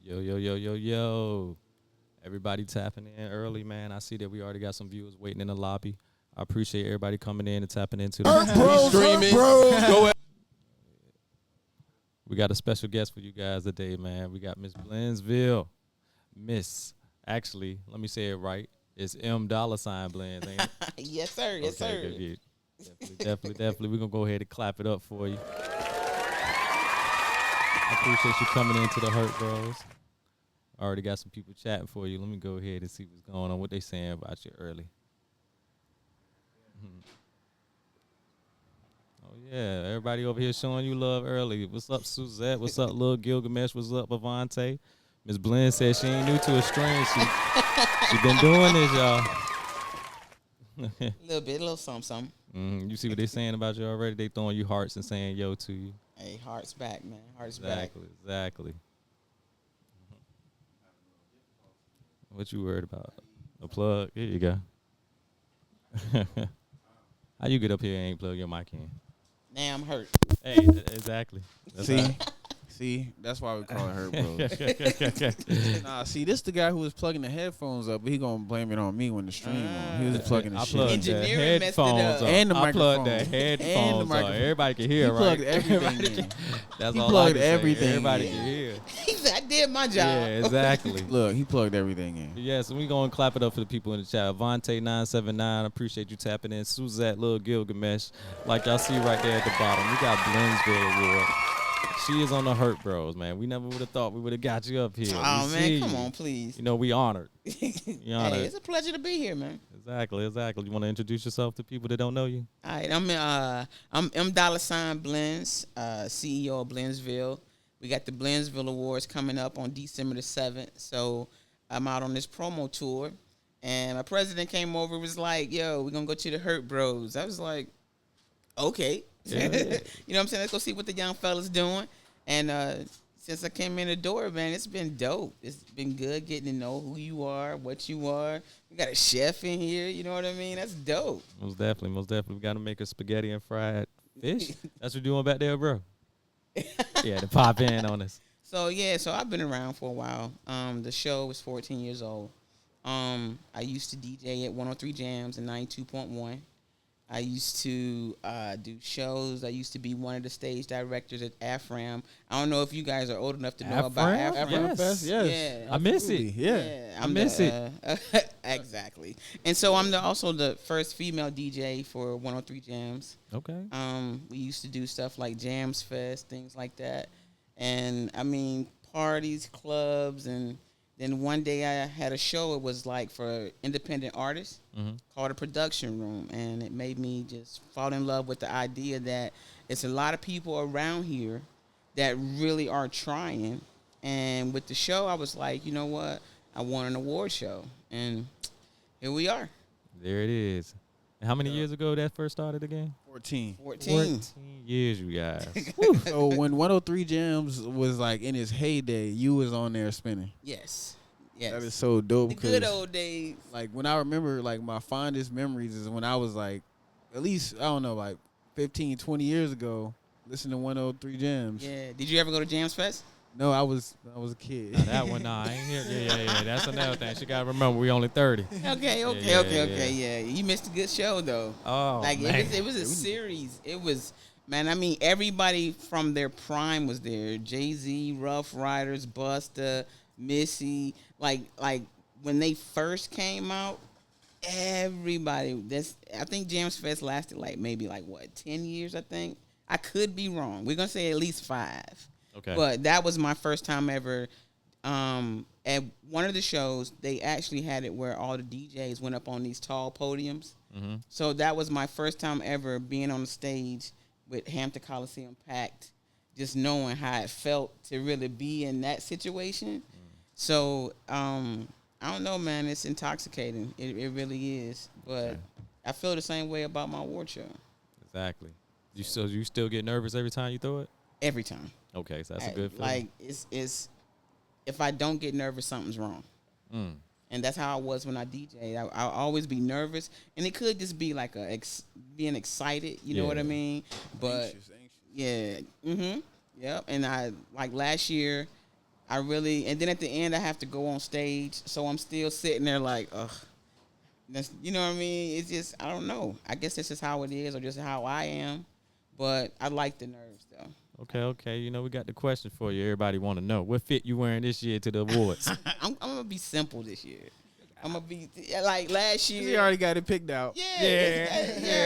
Yo, yo, yo, yo, yo. Everybody tapping in early, man. I see that we already got some viewers waiting in the lobby. I appreciate everybody coming in and tapping into the Streaming. Go ahead. We got a special guest for you guys today, man. We got Miss Blendsville. Let me say it right. It's M Blends, ain't it? Yes, sir. Yes, sir. Good. Definitely. We're going to go ahead and clap it up for you. I appreciate you coming into the Hurt Bros. I already got some people chatting for you. Let me go ahead and see what's going on, what they saying about you early. Oh, yeah. Everybody over here showing you love early. What's up, Suzette? What's up, Lil Gilgamesh? What's up, Avante? Miss Blend said she ain't new to a string. She been doing this, y'all. A little something. You see what they saying about you already? They throwing you hearts and saying yo to you. Hey, hearts back, man. Hearts back. Exactly. What you worried about? A plug? Here you go. How you get up here and ain't plug your mic in? Now I'm hurt. Hey, exactly. See, that's why we call it Hurt Bros. Nah, see, this the guy who was plugging the headphones up, but he gonna blame it on me when the stream on. He was plugging the shit. Engineering messed it up. And the I plugged microphone. the headphones on. Everybody can hear, He right? plugged everything in. That's He all plugged I can everything say. Everybody in. can hear. He said, I did my job. Yeah, exactly. Look, he plugged everything in. Yeah, so we going to clap it up for the people in the chat. Avante979, appreciate you tapping in. Suzette, Lil Gilgamesh, like y'all see right there at the bottom. We got Blendsville Awards. She is on the Hurt Bros, man. We never would have thought we would have got you up here. Oh, man, come on, please. You know, we honored. Hey, it's a pleasure to be here, man. Exactly. You want to introduce yourself to people that don't know you? All right, I'm M Blends, CEO of Blendsville. We got the Blendsville Awards coming up on December the 7th. So I'm out on this promo tour. And my president came over and was like, yo, we're going to go to the Hurt Bros. I was like, okay. Yeah. You know what I'm saying? Let's go see what the young fellas doing. And since I came in the door, man, it's been dope. It's been good getting to know who you are, what you are. We got a chef in here. You know what I mean? That's dope. Most definitely. We got to make a spaghetti and fried fish. That's what you're doing back there, bro. Yeah, to pop in on us. So I've been around for a while. The show was 14 years old. I used to DJ at 103 Jams and 92.1. I used to do shows. I used to be one of the stage directors at AFRAM. I don't know if you guys are old enough to know about AFRAM. Yes. Yeah, I miss it. Yeah, I miss it. Exactly. And so I'm also the first female DJ for 103 Jams. Okay. We used to do stuff like Jams Fest, things like that. And, I mean, parties, clubs, and then one day I had a show. It was like for independent artists called a production room. And it made me just fall in love with the idea that it's a lot of people around here that really are trying. And with the show, I was like, you know what? I want an award show. And here we are. There it is. And how many years ago that first started again? 14 years, you guys. So when 103 Jams was like in its heyday, you was on there spinning. Yes. That is so dope. The good old days. Like when I remember, like my fondest memories is when I was like, at least, I don't know, like 15, 20 years ago, listening to 103 Jams. Yeah. Did you ever go to Jams Fest? No, I was a kid. Nah, that one, I ain't here. Yeah. That's another thing. She got to remember we only 30. Okay. Yeah. You missed a good show, though. Oh, like, man. It was a series. It was, man, I mean, everybody from their prime was there. Jay-Z, Rough Riders, Busta, Missy. Like when they first came out, everybody. I think Jams Fest lasted maybe 10 years, I think. I could be wrong. We're going to say at least 5. Okay. But that was my first time ever. At one of the shows, they actually had it where all the DJs went up on these tall podiums. Mm-hmm. So that was my first time ever being on the stage with Hampton Coliseum packed, just knowing how it felt to really be in that situation. So I don't know, man. It's intoxicating. It really is. But I feel the same way about my award show. Exactly. You still get nervous every time you throw it? Every time. Okay, so that's a good feeling. Like, it's if I don't get nervous, something's wrong. And that's how I was when I DJ'd. I'll always be nervous. And it could just be like being excited, you know what I mean? But, Anxious. yeah. Mm-hmm. Yep. And last year, I really, and then at the end, I have to go on stage, so I'm still sitting there like, ugh. That's, you know what I mean? It's just, I don't know. I guess this is how it is, or just how I am. But I like the nerves though. Okay. You know, we got the question for you. Everybody want to know what fit you wearing this year to the awards. I'm gonna be simple this year. I'm gonna be like last year. He already got it picked out. It's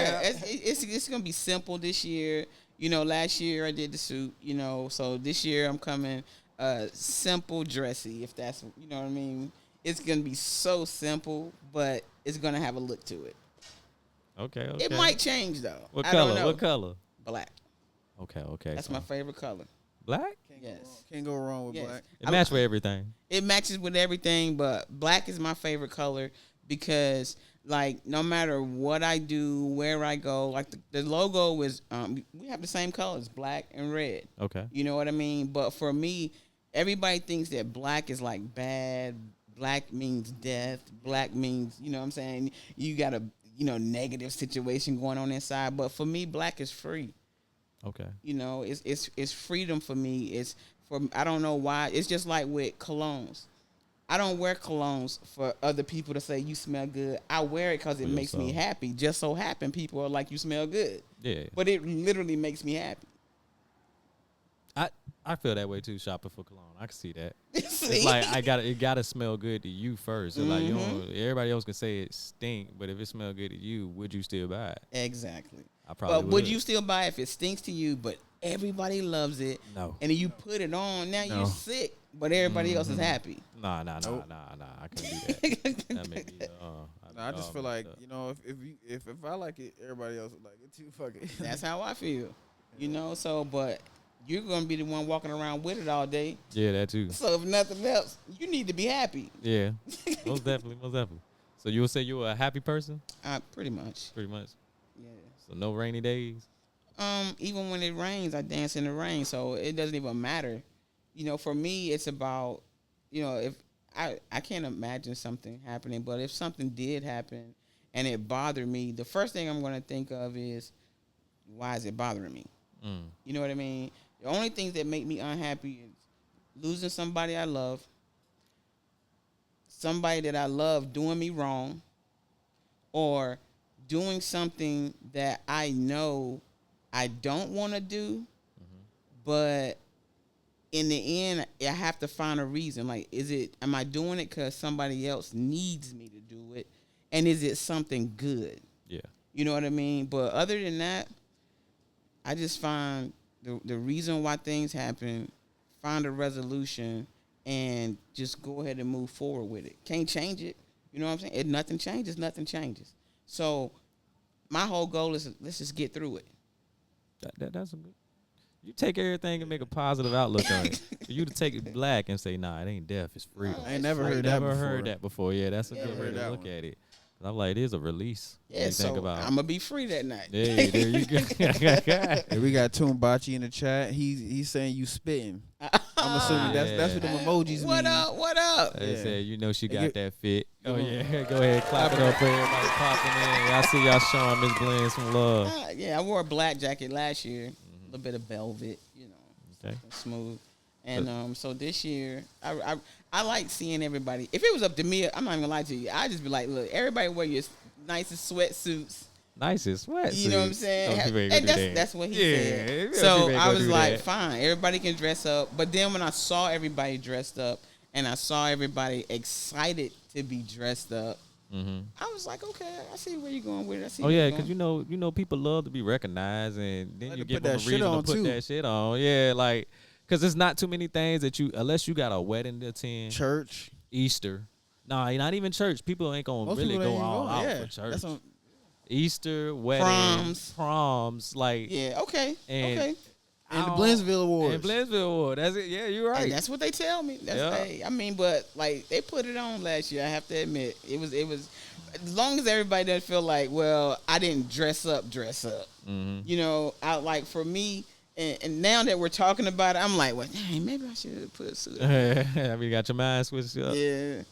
gonna be simple this year. You know, last year I did the suit. You know, so this year I'm coming simple, dressy. If that's, you know what I mean. It's gonna be so simple, but it's gonna have a look to it. Okay. It might change though. What I color? don't know. What color? Black. Okay. That's my favorite color. Black. Yes. Can't go wrong with Yes. black. It match with everything. It matches with everything, but black is my favorite color because, like, no matter what I do, where I go, like the logo is, we have the same colors, black and red. Okay. You know what I mean? But for me, everybody thinks that black is like bad. Black means death. Black means, you know what I'm saying? You got a, you know, negative situation going on inside. But for me, black is free. Okay. You know, it's freedom for me. It's for, I don't know why. It's just like with colognes. I don't wear colognes for other people to say you smell good. I wear it because it makes me happy. Just so happen people are like, you smell good. Yeah. But it literally makes me happy. I feel that way too. Shopping for cologne, I can see that. See? It's like it gotta smell good to you first. So like you don't, everybody else can say it stink, but if it smell good to you, would you still buy it? Exactly. I probably But would you still buy it if it stinks to you, but everybody loves it? No. And then you put it on, now you're sick, but everybody else is happy. Nah. I couldn't do that. That make me, I just feel like, you know, if I like it, everybody else would like it too. Fuck it. That's how I feel. You know, so, but you're going to be the one walking around with it all day. Yeah, that too. So if nothing else, you need to be happy. Yeah, most definitely. So you would say you're a happy person? Pretty much. Pretty much. Yeah. So no rainy days? Even when it rains, I dance in the rain, so it doesn't even matter. You know, for me, it's about, you know, if I can't imagine something happening, but if something did happen and it bothered me, the first thing I'm going to think of is, why is it bothering me? You know what I mean? The only things that make me unhappy is losing somebody I love, somebody that I love doing me wrong, or doing something that I know I don't want to do, but in the end, I have to find a reason. Like, am I doing it because somebody else needs me to do it? And is it something good? Yeah. You know what I mean? But other than that, I just find the reason why things happen, find a resolution, and just go ahead and move forward with it. Can't change it. You know what I'm saying? If nothing changes, nothing changes. So my whole goal is, let's just get through it. That's a good. You take everything and make a positive outlook on it. For you to take it black and say, nah, it ain't death, it's freedom. I ain't never heard that before. Yeah, that's a good way to look at it. I'm like, it is a release. Yeah, so I'm going to be free that night. Yeah, there you go. Hey, we got Toombachi in the chat. He's saying you spitting. I'm assuming that's what them emojis mean. What up? They said, you know she got that fit. Oh, yeah. Go ahead. Clap it up for everybody popping in. I see y'all showing Miss Blends some love. Yeah, I wore a black jacket last year. A little bit of velvet, you know, smooth. And so this year, I like seeing everybody. If it was up to me, I'm not even gonna lie to you. I'd just be like, look, everybody wear your nicest sweatsuits. Nicest sweatsuits. You know what I'm saying? And that's what he said. So I was like, fine, everybody can dress up. But then when I saw everybody dressed up and I saw everybody excited to be dressed up, I was like, okay, I see where you're going with it. I see. Oh yeah, because you know people love to be recognized, and then you give them a reason to put that shit on. Yeah, like, because it's not too many things that unless you got a wedding to attend, church, Easter. Nah, not even church. People ain't gonna really go all out for church. Easter, weddings, proms, like okay. And the Blendsville Awards. And Blendsville Awards. That's it. Yeah, you're right. And that's what they tell me. I mean, but like they put it on last year. I have to admit, it was. As long as everybody doesn't feel like, well, I didn't dress up. You know, like for me, and now that we're talking about it, I'm like, well, dang, maybe I should put a suit on. I mean, you got your mind switched up. Yeah,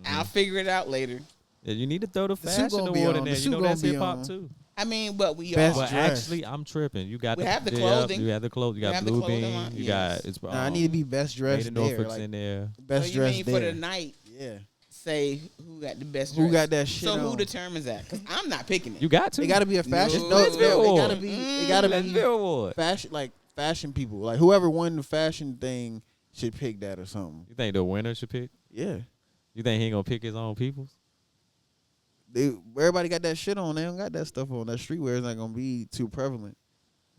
I'll figure it out later. Yeah, you need to throw the fashion award in there. You know that's hip hop too. I mean, but we Best are. But dress. actually, I'm tripping. You got We the have the yeah, clothing. You have the clothing. You We got have the Blue clothing Bean. line, You yes. got it's. Nah, I need to be best dressed Lady there. Norfolk's Like, in there. best So you dressed mean there. for the night? Yeah. Say who got the best Who dress. got that shit So on? who determines that? Because I'm not picking it. You got to. It got to be a fashion. No. No, Blendsville it Award. gotta be. It gotta be Blendsville Award. fashion. Like fashion people. Like whoever won the fashion thing should pick that or something. You think the winner should pick? Yeah. You think he ain't gonna pick his own peoples? Everybody got that shit on. They don't got that stuff on. That streetwear is not gonna be too prevalent.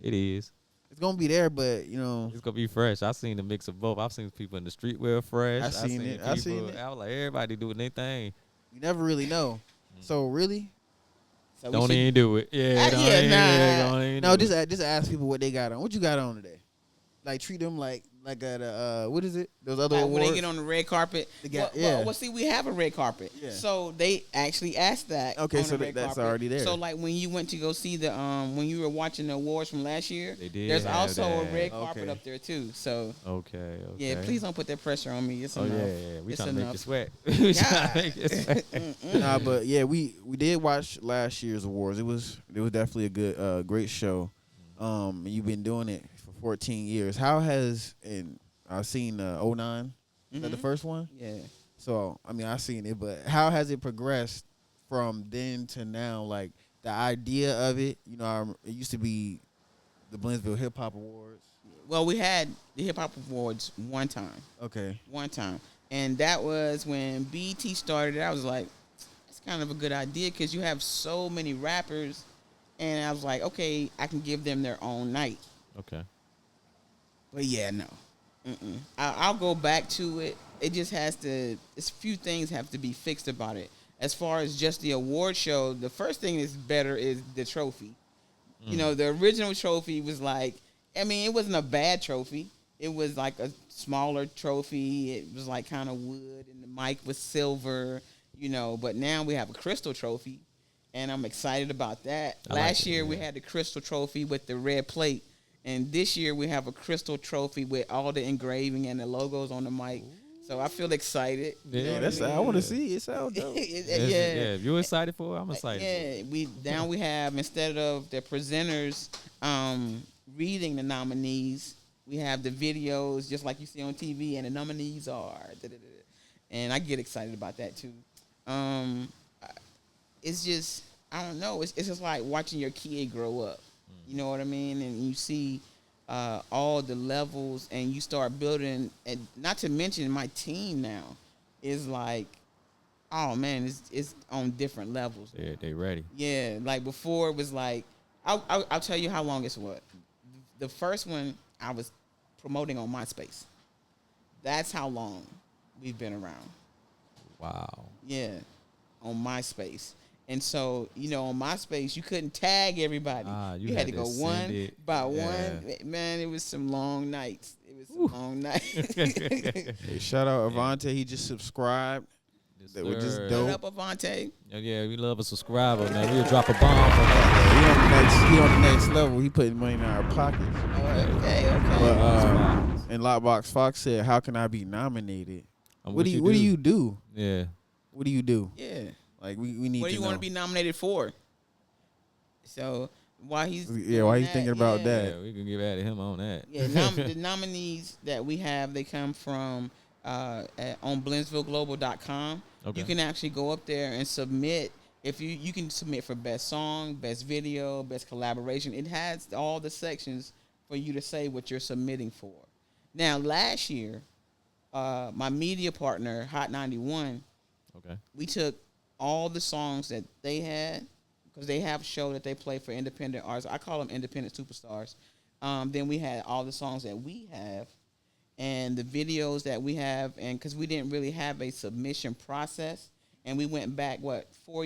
It is. It's gonna be there, but you know, It's gonna be fresh. I seen the mix of both. I've seen people in the streetwear fresh. I seen it. I seen it. I was like, everybody doing their thing. you never really know. So really, So we Don't should- even do it. Yeah, don't yeah, even, nah. don't even no, do just ask people what they got on. What you got on today? Like treat them like at what is it? Those other Like awards. when they get on the red carpet. They got- Well, see, we have a red carpet. Yeah. So they actually asked that. Okay, on so the red that's carpet. already there. So like when you went to go see the when you were watching the awards from last year, They did there's have also a that. red carpet Okay. up there too. So Okay. yeah, please don't put that pressure on me. It's Oh enough. yeah. We It's trying to make enough. you sweat. We trying to God. make you sweat. Nah, but yeah, we did watch last year's awards. It was definitely a good, great show. You've been doing it for 14 years. How has and I've seen 09. Is that the first one? Yeah. So I mean, I've seen it, but how has it progressed from then to now? Like the idea of it. You know, it used to be the Blendsville Hip Hop Awards. Well, we had the hip hop awards one time, Okay. and that was when BET started. I was like, it's kind of a good idea because you have so many rappers, and I was like, okay, I can give them their own night. Okay. But yeah, no. I'll go back to it. It just has to. It's few things have to be fixed about it. As far as just the award show, the first thing that's better is the trophy. You know, the original trophy was like, I mean, it wasn't a bad trophy. It was like a smaller trophy. It was like kind of wood, and the mic was silver. You know, but now we have a crystal trophy, and I'm excited about that. I like Last it, year we yeah. had the crystal trophy with the red plate. And this year we have a crystal trophy with all the engraving and the logos on the mic. So I feel excited. You know Yeah, what that's. I mean? I want to see. It sounds dope. Yeah. If you're excited for it, I'm excited. Yeah, we have, instead of the presenters reading the nominees, we have the videos just like you see on TV, and the nominees are. And I get excited about that too. It's just, I don't know. It's just like watching your kid grow up. You know what I mean? And you see all the levels, and you start building. And not to mention my team now is like, oh man, it's on different levels. Yeah, they ready. Yeah, like before it was like, I'll tell you how long it's what. The first one I was promoting on MySpace. That's how long we've been around. Wow. Yeah, on MySpace. And so, you know, on MySpace, you couldn't tag everybody. You had to had go to send one it. by Yeah. one. Man, it was some long nights. It was some long nights. Hey, shout out Avante. He just subscribed. Yes, That was just sir. dope. What up, Avante? Yeah, we love a subscriber, man. We'll drop a bomb for that. He on the next level. He putting money in our pockets. Okay. But and Lockbox Fox said, "How can I be nominated? What do you do? Yeah. What do you do? Yeah. Like we need. What do to you want know. to be nominated for? So while he's Yeah, doing why you that, thinking about yeah. that? Yeah, we can get at him on that. Yeah, the nominees that we have, they come from on BlendsvilleGlobal.com. Okay. You can actually go up there and submit. If you can submit for best song, best video, best collaboration. It has all the sections for you to say what you're submitting for. Now, last year, my media partner, Hot 91, Okay. we took all the songs that they had, because they have a show that they play for independent artists. I call them independent superstars. Then we had all the songs that we have and the videos that we have. And because we didn't really have a submission process, and we went back, 5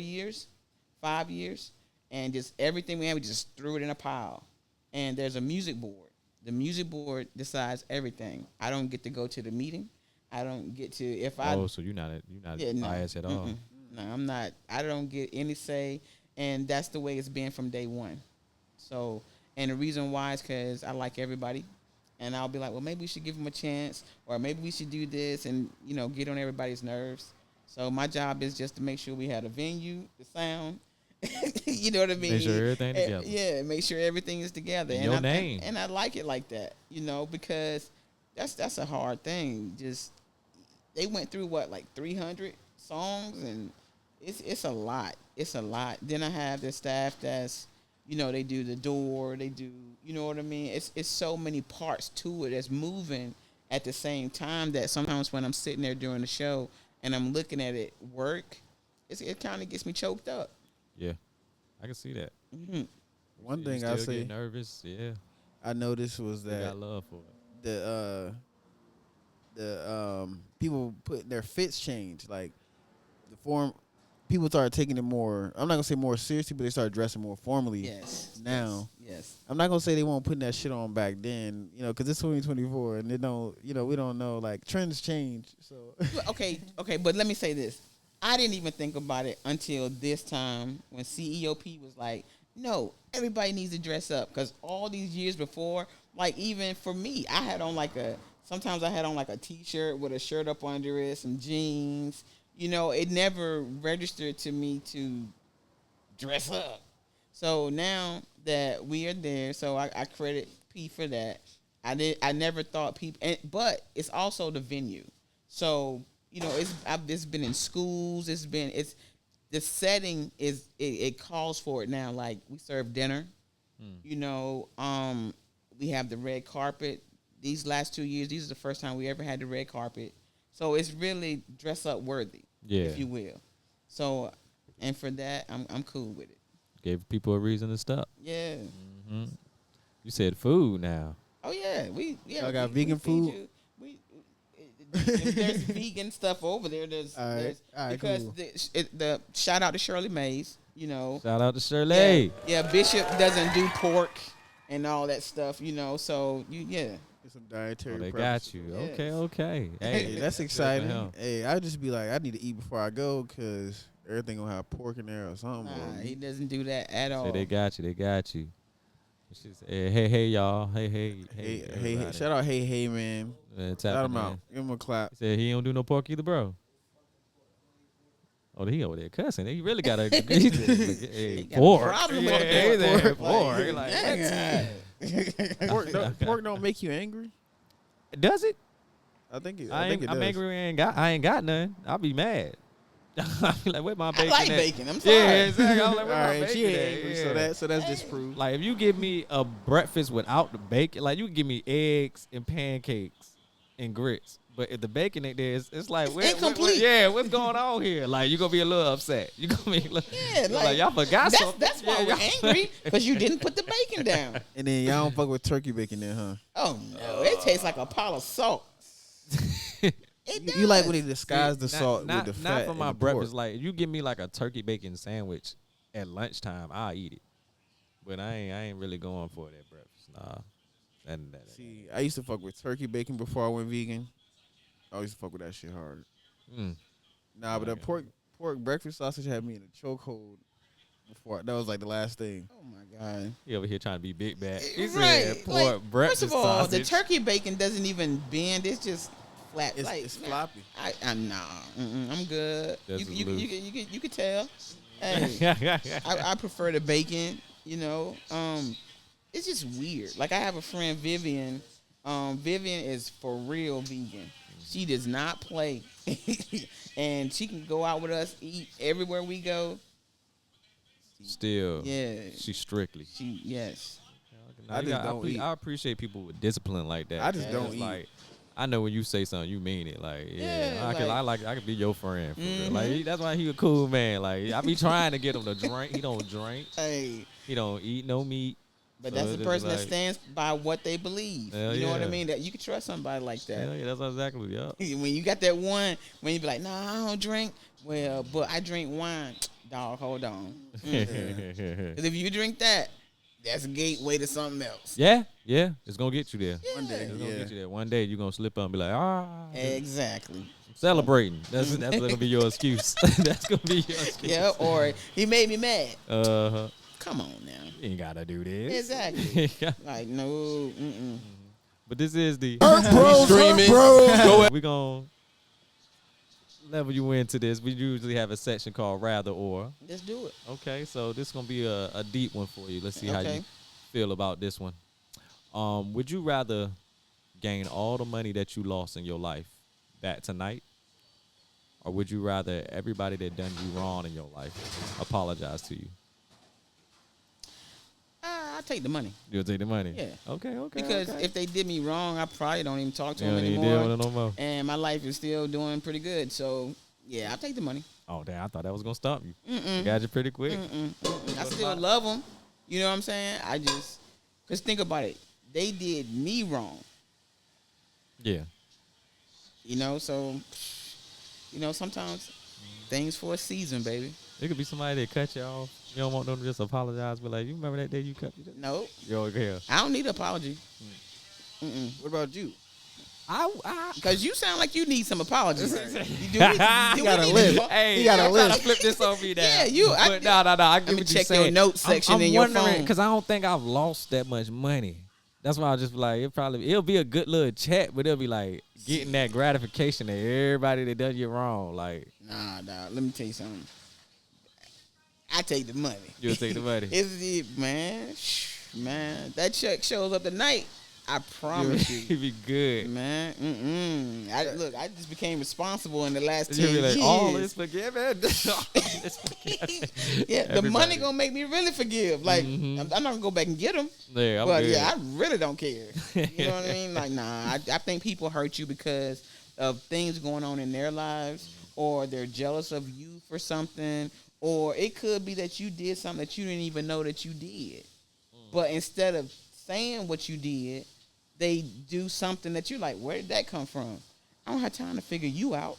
years? And just everything we had, we just threw it in a pile. And there's a music board. The music board decides everything. I don't get to go to the meeting. I don't get to, if I... Oh, so you're not biased at all. No, I'm not. I don't get any say, and that's the way it's been from day one. So, and the reason why is because I like everybody, and I'll be like, well, maybe we should give them a chance, or maybe we should do this, and get on everybody's nerves. So my job is just to make sure we had a venue, the sound, You know what I mean? Make sure everything together. Yeah, make sure everything is together. And and your name. And I like it like that, because that's a hard thing. Just they went through like 300 songs, and it's a lot. It's a lot. Then I have the staff that's, they do the door, they do, you know what I mean? It's so many parts to it that's moving at the same time that sometimes when I'm sitting there during the show and I'm looking at it work, it kind of gets me choked up. Yeah, I can see that. Mm-hmm. One You thing still I say, get nervous. Yeah, I noticed was you that got love for it. the people put their fits change. Like the form, people started taking it more. I'm not gonna say more seriously, but they started dressing more formally. Yes. Now. Yes. I'm not gonna say they won't put that shit on back then, because it's 2024 and they don't, we don't know. Like trends change. So okay, but let me say this. I didn't even think about it until this time when CEOP was like, no, everybody needs to dress up. Because all these years before, like even for me, I had on sometimes I had on like a T-shirt with a shirt up under it, some jeans. It never registered to me to dress up. So now that we are there, so I credit P for that. I never thought people, but it's also the venue. So it's been in schools. It's the setting is it calls for it now. Like we serve dinner. We have the red carpet. These last 2 years, these are the first time we ever had the red carpet. So it's really dress up worthy, if you will. So, and for that, I'm cool with it. Gave people a reason to stop. Yeah. Mm-hmm. You said food now. Oh yeah, Y'all got vegan food? If there's vegan stuff over there. All right, because cool. the shout out to Shirley Mays. Shout out to Shirley. Yeah, Bishop doesn't do pork and all that stuff. So Get some dietary. They preferences. got you. Yes. Okay. Hey, that's Good for exciting. him. Hey, I just be like, I need to eat before I go because everything gonna have pork in there or something. Nah, he doesn't do that at all. Say they got you. She said, hey, y'all. Hey. Hey, shout out, hey, man. Tap Shout him in. out. Give him a clap. He said he don't do no pork either, bro. Oh, he over there cussing. He really got a hey, got a pork. problem with Yeah, the he said pork. pork. Like, Pork don't make you angry. does it? I think it I'm does. angry. I ain't got none. I'll be mad. I'll be like, where my bacon? I like at? bacon. I'm sorry. Yeah, exactly. I'm like, All where my right, bacon? she ain't at? angry, Yeah. so that's disproved. Like, if you give me a breakfast without the bacon, like you can give me eggs and pancakes and grits, but if the bacon ain't there, it's like, incomplete. What's going on here? Like, you gonna be a little upset. You gonna be Yeah, like y'all forgot something. That's why we're angry, because you didn't put the bacon down. And then y'all don't fuck with turkey bacon then, huh? Oh no, it tastes like a pile of salt. You like when they disguise the salt not, with the fat. Not for and my the breakfast. pork. Like, if you give me like a turkey bacon sandwich at lunchtime, I'll eat it. But I ain't really going for it at breakfast. Nah. See, I used to fuck with turkey bacon before I went vegan. I used to fuck with that shit hard. Nah, but that pork breakfast sausage had me in a chokehold before. That was like the last thing. Oh my god. He over here trying to be big bad. He Right. said pork breakfast First of all, sausage. the turkey bacon doesn't even bend. It's just flat. It's floppy. Nah. I'm good. That's You could tell. Hey, I prefer the bacon. It's just weird. Like I have a friend Vivian. Vivian is for real vegan. She does not play, and she can go out with us, eat everywhere we go. Still, Yeah. she's strictly. Yes. I appreciate people with discipline like that. I just don't It's eat. Like, I know when you say something, you mean it. Like, Yeah, I could be your friend. For real. Like, that's why he a cool man. Like, I be trying to get him to drink. He don't drink. Hey. He don't eat no meat. But So that's it's the just person that like- stands by what they believe. Hell You know what I yeah. mean? That you can trust somebody like that. Hell yeah, that's exactly. Yeah. When you got that one, when you be like, nah, I don't drink. Well, but I drink wine. Dog, hold on. Because if you drink that, that's a gateway to something else. Yeah, it's gonna get you there. One day, It's gonna yeah. get you there. One day you're gonna slip up and be like, Exactly. I'm celebrating. That's gonna be your excuse. That's gonna be your excuse. Yeah, or he made me mad. Uh-huh. Come on now. You ain't gotta do this. Exactly. Like, no. But this is the Streaming. we gon' level you into this. We usually have a section called Rather or. Let's do it. Okay, so this is gonna be a deep one for you. Let's see how Okay. you feel about this one. Would you rather gain all the money that you lost in your life back tonight, or would you rather everybody that done you wrong in your life apologize to you? I'll take the money. You'll take the money. Yeah. Okay. Because okay. if they did me wrong, I probably don't even talk to You them don't even anymore. deal with it no more. And my life is still doing pretty good. So, yeah, I'll take the money. Oh damn! I thought that was gonna stop you. Mm-mm. Got you pretty quick. I still love them. You know what I'm saying? Because think about it. They did me wrong. Yeah. You know, so, sometimes things for a season, baby. It could be somebody that cut you off. You don't want them to just apologize, but like, you remember that day you cut me? Nope. Yo, here. I don't need an apology. What about you? Because you sound like you need some apologies. You got a list. Hey, He got a y'all trying list. to flip this on me now. Yeah, you- But no. I get me what you're check your saying. notes section in your phone. because I don't think I've lost that much money. That's why I just be like, it'll be a good little chat, but it'll be like getting that gratification that everybody that done you wrong. Like, Nah, let me tell you something. I take the money. you'll take the money. It's it, man. That check shows up tonight. I promise you. It'd be good. Man, I just became responsible in the last 10 You'll be like, years. all is forgiven. All is forgiven. Yeah, the Everybody. money gonna make me really forgive. Like, I'm not gonna go back and get them. Yeah, I'm But good. yeah, I really don't care. You know what I mean? Like, nah, I think people hurt you because of things going on in their lives, or they're jealous of you for something, or it could be that you did something that you didn't even know that you did. But instead of saying what you did, they do something that you're like, where did that come from? I don't have time to figure you out.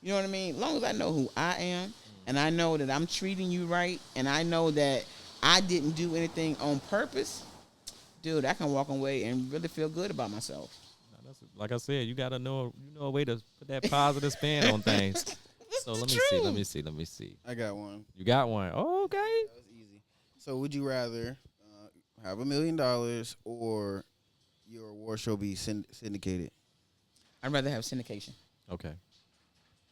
You know what I mean? As long as I know who I am, and I know that I'm treating you right, and I know that I didn't do anything on purpose, dude, I can walk away and really feel good about myself. Like I said, you gotta know a way to put that positive spin on things. So let me see. I got one. You got one. Oh, okay. That was easy. So would you rather have $1 million or your award show be syndicated? I'd rather have syndication. Okay.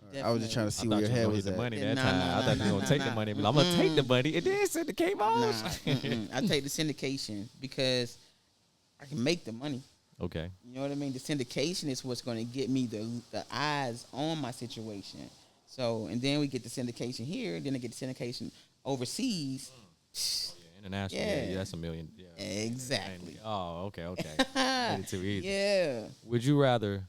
All right. I was just trying to see where your head was the at. money that Nah, time. nah, I thought nah, you were nah, gonna take nah. the money. But I'm gonna take the money. It did syndicate Nah, balls. I take the syndication because I can make the money. Okay. You know what I mean? The syndication is what's going to get me the eyes on my situation. So, and then we get the syndication here, then I get the syndication overseas. International. Yeah. Yeah, that's $1 million. Yeah. Exactly. Oh, okay. Made it too easy. Yeah. Would you rather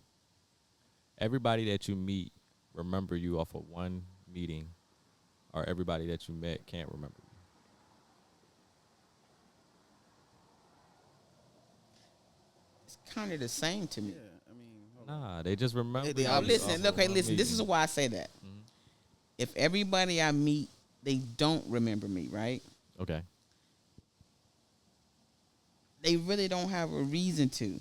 everybody that you meet remember you off of one meeting, or everybody that you met can't remember you? It's kind of the same to me. Yeah, I mean, hold Nah, they just remember. They you obviously- off Listen, of okay, one listen. This is meeting. why I say that. If everybody I meet, they don't remember me, right? Okay. They really don't have a reason to.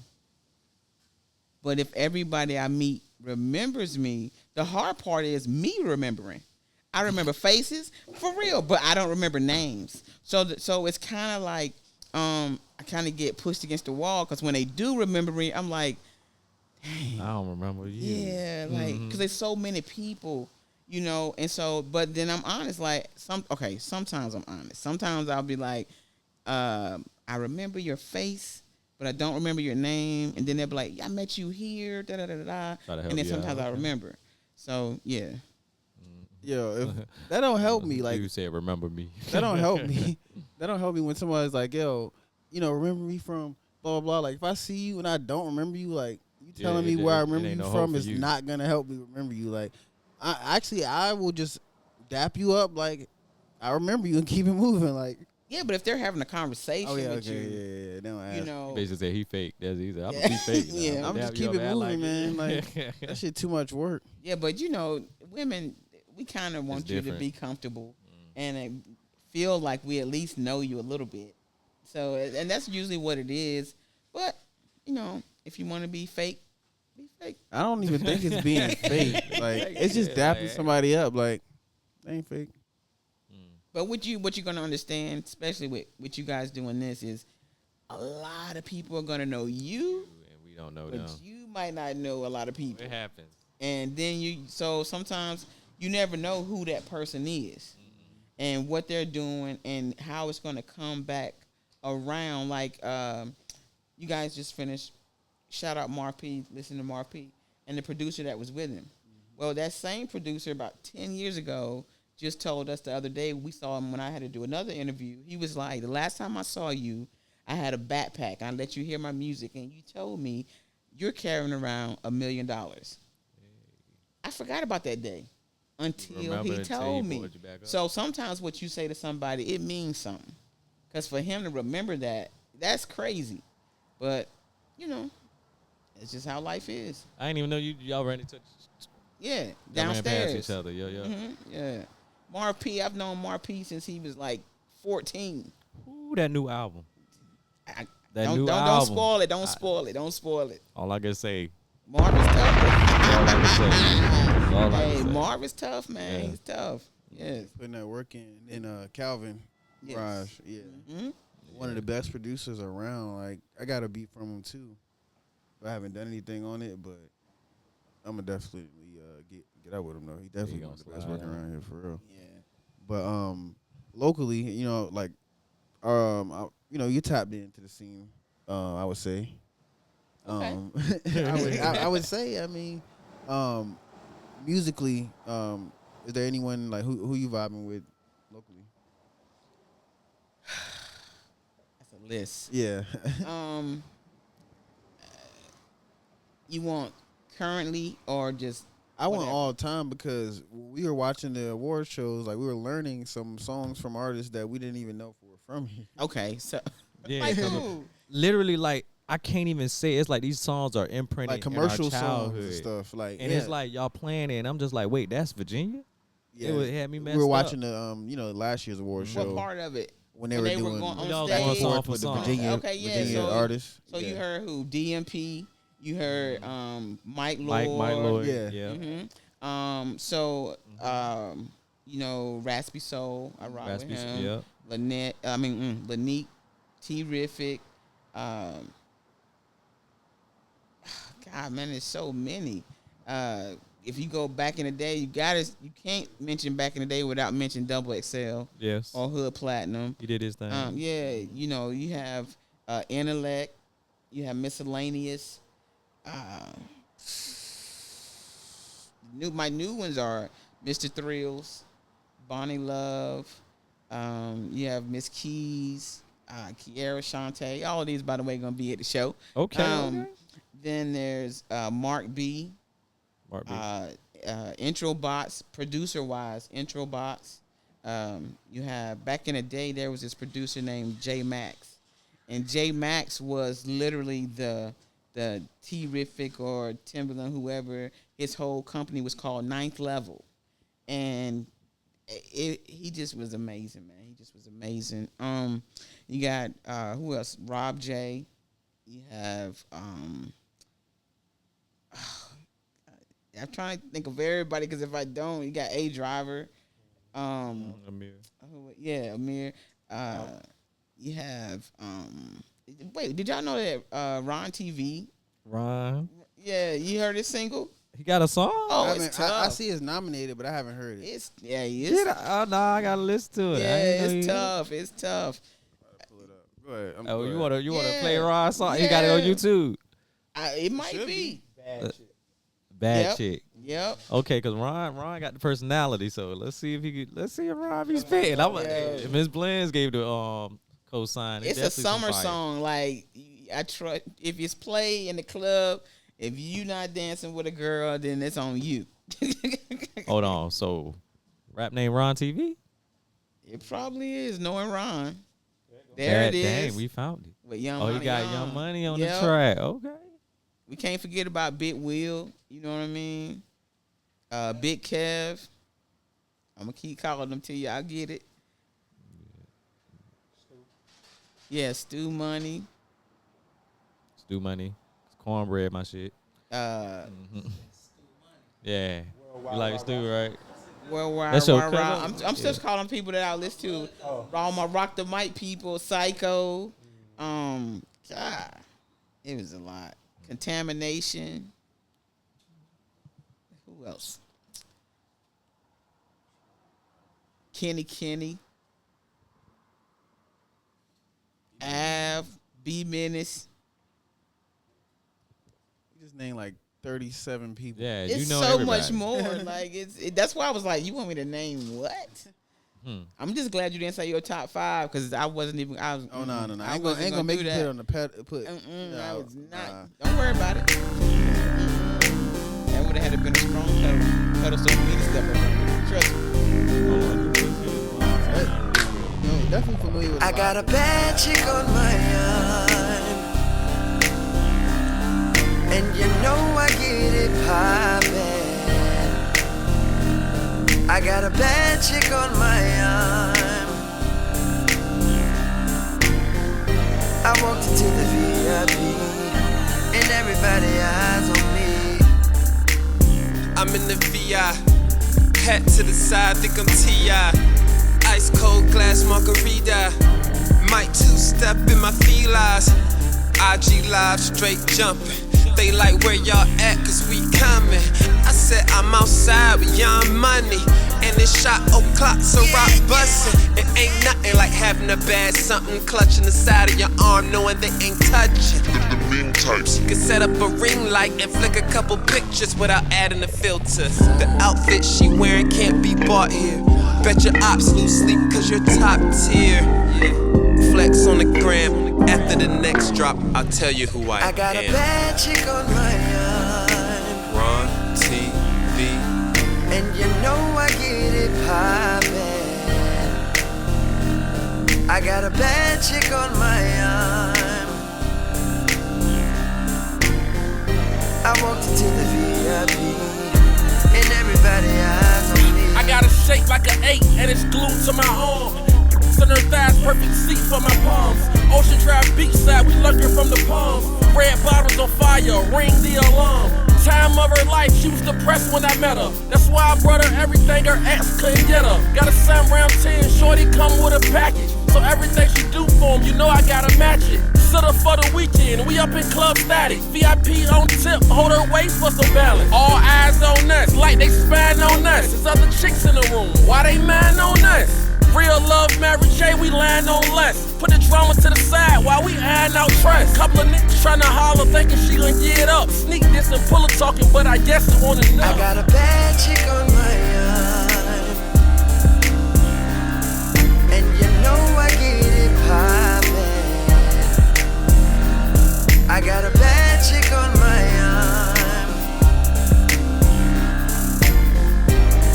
But if everybody I meet remembers me, the hard part is me remembering. I remember faces for real, but I don't remember names. So it's kind of like I kind of get pushed against the wall because when they do remember me, I'm like, dang, I don't remember you. yeah, like because there's so many people, you know. And so, but then I'm honest, like sometimes I'm honest. Sometimes I'll be like, I remember your face, but I don't remember your name. And then they'll be like, I met you here, da da da da. Try to help And then you out, sometimes I okay. remember. So yeah. Yo, if that don't help me. Like you said, remember me. that don't help me. That don't help me when somebody's like, yo, remember me from blah blah blah. Like if I see you and I don't remember you, like you Yeah, telling me where I it remember ain't you no from hope for is you. not gonna help me remember you. Like I will just dap you up like I remember you and keep it moving. Like Yeah, but if they're having a conversation oh yeah, with okay, you, yeah. They don't ask. you know, Basically said he fake. That's easy. I'm Yeah. gonna be fake. Yeah. I'm just keep it moving, man. Like that shit too much work. yeah, but you know, women, we kind of want you to different. be comfortable and feel like we at least know you a little bit. So, and that's usually what it is. But you know, if you want to be fake, be fake. I don't even think it's being fake. Like it's just dapping somebody up. Like they ain't fake. But what you're gonna understand, especially with you guys doing this, is a lot of people are gonna know you, And we don't know but them. you might not know a lot of people. It happens. And then so sometimes you never know who that person is and what they're doing and how it's going to come back around. Like, you guys just finished, shout out Marp, listen to Marp, and the producer that was with him. Well, that same producer about 10 years ago just told us the other day, we saw him when I had to do another interview. He was like, the last time I saw you, I had a backpack. I let you hear my music, and you told me you're carrying around $1 million. I forgot about that day until he told me. So sometimes what you say to somebody, it means something. Because for him to remember that, that's crazy. But, you know, it's just how life is. I didn't even know y'all ran into. Yeah, Y'all ran downstairs. past each other. Yeah. Mm-hmm, yeah. Marp, I've known Marp since he was like 14. Ooh, that new album. Don't spoil it. Don't spoil it. Don't spoil it. All I can say. Marv is tough. All I can say. All I Hey, can say. Marv is tough, man. Yeah. He's tough. Yes. Putting that work in Calvin. Yes. Raj, yeah. Mm-hmm. One of the best producers around. Like, I got a beat from him too. I haven't done anything on it, but I'm gonna definitely get out with him though. He definitely one of the best working around here for real. Yeah. But locally, you know, like you tapped into the scene. I would say. Okay. I would say. I mean, musically, is there anyone like who you vibing with locally? That's a list. Yeah. You want currently or just? I want whatever? all time because when we were watching the award shows, like we were learning some songs from artists that we didn't even know were from here. Okay, so Yeah, like 'cause who? literally, like I can't even say. It's like these songs are imprinted Like commercial in our songs childhood. and stuff. Like, And it's like y'all playing it, and I'm just like, wait, that's Virginia? yeah. It had me messed We were up. watching the last year's award show. What part of it? When they were doing going on Y'all stage? going song forth for with the song. Virginia, Okay, yeah, Virginia so- artists. So yeah. you heard who? DMP. You heard Mike Mike Lloyd. Lloyd. Yeah. Mm-hmm. You know, Raspy Soul. I rock Raspy with Soul, him. yep. Lanique, Terrific. God, man, there's so many. If you go back in the day, you can't mention back in the day without mentioning Double XL Yes. or Hood Platinum. He did his thing. Yeah, you know, you have Intellect, you have Miscellaneous. My new ones are Mr. Thrills, Bonnie Love. You have Miss Keys, Kiara Shantae. All of these, by the way, gonna be at the show. Okay. Then there's Mark B. Mark B. Intro bots, producer wise, intro bots. You have back in the day there was this producer named J Max, and J Max was literally the Terrific or Timberland, whoever. His whole company was called Ninth Level, and he just was amazing, man. He just was amazing. You got who else? Rob J. You have I'm trying to think of everybody because if I don't, you got A Driver. Amir. Yeah, Amir. You have wait, did y'all know that Ron TV? Ron. Yeah, you heard his single? He got a song? Oh, it's tough. I see it's nominated, but I haven't heard it. He Get is. oh, no, I gotta listen to it. Yeah, it's tough. It's tough. Pull it up. Go ahead. Oh, you wanna Yeah. play Ron song? You got it on Yeah. YouTube. It might Should be. Bad Yep. chick. Yep. Okay, cause Ron got the personality, so let's see if Ron be spitting. If Miss Blends gave the cosign. It's a summer song. Like I try. If it's play in the club, if you not dancing with a girl, then it's on you. Hold on, so rap name Ron TV? It probably is. Knowing Ron. There it is. Dang, we found it. With Young Oh, Money you got Young. Young Money on Yep. the track. Okay. We can't forget about Big Will. You know what I mean? Big Kev. I'm gonna keep calling them till y'all get it. Yeah, Stu Money. Stu Money. Cornbread, my shit. Uh, Yeah. You like Stu, right? Worldwide. That's your Rah, rah. cousin? I'm still calling people that I listen to. All my Rock the Mic people, Psycho. God, it was a lot. Contamination. Who else? Kenny, Av, B Menace. You just named like 37 people. Yeah, It's you know so everybody. much more. Like that's why I was like, you want me to name what? I'm just glad you didn't say your top 5 because I wasn't even. I was. Oh no. I ain't wasn't gonna make you do put it that. on the pet. I was not. Nah. Don't worry about it. That would have had to been a strong pedal so for me to step up. Trust me. No, definitely familiar with. I got a bad chick on my arm, and you know I get it poppin'. I got a bad chick on my arm. I walked into the VIP, and everybody eyes on me. I'm in the VI, hat to the side, think I'm T.I. Ice cold glass margarita, might two-step in my felines. IG live straight jumping, they like where y'all at cause we coming. I said I'm outside with young money, and it's shot o'clock so rock bustin'. It ain't nothing like having a bad something clutching the side of your arm knowing they ain't touching. The mean types can set up a ring light and flick a couple pictures without adding a filter. The outfit she wearing can't be bought here. Bet your ops lose sleep cause you're top tier. Yeah. Flex on the gram. After the next drop, I'll tell you who I am. I got a bad chick on my arm, Ron TV. and you know I get it poppin'. I got a bad chick on my arm. I walked into the VIP, and everybody eyes on me. I got a shape like an 8 and it's glued to my arm. Center thighs, perfect seat for my palms. Ocean Drive beachside, we lurking from the palms. Red bottles on fire, ring the alarm. Time of her life, she was depressed when I met her. That's why I brought her everything her ex couldn't get her. Got a son round 10, shorty come with a package. So everything she do for him, you know I gotta match it. Sitter for the weekend, we up in club static. VIP on tip, hold her waist for some balance. All eyes on us, like they spying on us. There's other chicks in the room, why they mad on us? Real love, Mary J, we land on less. Put the drama to the side while we iron out trust. Couple of niggas tryna holler, thinking she gon' get up. Sneak this and pull her talking, but I guess it on enough. I got a bad chick on my arm, and you know I get it poppin'. I got a bad chick on my arm.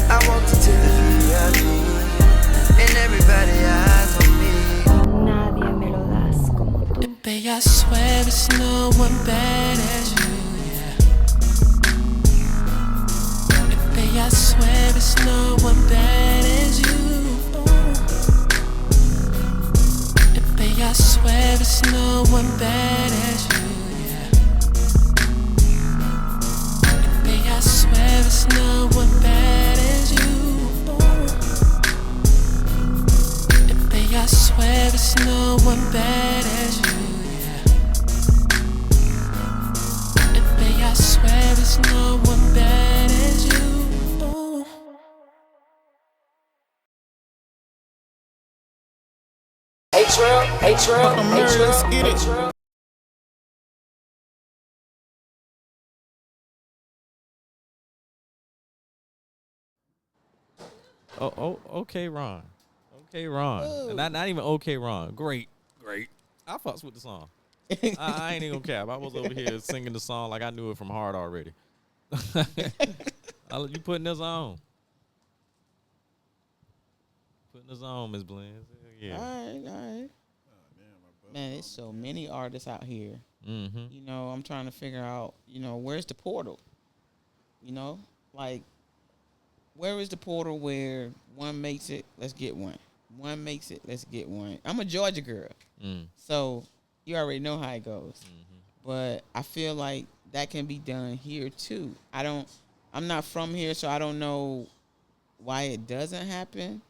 I walked into the VIP, and everybody eyes on me. Nadie me lo das como tú. Baby, I swear it's no one bad as you, yeah. Baby, I swear it's no one bad as you. Baby, I swear it's no one bad as you, yeah. Baby, I swear it's no one bad as you. I swear it's no one bad as you, yeah. And baby, I swear it's no one bad as you. Oh. Let's get it. Okay, Ron. Okay, Ron. Not even okay, Ron. Great. I fucks with the song. I ain't even gonna cap. I was over here singing the song like I knew it from heart already. You putting this on? Putting this on, Miss Blends. Yeah. All right. Man, there's so many artists out here. Mm-hmm. You know, I'm trying to figure out, where's the portal? Like, where is the portal where one makes it, let's get one. One makes it, let's get one. I'm a Georgia girl, so you already know how it goes. Mm-hmm. But I feel like that can be done here too. I'm not from here, so I don't know why it doesn't happen.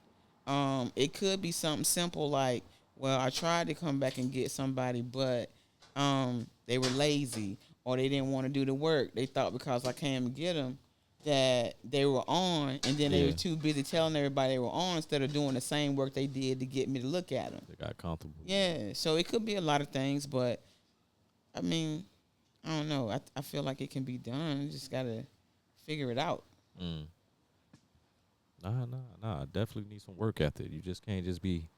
It could be something simple like, well, I tried to come back and get somebody, but they were lazy or they didn't want to do the work. They thought because I came and get them that they were on, and then they Yeah. were too busy telling everybody they were on instead of doing the same work they did to get me to look at them. They got comfortable. Yeah, so it could be a lot of things, but I mean, I don't know. I feel like it can be done. You just gotta figure it out. Mm. Nah. Definitely need some work ethic. You just can't just be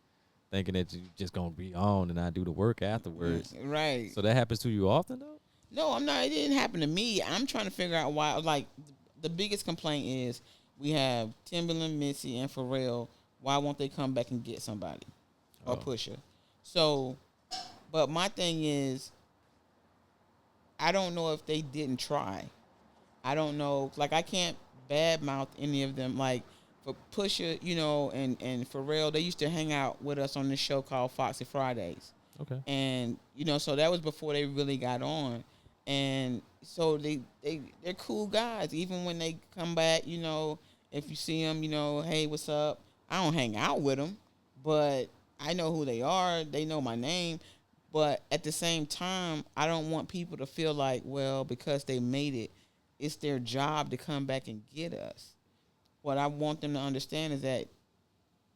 thinking that you just gonna be on and not do the work afterwards. Right. So that happens to you often though? No, I'm not. It didn't happen to me. I'm trying to figure out why. Like, the biggest complaint is we have Timberland, Missy, and Pharrell. Why won't they come back and get somebody or Pusha? So, but my thing is, I don't know if they didn't try. I don't know. Like, I can't badmouth any of them. Like, for Pusha, you know, and Pharrell, they used to hang out with us on this show called Foxy Fridays. Okay. And, you know, so that was before they really got on. And so they're cool guys. Even when they come back, you know, if you see them, you know, hey, what's up? I don't hang out with them, but I know who they are. They know my name. But at the same time, I don't want people to feel like, well, because they made it, it's their job to come back and get us. What I want them to understand is that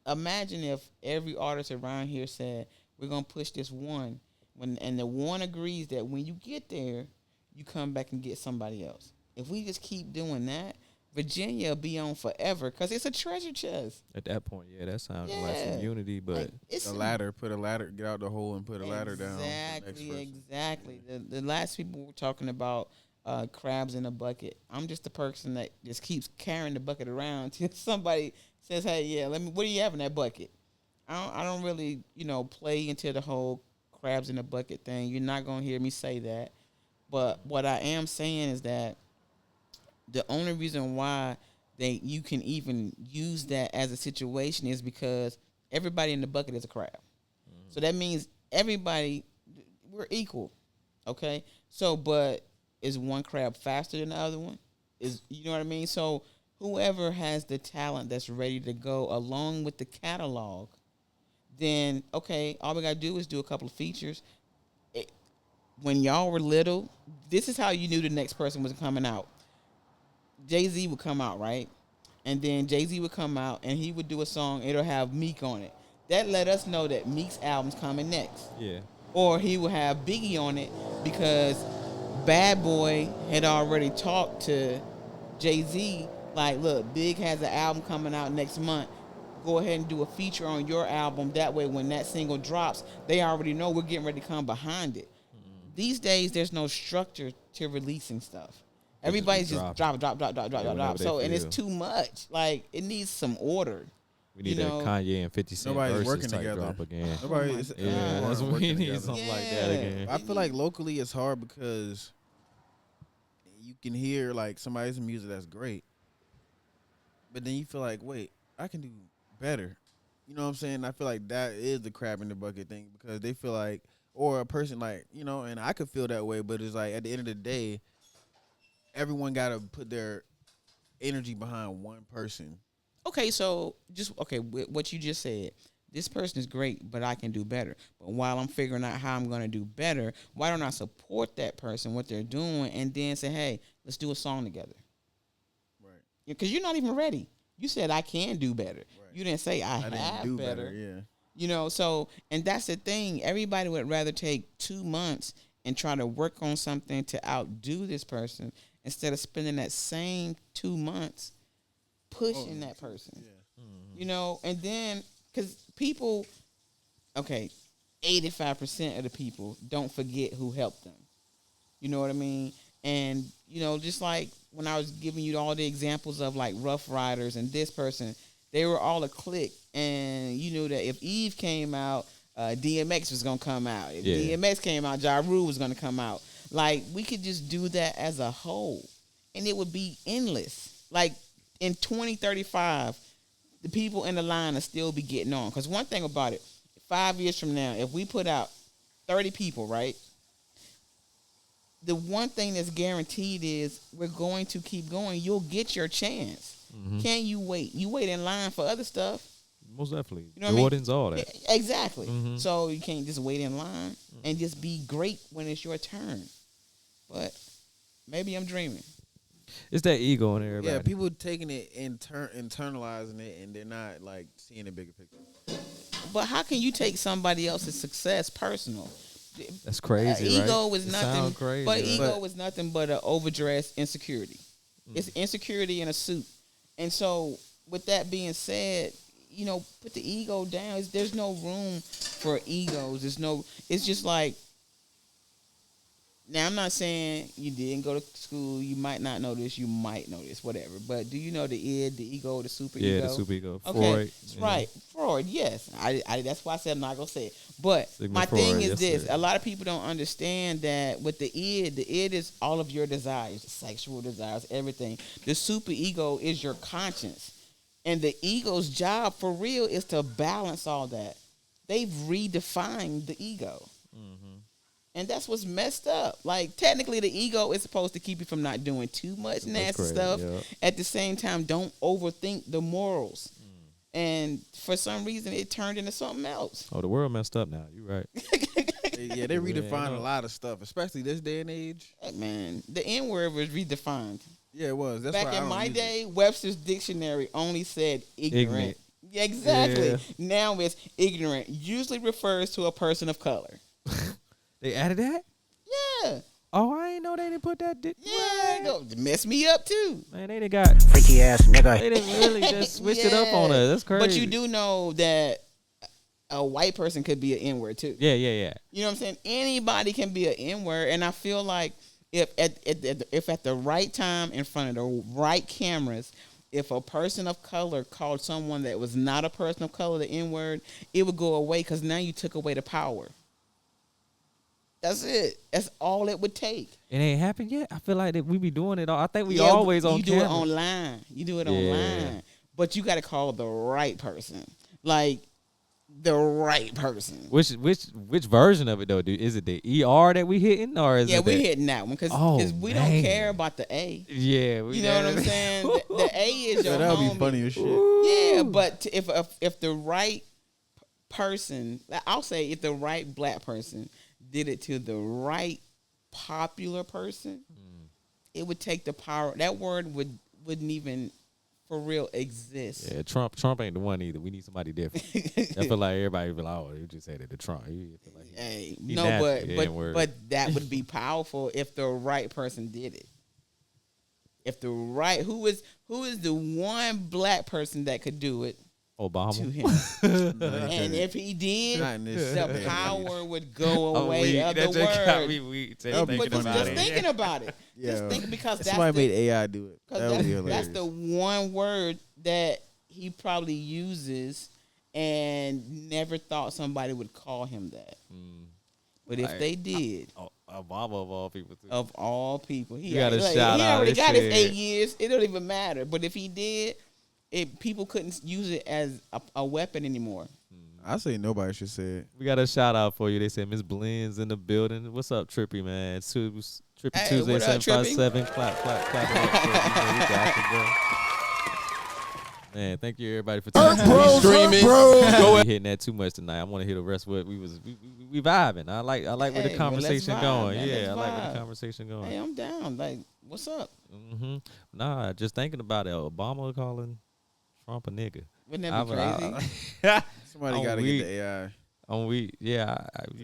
imagine if every artist around here said, we're going to push this one, and the one agrees that when you get there, you come back and get somebody else. If we just keep doing that, Virginia will be on forever because it's a treasure chest. At that point, yeah, that sounds like some unity, but Like, it's A ladder, put a ladder, get out the hole and put a ladder down. for the next person. Exactly. The last people were talking about crabs in a bucket. I'm just the person that just keeps carrying the bucket around till somebody says, "Hey, yeah, what do you have in that bucket?" I don't really, you know, play into the whole crabs in a bucket thing. You're not gonna hear me say that. But what I am saying is that the only reason why you can even use that as a situation is because everybody in the bucket is a crab. Mm-hmm. So that means everybody, we're equal, okay? So, but is one crab faster than the other one? You know what I mean? So whoever has the talent that's ready to go along with the catalog, then, okay, all we got to do is do a couple of features. When y'all were little, this is how you knew the next person was coming out. Jay-Z would come out, right? And then Jay-Z would come out, and he would do a song. It'll have Meek on it. That let us know that Meek's album's coming next. yeah. Or he would have Biggie on it because Bad Boy had already talked to Jay-Z. Like, look, Big has an album coming out next month. Go ahead and do a feature on your album. That way, when that single drops, they already know we're getting ready to come behind it. These days, there's no structure to releasing stuff. Everybody's just drop. So, and it's too much. Like, it needs some order. We need a Kanye and 50 Cent Nobody's versus working type together. drop again. Nobody's Yeah, that's what we working need, together. something like that again. I feel like locally it's hard because you can hear like somebody's music that's great, but then you feel like, wait, I can do better. You know what I'm saying? I feel like that is the crab in the bucket thing because they feel like, or a person like, you know, and I could feel that way, but it's like at the end of the day, everyone got to put their energy behind one person. Okay, so what you just said. This person is great, but I can do better. But while I'm figuring out how I'm going to do better, why don't I support that person, what they're doing, and then say, hey, let's do a song together. Right. Because you're not even ready. You said I can do better. Right. You didn't say I didn't have do better. Yeah. You know, so, and that's the thing. Everybody would rather take 2 months and try to work on something to outdo this person instead of spending that same 2 months pushing that person. Yeah. Mm-hmm. You know, and then, because people, 85% of the people don't forget who helped them. You know what I mean? And, you know, just like when I was giving you all the examples of like Rough Riders and this person, they were all a clique. And you knew that if Eve came out, DMX was going to come out. If DMX came out, Ja Rule was going to come out. Like, we could just do that as a whole. And it would be endless. Like, in 2035, the people in the line will still be getting on. Because one thing about it, 5 years from now, if we put out 30 people, right? The one thing that's guaranteed is we're going to keep going. You'll get your chance. Mm-hmm. Can you wait? You wait in line for other stuff. Most definitely. You know Jordans, all that. Yeah, exactly. Mm-hmm. So you can't just wait in line and just be great when it's your turn. But maybe I'm dreaming. It's that ego in everybody. Yeah, people taking it internalizing it, and they're not like seeing the bigger picture. But how can you take somebody else's success personal? That's crazy, right? Ego is It nothing, sound crazy, but right? ego is nothing but an overdressed insecurity. It's insecurity in a suit. And so, with that being said, you know, put the ego down. There's no room for egos. It's just like. Now, I'm not saying you didn't go to school. You might not know this. You might know this. Whatever. But do you know the id, the ego, the super ego? Yeah, the super ego. Okay, Freud. right. Freud. Yes. I. That's why I said I'm not gonna say it. But Sigmund my Freud, thing is yes, this: sir. a lot of people don't understand that with the id is all of your desires, sexual desires, everything. The super ego is your conscience, and the ego's job for real is to balance all that. They've redefined the ego. And that's what's messed up. Like, technically, the ego is supposed to keep you from not doing too much nasty crazy, stuff. yeah. At the same time, don't overthink the morals. And for some reason, it turned into something else. Oh, the world messed up now. You're right. Yeah, they redefined a lot of stuff, especially this day and age. Hey, man, the N word was redefined. Yeah, it was. That's Back why I in don't my use day, it. Webster's dictionary only said ignorant. Ignorant. Yeah, exactly. Yeah. Now it's ignorant. Usually refers to a person of color. They added that? Yeah. Oh, I ain't know they didn't put that. Yeah. Go mess me up, too. Man, they done got Freaky ass nigga. They didn't really just switch it up on us. That's crazy. But you do know that a white person could be an N-word too. Yeah. You know what I'm saying? Anybody can be an N-word, and I feel like if at the right time in front of the right cameras, if a person of color called someone that was not a person of color the N-word, it would go away because now you took away the power. That's it. That's all it would take. It ain't happened yet. I feel like that we be doing it all. I think we Yeah, always on you do camera. it online. You do it Yeah. online. But you got to call the right person. Like, the right person. Which version of it though, dude? Is it the ER that we hitting, or is it? We the, hitting that one because we man. don't care about the A. Yeah, You know what I'm saying? The A is your That would homie. be funny as shit. Yeah, but if the right person, I'll say if the right black person did it to the right popular person, it would take the power. That word wouldn't even for real exist. Yeah, Trump ain't the one either. We need somebody different. I feel like everybody be like, oh, you just said it to Trump. You feel like Hey, he no, nasty, the N-word. but that would be powerful if the right person did it. If the right who is the one black person that could do it Obama. to him, and if he did, Not in this the day and power would go Oh, away weak. of the That just got word. me weak. That'd be But funny. just thinking about it, just Yeah. think because that's Somebody the, made AI do it. That would be hilarious. that's the one word that he probably uses and never thought somebody would call him that. But if they did, Obama of all people, too. of all people, he You gotta already, shout he out already this got his shit. 8 years. It don't even matter. But if he did, people couldn't use it as a weapon anymore. I say nobody should say it. We got a shout out for you. They said Miss Blends in the building. What's up, Trippy, man? Trippy Hey, Tuesday, what up, 757. Clap it up. Trippy. We got you, bro. Man, thank you everybody for Streaming. We hitting that too much tonight. I want to hear the rest of what we vibing. I like where Hey, the well, conversation let's vibe, going. man. Yeah, Let's I like where vibe. the conversation going. Hey, I'm down. Like, what's up? Nah, just thinking about it. Obama calling Trump a nigga. Wouldn't that be crazy? Somebody On got to weed. get the AI. On we, yeah,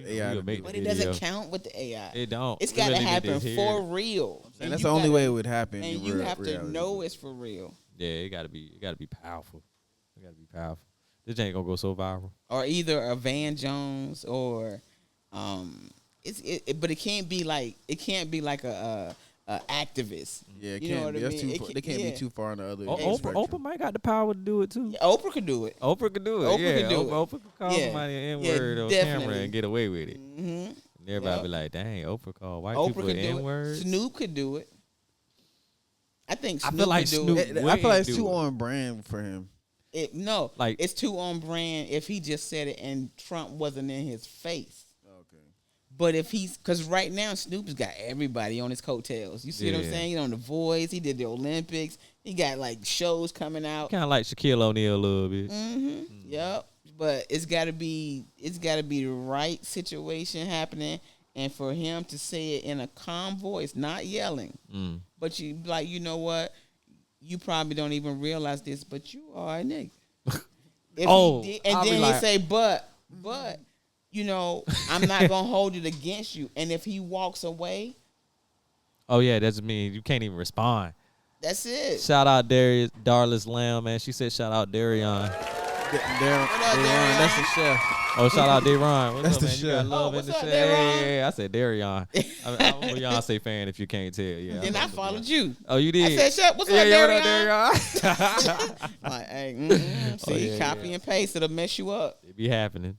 AI we'll to make do the But it video. doesn't count with the AI. It don't. It's We got to really need happen hear for it. real. And that's the only way it would happen. And in you real- have to reality. know it's for real. Yeah, it gotta be powerful. It gotta be powerful. This ain't gonna go so viral. Or either a Van Jones or but it can't be like a activist. Yeah, it You know can't what be. I That's mean? too. It They can't yeah. be too far on the other. Oprah might got the power to do it too. Yeah, Oprah could do it. Oprah could do it. Oprah yeah, could do it. Oprah could call Yeah. somebody an Yeah, N-word on camera definitely. and get away with it. Mm-hmm. And everybody Yep. be like, "Dang, Oprah called white Oprah people could do it. N-words." Snoop could do it. I think I Snoop feel like could do Snoop- it. I feel like it's do too it. on brand for him. No, Like- it's too on brand if he just said it and Trump wasn't in his face. Okay. But if he's, because right now Snoop's got everybody on his coattails. You see what I'm Yeah. saying? He's on The Voice. He did the Olympics. He got like shows coming out. Kind of like Shaquille O'Neal a little bit. Yep. But it's got to be the right situation happening, And for him to say it in a calm voice, not yelling, but you like, you know what? You probably don't even realize this, but you are a nigga. If Oh, he did, and I'll be then he like- say, but, you know, I'm not gonna hold it against you. And if he walks away, Oh yeah, that's me. You can't even respond. that's it. Shout out Darius, Darlis Lamb, man. She said shout out Darion. Darren, Darren? that's the chef. Oh, shout out Daron. What's That's up, the man? You got shit. love Oh, in the what's up, chat. Daron? Yeah. I said Darion. I'm a Beyonce fan if you can't tell. Yeah. Then I fuck with followed Beyonce. you. Oh, you I did? said, "Shut, what's yeah, up, yeah, Darion?" what up, Darion? Like, hey, see, Oh, yeah, copy and paste, it'll mess you up. It be happening.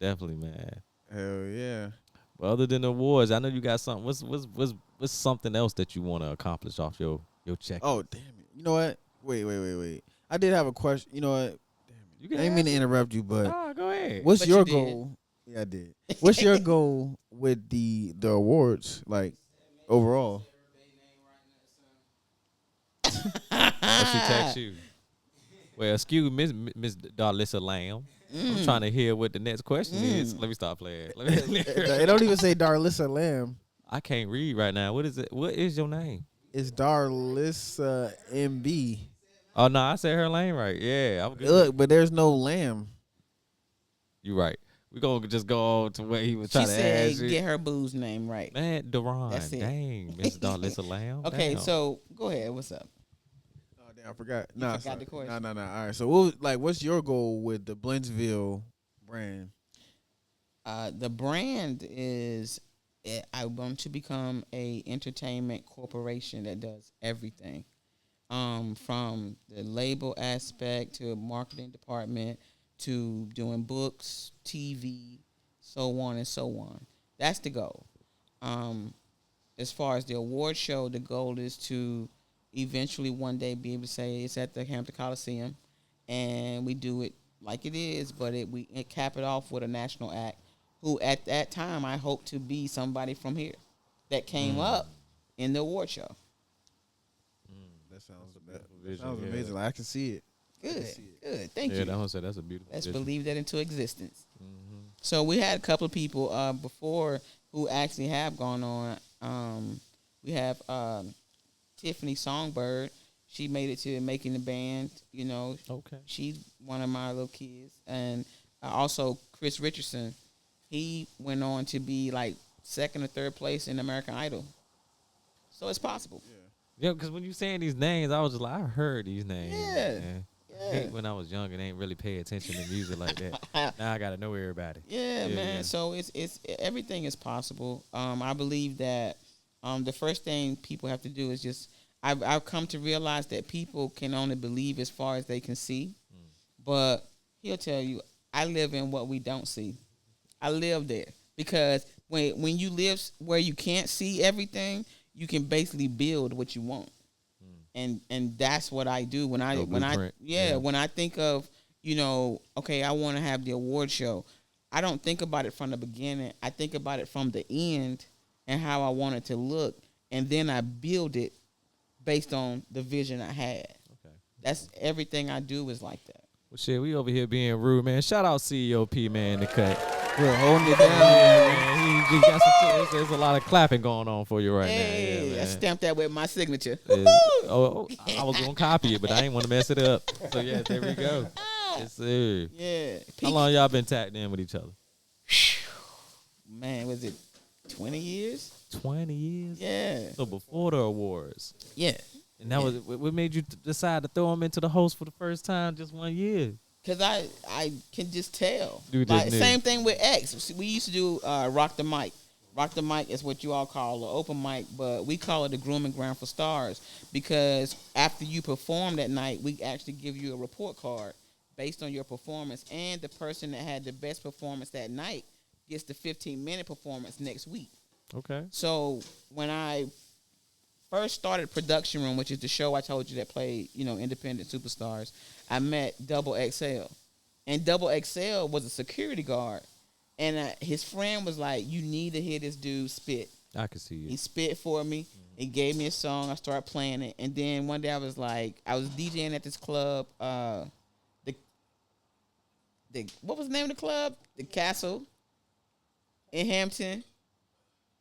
Definitely, man. Hell yeah. Well, other than the awards, I know you got something. What's something else that you want to accomplish off your check? Oh, damn it. You know what? Wait. I did have a question. You know what? You I can ain't mean to interrupt you, but go ahead. what's But your you did. goal? Yeah, I did. What's your goal with the awards, like, overall? What she text you? Well, excuse Miss Darlissa Lamb. I'm trying to hear what the next question is. Let me stop playing. It don't even say Darlissa Lamb. I can't read right now. What is it? What is your name? It's Darlissa MB. Oh no, I said her name right. Yeah, I'm good. Look, but there's no lamb. You right. We gonna just go on to what he was She trying to said, ask you. "Get her boo's name right." Man, Deron. That's it. Dang, Miss Darlissa Lamb. Okay, Damn. so go ahead. What's up? Oh damn, I forgot. forgot the question. No. All right. So, what's your goal with the Blendsville brand? The brand is, I want to become a entertainment corporation that does everything, from the label aspect to marketing department to doing books, TV, so on and so on. That's the goal. As far as the award show, the goal is to eventually one day be able to say it's at the Hampton Coliseum, and we do it like it is, but we cap it off with a national act who at that time I hope to be somebody from here that came up in the award show. That sounds vision, sounds yeah. amazing. Like, I can see it. Good. Thank yeah, you. that one said that's a beautiful. Let's vision. believe that into existence. So we had a couple of people before who actually have gone on. We have Tiffany Songbird. She made it to making the band. You know, Okay. she's one of my little kids. And also Chris Richardson. He went on to be like second or third place in American Idol. So it's possible. Yeah, because when you saying these names, I was just like, I heard these names. Yeah. Man. Yeah. Hate when I was young and ain't really pay attention to music like that. Now I gotta know everybody. Yeah, man. yeah. So it's everything is possible. I believe that the first thing people have to do is just I've come to realize that people can only believe as far as they can see. But he'll tell you, I live in what we don't see. I live there because when you live where you can't see everything, you can basically build what you want. And that's what I do when I blueprint. when I think of, you know, okay, I want to have the award show. I don't think about it from the beginning. I think about it from the end and how I want it to look, and then I build it based on the vision I had. Okay. That's everything I do is like that. Well, shit, we over here being rude, man. Shout out CEOP, man, in the cut. We're holding it down. Man, he got there's a lot of clapping going on for you right Hey, now. Yeah, I man. stamped that with my signature. I was gonna copy it, but I ain't want to mess it up. So yeah, there we go. Yes, sir. Yeah. How long y'all been tagged in with each other? Man, was it 20 years? 20 years. Yeah. So before the awards, Yeah. and that was what made you decide to throw him into the host for the first time just 1 year. Cause I can just tell. You just Like, knew. same thing with X. We used to do Rock the Mic. Rock the Mic is what you all call an open mic, but we call it the grooming ground for stars because after you perform that night, we actually give you a report card based on your performance, and the person that had the best performance that night gets the 15-minute performance next week. Okay. So when I first started Production Room, which is the show I told you that played, you know, independent superstars, I met Double XL. And Double XL was a security guard. And his friend was like, you need to hear this dude spit. I can see He it. spit for me. He gave me a song. I started playing it. And then one day I was DJing at this club, the what was the name of the club? The Castle in Hampton,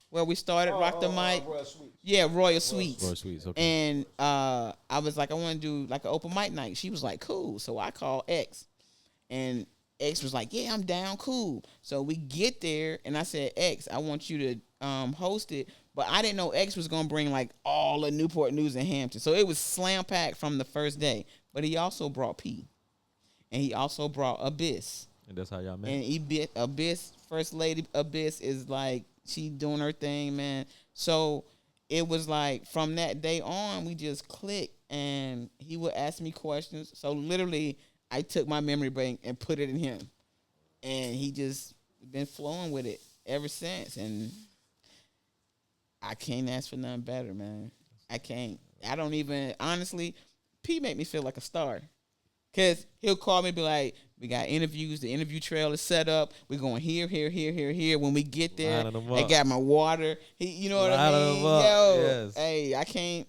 where we started Rock the Mic. Royal Suites. Yeah, Royal Suites. Royal Suites, okay. And I was like, I want to do like an open mic night. She was like, cool. So I called X, and X was like, yeah, I'm down, cool. So we get there, and I said, X, I want you to host it. But I didn't know X was gonna bring like all the Newport News and Hampton. So it was slam packed from the first day. But he also brought P, and he also brought Abyss. And that's how y'all met. And Abyss, First Lady Abyss is like, she doing her thing, man. So it was like from that day on, we just clicked, and he would ask me questions. So literally, I took my memory bank and put it in him, and he just been flowing with it ever since. And I can't ask for nothing better, man. I can't. I don't even, honestly, P make me feel like a star. Because he'll call me and be like, we got interviews. The interview trail is set up. We're going here. When we get there, I got my water. You know what I mean? Yo, yes. Hey, I can't.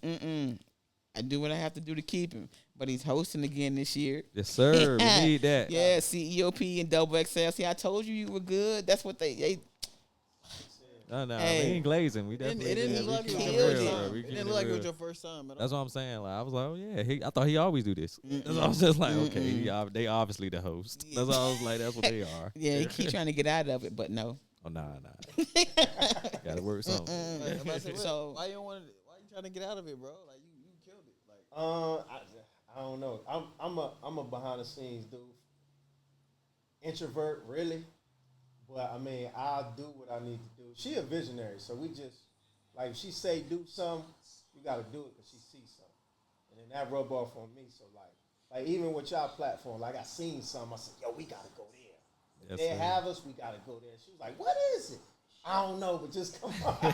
I do what I have to do to keep him. But he's hosting again this year. Yes, sir. We need that. Yeah, CEOP and Double XL. See, I told you were good. That's what they No, Hey. we ain't glazing. We It definitely didn't we look like it keep was it your real, first bro. time. We It keep didn't it look like it real. was your first time. That's what I'm saying. Like I was like, oh yeah, I thought he always do this. That's why I was just like, okay, they obviously the host. That's why I was like, that's what they are. Yeah, he keep trying to get out of it, but no. Oh nah. Gotta work something. So- why you trying to get out of it, bro? Like you killed it. Like I don't know. I'm a behind the scenes dude. Introvert, really. But I mean, I'll do what I need to do. She a visionary, so we just like if she say do something, you gotta do it because she sees something, and then that rub off on me. So like even with y'all platform, like I seen something, I said, yo, we gotta go there. If Yes, they sir. have us, we gotta go there. She was like, what is it? I don't know, but just come on.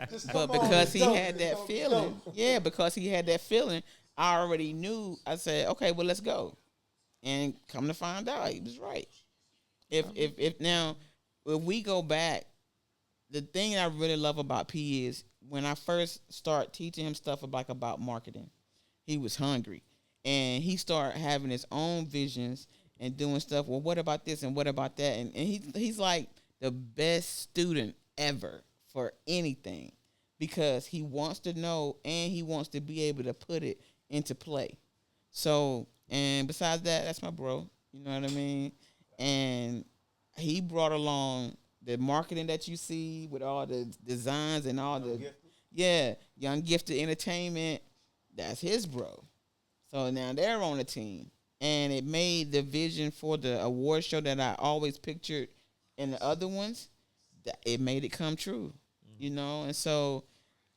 Just come But on, because it's he dope, had it's that gonna be feeling, dope. yeah, because he had that feeling, I already knew. I said, okay, well, let's go. And come to find out, he was right. If now, if we go back, the thing I really love about P is when I first start teaching him stuff about marketing, he was hungry. And he started having his own visions and doing stuff. Well, what about this and what about that? And he's like the best student ever for anything because he wants to know and he wants to be able to put it into play. So, and besides that, that's my bro. You know what I mean? And he brought along the marketing that you see with all the designs and all the, Young Gifted Entertainment. That's his bro. So now they're on the team. And it made the vision for the award show that I always pictured in the other ones, it made it come true, you know? And so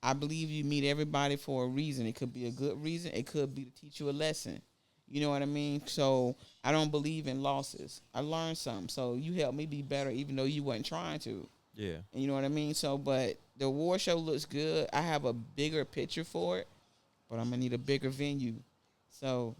I believe you meet everybody for a reason. It could be a good reason. It could be to teach you a lesson. You know what I mean? So I don't believe in losses. I learned something. So you helped me be better even though you wasn't trying to. Yeah. And you know what I mean? So, but the award show looks good. I have a bigger picture for it, but I'm going to need a bigger venue. So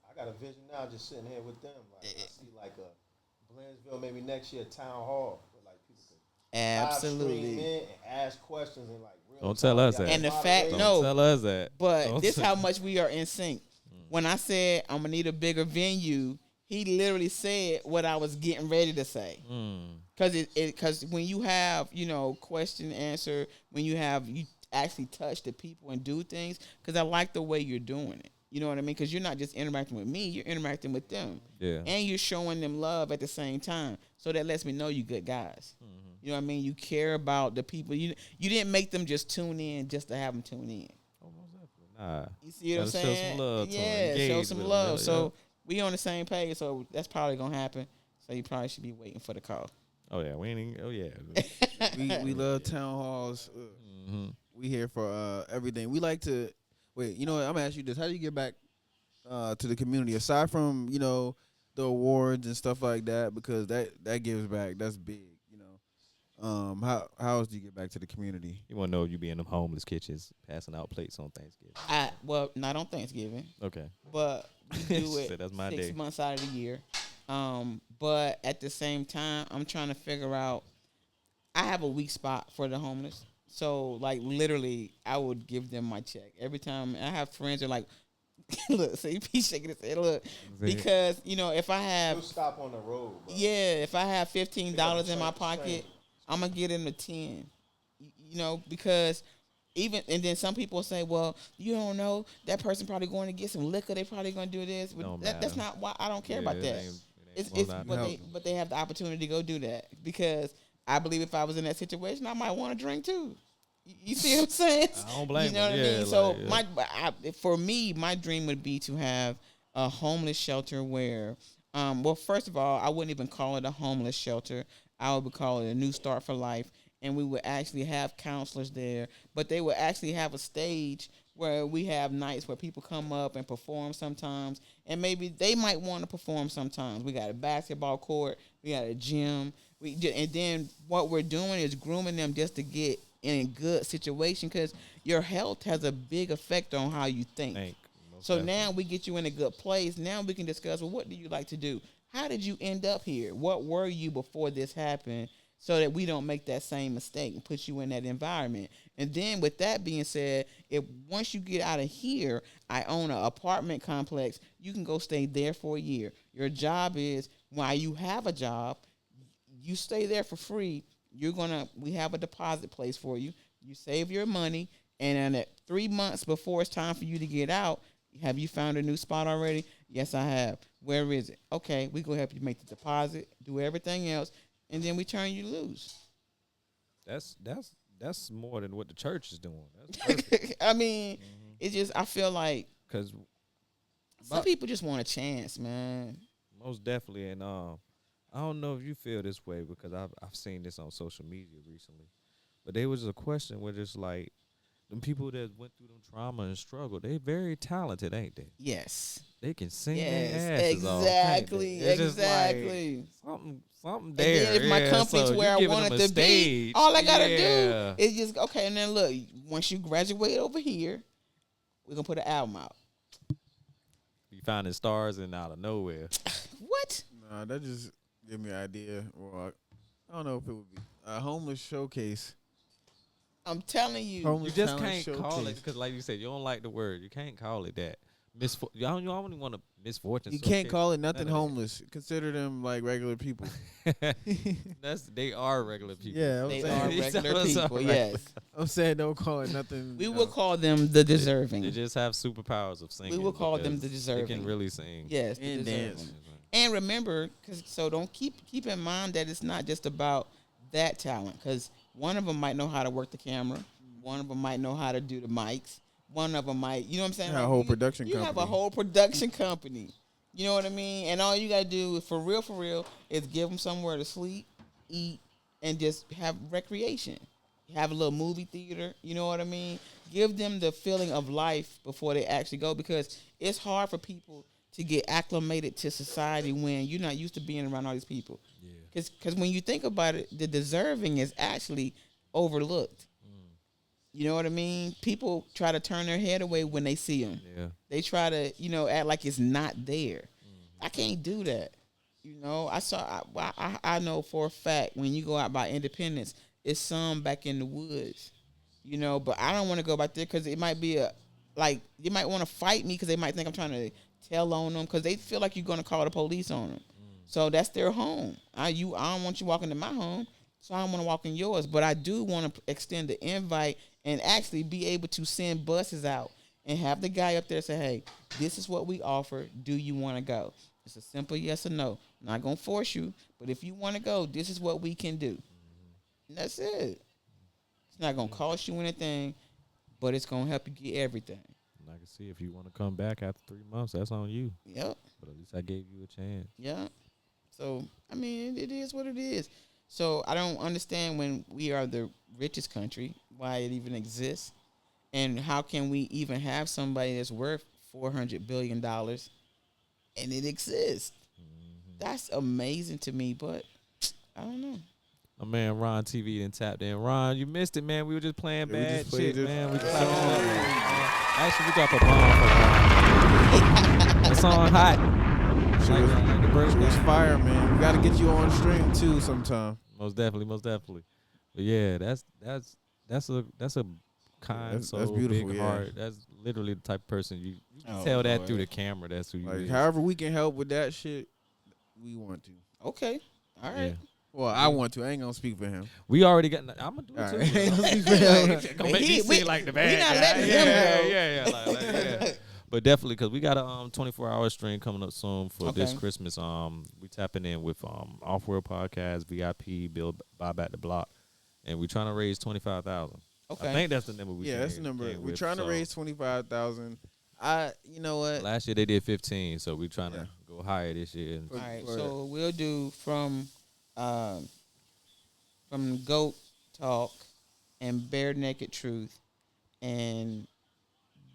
I got a vision now just sitting here with them. Like I see like a Blendsville maybe next year town hall where like people could live stream absolutely. in and ask questions and like real Don't tell us that. And the fact, Don't no, tell us that. but Don't this tell- how much we are in sync. When I said I'm gonna need a bigger venue, he literally said what I was getting ready to say. Because when you have question answer, when you actually touch the people and do things. Because I like the way you're doing it. You know what I mean? Because you're not just interacting with me, you're interacting with them. Yeah. And you're showing them love at the same time. So that lets me know you good guys. You know what I mean? You care about the people. You didn't make them just tune in just to have them tune in. Nah. You see what I'm Gotta saying? show some love to 'em, Yeah, show engage some with 'em, love. yeah, So we on the same page. So that's probably gonna happen. So you probably should be waiting for the call. Oh yeah, we ain't. Even, oh yeah. we love town halls. We here for everything. We like to wait. You know what? I'm gonna ask you this: how do you get back to the community aside from the awards and stuff like that? Because that gives back. That's big. How else do you get back to the community? You want to know if you be in them homeless kitchens passing out plates on Thanksgiving? Well, not on Thanksgiving, Okay. but we do Said it that's my 6 day. months out of the year. But at the same time, I'm trying to figure out. I have a weak spot for the homeless. So, like, literally, I would give them my check every time. I have friends that are like, Look, see, he's shaking his head. Look, See? because if I You'll have stop on the road, bro. if I have $15 in my Straight- pocket, straight. I'm gonna get him to 10. Because and then some people say, well, you don't know, that person probably going to get some liquor. They probably going to do this. But Don't that's matter. not why I don't care Yeah, about it that. ain't- It's well, not- but they have the opportunity to go do that, because I believe if I was in that situation, I might want to drink too. You see what I'm saying? I don't blame you know them. what I Yeah, mean? So like, for me, my dream would be to have a homeless shelter where, well, first of all, I wouldn't even call it a homeless shelter. I would call it a new start for life. And we would actually have counselors there, but they would actually have a stage where we have nights where people come up and perform sometimes, and maybe they might want to perform sometimes. We got a basketball court, we got a gym, and then what we're doing is grooming them just to get in a good situation, because your health has a big effect on how you think. So now we get you in a good place. Now we can discuss, well, what do you like to do? How did you end up here? What were you before this happened? So that we don't make that same mistake and put you in that environment. And then with that being said, if once you get out of here, I own an apartment complex, you can go stay there for a year. Your job is, while you have a job, you stay there for free. We have a deposit place for you. You save your money, and then at 3 months before it's time for you to get out, have you found a new spot already? Yes, I have. Where is it? Okay, we gonna help you make the deposit, do everything else, and then we turn you loose. That's more than what the church is doing. That's perfect. I mean, it's just, I feel like Because some people just want a chance, man. most definitely, and I don't know if you feel this way, because I've seen this on social media recently, but there was a question where just like them people that went through them trauma and struggle, they very talented, ain't they? Yes. They can sing Yes, their asses off. exactly, Can't they? It's just exactly. like something And there. then if my company's so where you I giving want them it a to be, stage. all I gotta Yeah. do is just, okay, and then look, once you graduate over here, we're gonna put an album out. You finding stars and out of nowhere. What? Nah, that just give me an idea. Or I don't know if it would be a homeless showcase. I'm telling you. You Homeless just talent can't call it, showcase. because like you said, you don't like the word. You can't call it that. You don't even want to misfortune. You can't call it nothing None of that. homeless. Consider them like regular people. They are regular people. Yeah, I'm They saying. are These regular are people, regular. yes. I'm saying don't call it nothing. We will call them the deserving. They just have superpowers of singing. We will call them because the They deserving. can really sing. Yes, the And deserving. dance. And remember, so don't keep in mind that it's not just about that talent, because one of them might know how to work the camera, one of them might know how to do the mics, one of them might, you know what I'm saying? Yeah, a whole production You have a company. whole production company. You know what I mean? And all you gotta do, for real, is give them somewhere to sleep, eat, and just have recreation. Have a little movie theater. You know what I mean? Give them the feeling of life before they actually go, because it's hard for people to get acclimated to society when you're not used to being around all these people. Yeah. Because when you think about it, the deserving is actually overlooked. You know what I mean? People try to turn their head away when they see them. Yeah. They try to, act like it's not there. I can't do that. I know for a fact when you go out by Independence, it's some back in the woods, but I don't want to go back there, because it might be you might want to fight me, because they might think I'm trying to tell on them, because they feel like you're going to call the police on them. So that's their home. I don't want you walking to my home, so I don't want to walk in yours. But I do want to extend the invite and actually be able to send buses out and have the guy up there say, hey, this is what we offer. Do you want to go? It's a simple yes or no. I'm not going to force you, but if you want to go, this is what we can do. And that's it. It's not going to cost you anything, but it's going to help you get everything. And I can see if you want to come back after 3 months, that's on you. Yep. But at least I gave you a chance. Yeah. So, I mean, it is what it is. So, I don't understand, when we are the richest country, why it even exists. And how can we even have somebody that's worth $400 billion and it exists? That's amazing to me, but I don't know. My man Ron TV done tapped in. Ron, you missed it, man. We were just playing Yeah, we bad just played shit, it. man. We That clapped song. it up, man. Actually, we dropped a bomb for Ron. That song hot. She was, Like the she was breakdown. fire, man. We got to get you on stream too sometime. Most definitely. But yeah, that's a kind That's soul, beautiful, big yeah. heart. That's literally the type of person you can Oh, tell that Lord. through the camera. That's who you Like, is. however we can help with that shit, we want to. Okay. All right. Yeah. Well, I want to. I ain't gonna speak for him. We already got. I'm gonna do it All too. right. bro. Speak for him. Gonna make me seem like the bad not guy. letting yeah, him yeah, go. yeah. Like, yeah. But definitely, because we got a 24-hour stream coming up soon for this Okay. Christmas. We tapping in with Off World Podcast, VIP, Buy Back the Block, and we trying to raise 25,000. Okay. I think that's the number we. Yeah, that's the number. came We're with, trying to so. raise 25,000. You know what? Last year they did 15, so we trying Yeah. to go higher this year. And All right. For- So we'll do from Goat Talk and Bare Naked Truth and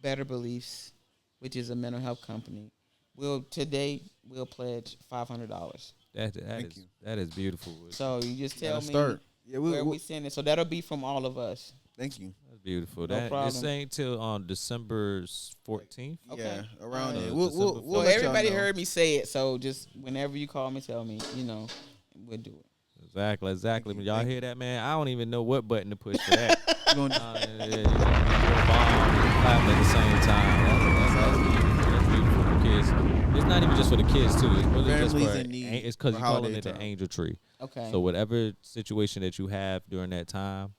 Better Beliefs, which is a mental health company. We'll pledge $500. Thank you. That is beautiful. So you just tell Gotta me start. Yeah, where we send it. So that'll be from all of us. thank you. That's beautiful. No This problem. ain't till on December 14th. Okay. Yeah, around Uh, there. December We'll Well, let y'all everybody know. heard me say it. So just whenever you call me, tell me. We'll do it. Exactly. When y'all Thank hear that, man, I don't even know what button to push for that. You gonna- Yeah, you gonna bomb and clap at the same time. That's beautiful for kids. It's not even just for the kids too. It's really just Families for in need it's because for you're calling holiday it the time. angel tree. Okay. So whatever situation that you have during that time,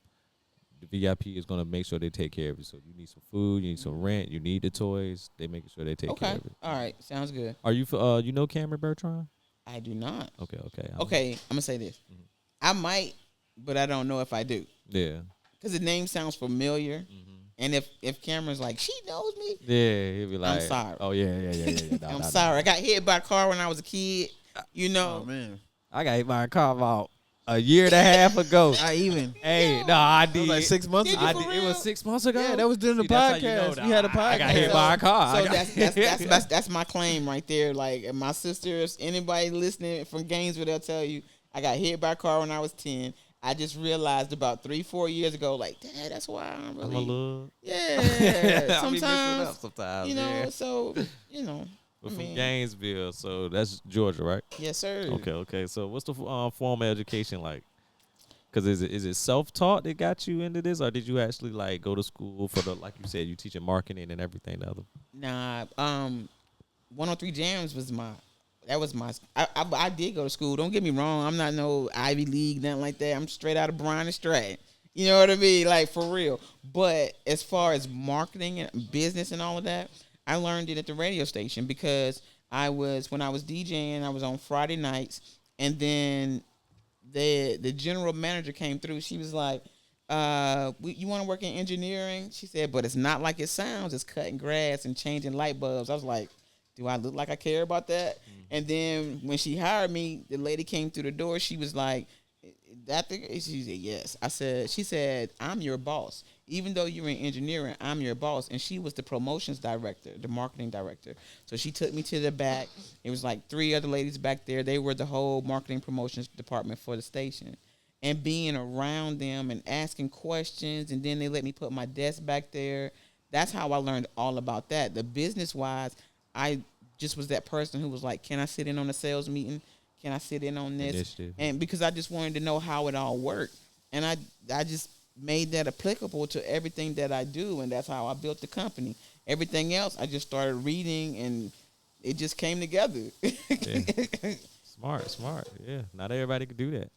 the VIP is gonna make sure they take care of you. So you need some food, you need some rent, you need the toys. They making sure they take care Okay. of it. All right. Sounds good. Are you you know Cameron Bertrand? I do not. Okay. Okay. I'm gonna say this. Mhm. I might, but I don't know if I do. Yeah. Because the name sounds familiar. Mm-hmm. And if Cameron's like, she knows me. Yeah, he'll be like, sorry. Oh yeah. No, I'm no, sorry. I got hit by a car when I was a kid. Oh man, I got hit by a car about a year and a half ago. I even. Hey, no, I That did. was like 6 months Did ago. you I for did. It was real? 6 months ago. Yeah, that was during the See, that's how you podcast. know We had a I got podcast. hit by a car. So I got- that's my claim right there. Like if my sisters, anybody listening from Gainesville, they'll tell you I got hit by a car when I was 10. I just realized about 3-4 years ago, like, Dad, that's why I'm really I'm a little. yeah. I be messing up Sometimes sometimes. you know, yeah. so We're I from mean, Gainesville, so that's Georgia, right? yes, sir. Okay. So what's the formal education like? Because is it self-taught that got you into this, or did you actually like go to school for the, like you said, you teaching marketing and everything the other? Nah, 103 Jams was my. I did go to school. Don't get me wrong. I'm not no Ivy League, nothing like that. I'm straight out of Bryan and Stratton. You know what I mean? Like, for real. But as far as marketing and business and all of that, I learned it at the radio station because when I was DJing, I was on Friday nights, and then the general manager came through. She was like, you want to work in engineering? She said, but it's not like it sounds. It's cutting grass and changing light bulbs. I was like, do I look like I care about that? Mm-hmm. And then when she hired me, the lady came through the door. She was like, she said, yes. She said, I'm your boss. Even though you're in engineering, I'm your boss. And she was the promotions director, the marketing director. So she took me to the back. It was like 3 other ladies back there. They were the whole marketing promotions department for the station. And being around them and asking questions, and then they let me put my desk back there. That's how I learned all about that. The business-wise, I just was that person who was like, can I sit in on a sales meeting? Can I sit in on this? Initiative. And because I just wanted to know how it all worked. And I just made that applicable to everything that I do, and that's how I built the company. Everything else, I just started reading, and it just came together. Yeah. Smart. Yeah, not everybody could do that.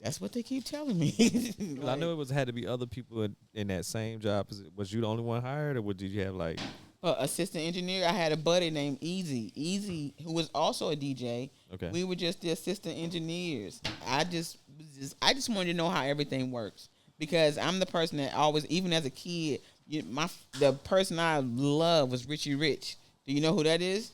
That's what they keep telling me. 'Cause I know it had to be other people in that same job. Was you the only one hired, or did you have like? Assistant engineer, I had a buddy named Easy, who was also a DJ. Okay. We were just the assistant engineers. I just wanted to know how everything works because I'm the person that always, even as a kid, the person I love was Richie Rich. Do you know who that is?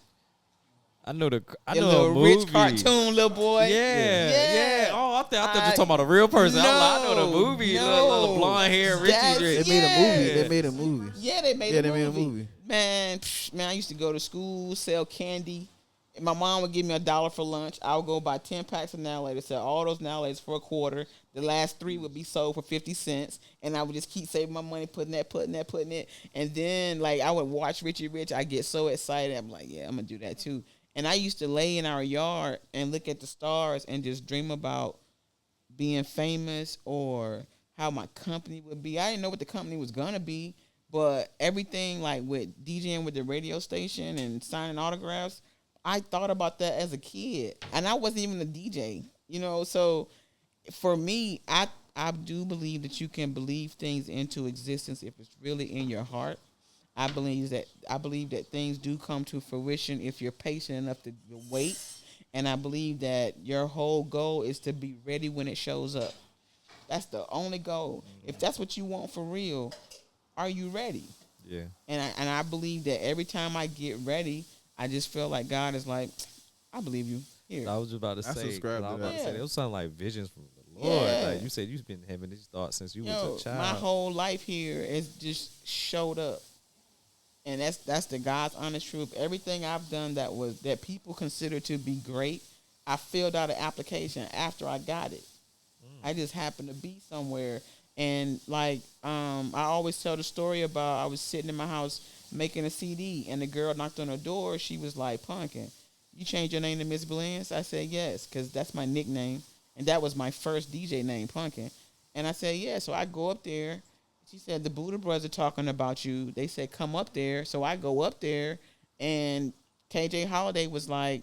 I know The a little movie. rich cartoon little boy. Yeah. Oh, I thought you were talking about a real person. I'm like, I know the movie. Little blonde hair, Richie That's- Rich. They made a movie. They made a movie. Yeah, they made Yeah, a they movie. made a movie. Man, I used to go to school, sell candy. And my mom would give me $1 for lunch. I would go buy 10 packs of Now sell all those Now for $0.25. The last 3 would be sold for 50 cents. And I would just keep saving my money, putting it. And then, like, I would watch Richie Rich. I get so excited. I'm like, yeah, I'm going to do that too. And I used to lay in our yard and look at the stars and just dream about being famous or how my company would be. I didn't know what the company was going to be, But everything like with DJing with the radio station and signing autographs, I thought about that as a kid, and I wasn't even a DJ, you know. So for me, I do believe that you can believe things into existence if it's really in your heart. I believe that things do come to fruition if you're patient enough to wait, and I believe that your whole goal is to be ready when it shows up. That's the only goal. If that's what you want for real, are you ready? Yeah. And I believe that every time I get ready, I just feel like God is like, I believe you. Here. I was just about to I say, 'cause subscribe to I was about that. to say, Yeah. it was something like visions from the Lord. Yeah. Like you said, you've been having these thoughts since you Yo, was a child. my whole life here is just showed up. And that's the God's honest truth. Everything I've done that people consider to be great, I filled out an application after I got it. I just happened to be somewhere, and like I always tell the story about I was sitting in my house making a CD, and the girl knocked on the door. She was like, "Punkin, you changed your name to Miss Blends?" I said, "Yes," because that's my nickname, and that was my first DJ name, Punkin. And I said, "Yeah." So I go up there. She said, "The Buddha Brothers are talking about you." They said, "Come up there." So I go up there, and KJ Holiday was like,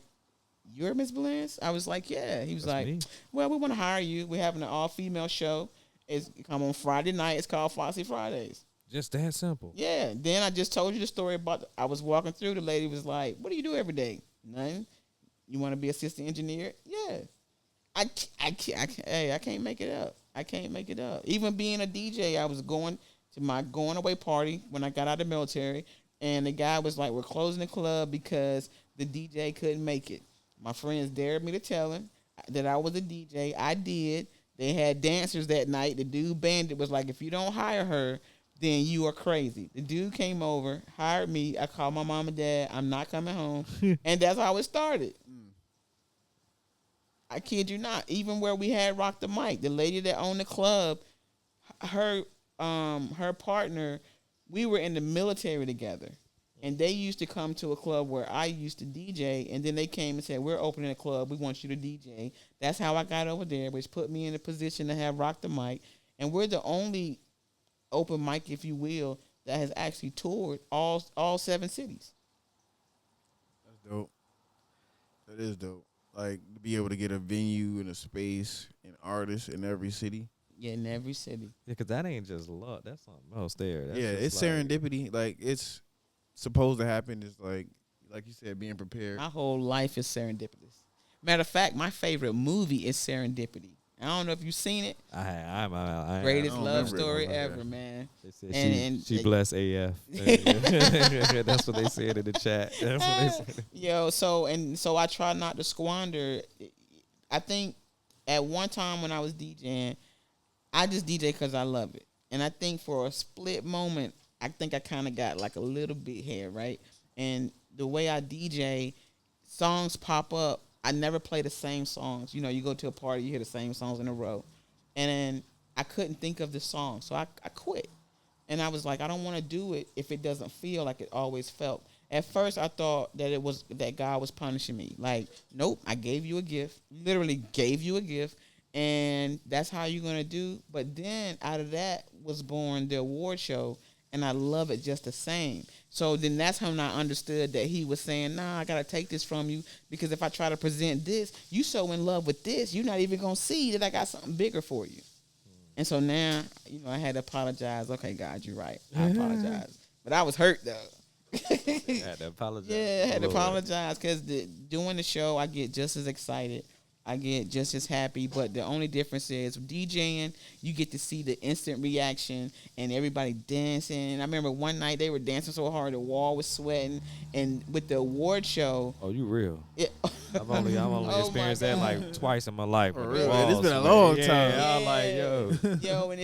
"You're Miss Blends?" I was like, "Yeah." He was That's like, me. "Well, we want to hire you. We're having an all-female show. It's come on Friday night. It's called Foxy Fridays." Just that simple. Yeah. Then I just told you the story about I was walking through. The lady was like, "What do you do every day?" "Nothing." "You want to be assistant engineer?" "Yeah." Hey, I can't make it up. I can't make it up. Even being a DJ, I was going to my going away party when I got out of the military, and the guy was like, "We're closing the club because the DJ couldn't make it." My friends dared me to tell him that I was a DJ. I did. They had dancers that night. The dude Bandit was like, "If you don't hire her, then you are crazy." The dude came over, hired me. I called my mom and dad. "I'm not coming home," and that's how it started. I kid you not. Even where we had Rock the Mic, the lady that owned the club, her partner, we were in the military together. And they used to come to a club where I used to DJ, and then they came and said, "We're opening a club. We want you to DJ." That's how I got over there, which put me in a position to have Rock the Mic. And we're the only open mic, if you will, that has actually toured all 7 cities. That's dope. That is dope. Like to be able to get a venue and a space and artists in every city. Yeah, in every city. Yeah, because that ain't just luck. That's something else there. That's Yeah, just it's like, serendipity. Like it's supposed to happen. It's like you said, being prepared. My whole life is serendipitous. Matter of fact, my favorite movie is Serendipity. I don't know if you've seen it. I Greatest don't love remember it. story Okay. ever, man. They said And she they- blessed AF. That's what they said in the chat. That's what they said. Yo, so I try not to squander. I think at one time when I was DJing, I just DJ because I love it. And I think for a split moment, I think I kind of got like a little bit here, right? And the way I DJ, songs pop up. I never play the same songs. You know, you go to a party, you hear the same songs in a row. And then I couldn't think of the song. So I quit. And I was like, I don't want to do it if it doesn't feel like it always felt. At first, I thought that God was punishing me. Like, nope, I gave you a gift. Literally gave you a gift. And that's how you're going to do. But then out of that was born the award show. And I love it just the same. So then that's when I understood that he was saying, "Nah, I got to take this from you. Because if I try to present this, you so in love with this, you're not even going to see that I got something bigger for you." And so now, I had to apologize. "Okay, God, you're right. I apologize." But I was hurt, though. I had to apologize. Yeah, I had to Lord. apologize because doing the show, I get just as excited. I get just as happy, but the only difference is DJing, you get to see the instant reaction and everybody dancing. I remember one night they were dancing so hard the wall was sweating, and with the award show, Oh, you real? I've only Oh, my experienced that God. like twice in my life. For when real, the man. It's walls been a sweat. long Yeah, time. I was like, yo. yo, and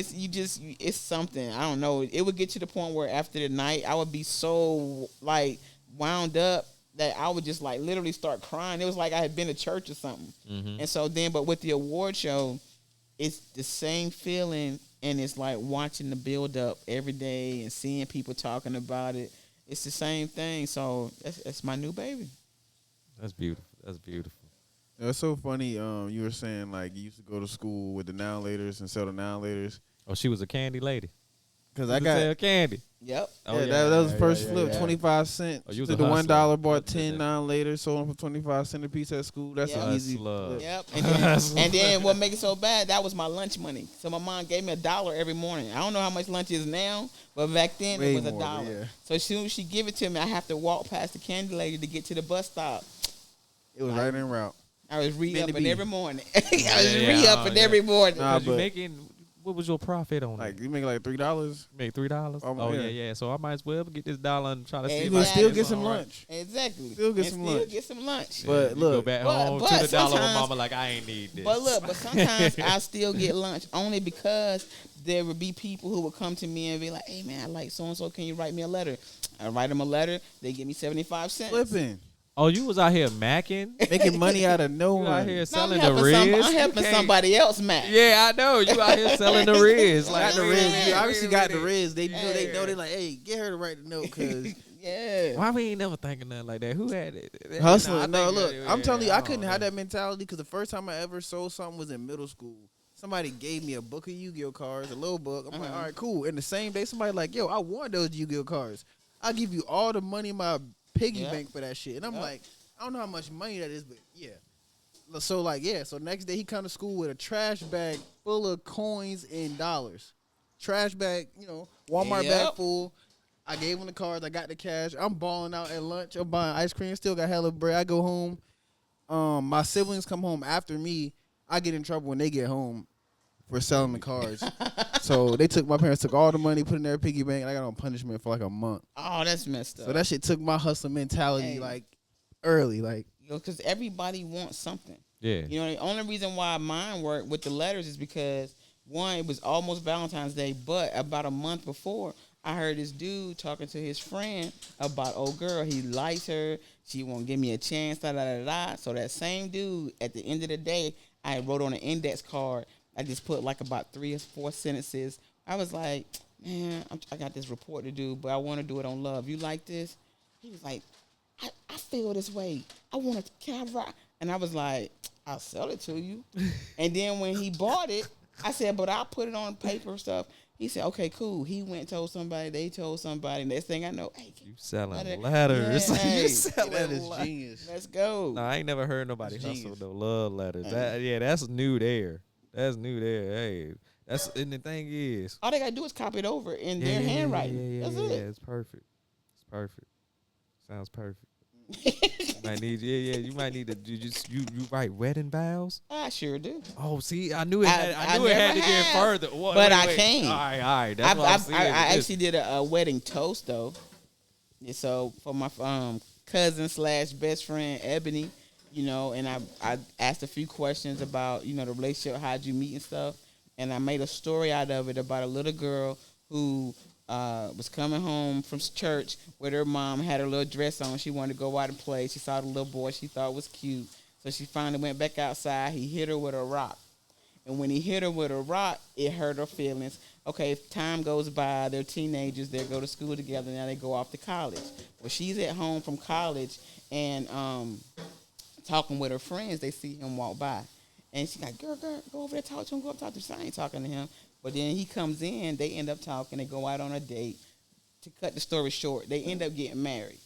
it's something. I don't know. It would get to the point where after the night, I would be so like wound up that I would just like literally start crying. It was like I had been to church or something. Mhm. And so then, but with the award show, it's the same feeling, and it's like watching the build up every day and seeing people talking about it. It's the same thing. So that's my new baby. That's beautiful. That's beautiful. It's so funny. You were saying like you used to go to school with the now laters and sell the now laters. Oh, she was a candy lady. Cause I I got sell candy. Yep. Oh, that was the first yeah, flip, yeah. 25 cents. Oh, you was to a the hustler. $1, bought I did 10 that. 9 later, sold them for 25 cents a piece at school. That's Yeah. an easy Hustler. flip. Yep. And then what make it so bad? That was my lunch money. So my mom gave me $1 every morning. I don't know how much lunch is now, but back then Way it was more, $1. yeah. So as soon as she give it to me, I have to walk past the candy lady to get to the bus stop. It was right en route. I was re-upping B. every morning. I was Yeah, re-upping yeah. every morning. Nah, Cause you but- making, what was your profit on Like it? you make like $3. Make $3. Oh, Oh, yeah. yeah. So I might as well get this dollar and try to see Hey, if You I can still can get some something right. lunch. Exactly. Still get And some still lunch. get some lunch. But You look, go back But- home but to the dollar with sometimes- mama like I ain't need this. But look, but sometimes I still get lunch only because there would be people who would come to me and be like, "Hey man, I like so and so. Can you write me a letter?" I write them a letter. They give me 75 cents. flipping, Oh, you was out here macking? making money out of no You out one. here No, selling the Riz? I'm helping You can't- somebody else, man. Yeah, I know. You out here selling the Riz. Got the wait a Riz. minute, You obviously got the wait a minute. Riz. They know. They know. They like, hey, get her to write the note, cause Yeah. Why we ain't never thinking nothing like that? Who had it? hustling. I No, think look, that- I'm telling you, I don't couldn't know. have that mentality because the first time I ever sold something was in middle school. Somebody gave me a book of Yu-Gi-Oh cards, a little book. I'm like, all right, cool. And the same day, somebody like, yo, I want those Yu-Gi-Oh cards. I'll give you all the money in my piggy Yep. bank for that shit. And I'm Yep. like, I don't know how much money that is, but yeah. So like, yeah. So next day he come to school with a trash bag full of coins and dollars. Trash bag, Walmart Yep. bag full. I gave him the cards. I got the cash. I'm balling out at lunch. I'm buying ice cream. Still got hella bread. I go home. My siblings come home after me. I get in trouble when they get home for selling the cards. So my parents took all the money, put in their piggy bank, and I got on punishment for like a month. Oh, that's messed up. So that shit took my hustle mentality Hey. like early. Like Because everybody wants something. Yeah. You know, the only reason why mine worked with the letters is because, one, it was almost Valentine's Day, but about a month before, I heard this dude talking to his friend about, old girl, he likes her, she won't give me a chance, da-da-da-da. So that same dude, at the end of the day, I wrote on an index card, I just put like about 3 or 4 sentences. I was like, man, I got this report to do, but I want to do it on love. You like this? He was like, I feel this way. I want to, can I rock? And I was like, I'll sell it to you. And then when he bought it, I said, but I'll put it on paper stuff. He said, okay, cool. He went and told somebody. They told somebody. Next thing I know, hey, You selling Letter- letters. Yeah, hey, You selling that is letters. genius. let's go. No, I ain't never heard nobody That's hustle genius. no love letters. That's new there. That's new there. Hey, and the thing is, All they got to do is copy it over in their handwriting. That's it. It's perfect. It's perfect. Sounds perfect. You might need, you might need to you write wedding vows. I sure do. Oh, see, I knew it. I I knew it had never to get have, further. but I can. All right. That's what I'm saying. I actually did a wedding toast though. Yeah, so for my cousin / best friend Ebony, and I asked a few questions about the relationship, how'd you meet and stuff, and I made a story out of it about a little girl who was coming home from church with her mom, had her little dress on. She wanted to go out and play. She saw the little boy she thought was cute, so she finally went back outside. He hit her with a rock. And when he hit her with a rock, it hurt her feelings. Okay, if time goes by, they're teenagers, they go to school together, now they go off to college. Well, she's at home from college and talking with her friends, they see him walk by. And she's like, girl, go over there, talk to him, go up, talk to him. So I ain't talking to him. But then he comes in, they end up talking, they go out on a date. To cut the story short, they end up getting married.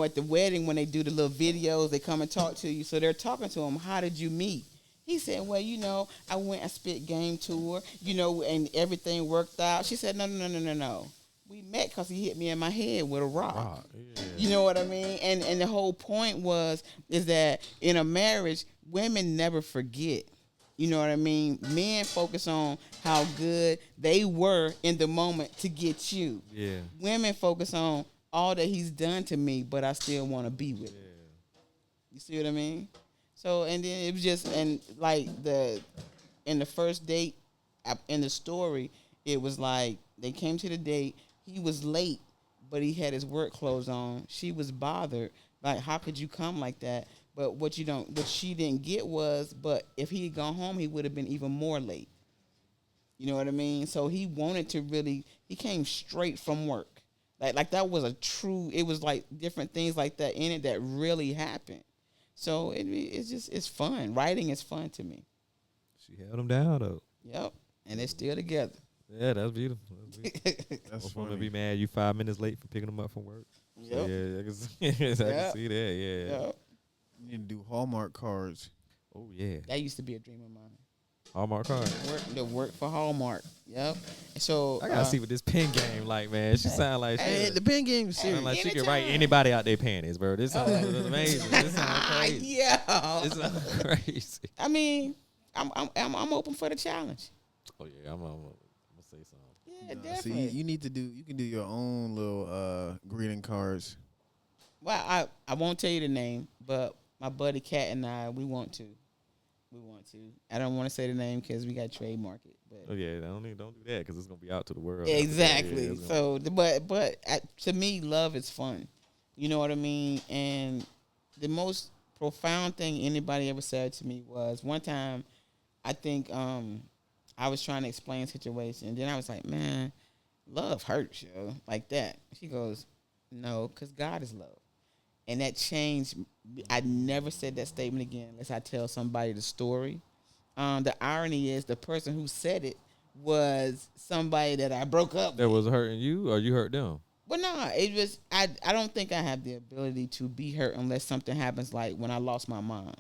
At the wedding, when they do the little videos, they come and talk to you. So they're talking to him, how did you meet? He said, well, I spit game tour, and everything worked out. She said, no. We met because he hit me in my head with a rock. Yeah. You know what I mean? And the whole point is that in a marriage, women never forget. You know what I mean? Men focus on how good they were in the moment to get you. Yeah. Women focus on all that he's done to me, but I still want to be with him. You see what I mean? So, and then it was just, and like in the first date, in the story, it was like they came to the date. He was late, but he had his work clothes on. She was bothered. Like, how could you come like that? But what she didn't get was, but if he had gone home, he would have been even more late. You know what I mean? So he wanted to he came straight from work. Like that was it was like different things like that in it that really happened. So it's fun. Writing is fun to me. She held him down though. Yep. And they're still together. Yeah, that's beautiful. That's beautiful. That's Most women funny. be mad you 5 minutes late for picking them up from work. So, Yep. yeah, I can see, I can Yep. see that. Yeah. Yep. You need to do Hallmark cards. Oh yeah. That used to be a dream of mine. Hallmark card. Work for Hallmark. Yep. And so I gotta see what this pen game like, man. She sound like Hey, the pen game is sound serious. like she could Anytime. write anybody out their panties, bro. This sounds amazing. This sounds crazy. Yeah. This sounds crazy. I mean, I'm open for the challenge. Oh yeah, I'm gonna say something. Yeah, See, definitely. you need to do. You can do your own little greeting cards. Well, I won't tell you the name, but my buddy Kat and I, we want to. I don't want to say the name because we got to trademark it. Oh But yeah, don't do that because it's gonna be out to the world. exactly. Yeah, it's gonna- So, but to me, love is fun. You know what I mean? And the most profound thing anybody ever said to me was one time. I think I was trying to explain a situation, and then I was like, "Man, love hurts, yo," like that. She goes, "No, because God is love." And that changed. I never said that statement again unless I tell somebody the story. The irony is the person who said it was somebody that I broke up That with. was hurting you, or you hurt them? But no, it was. I don't think I have the ability to be hurt unless something happens like when I lost my mom.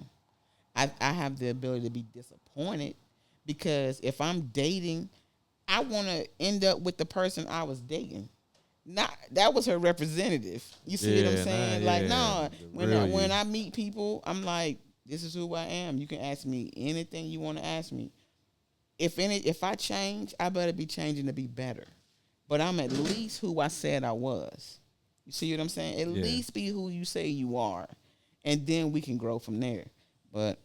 I have the ability to be disappointed because if I'm dating, I want to end up with the person I was dating. Not that was her representative. You see what I'm Yeah, saying? nah, like, yeah. no, The real you. when I meet people, I'm like, this is who I am. You can ask me anything you want to ask me. If I change, I better be changing to be better. But I'm at least who I said I was. You see what I'm saying? At Yeah. least be who you say you are, and then we can grow from there. But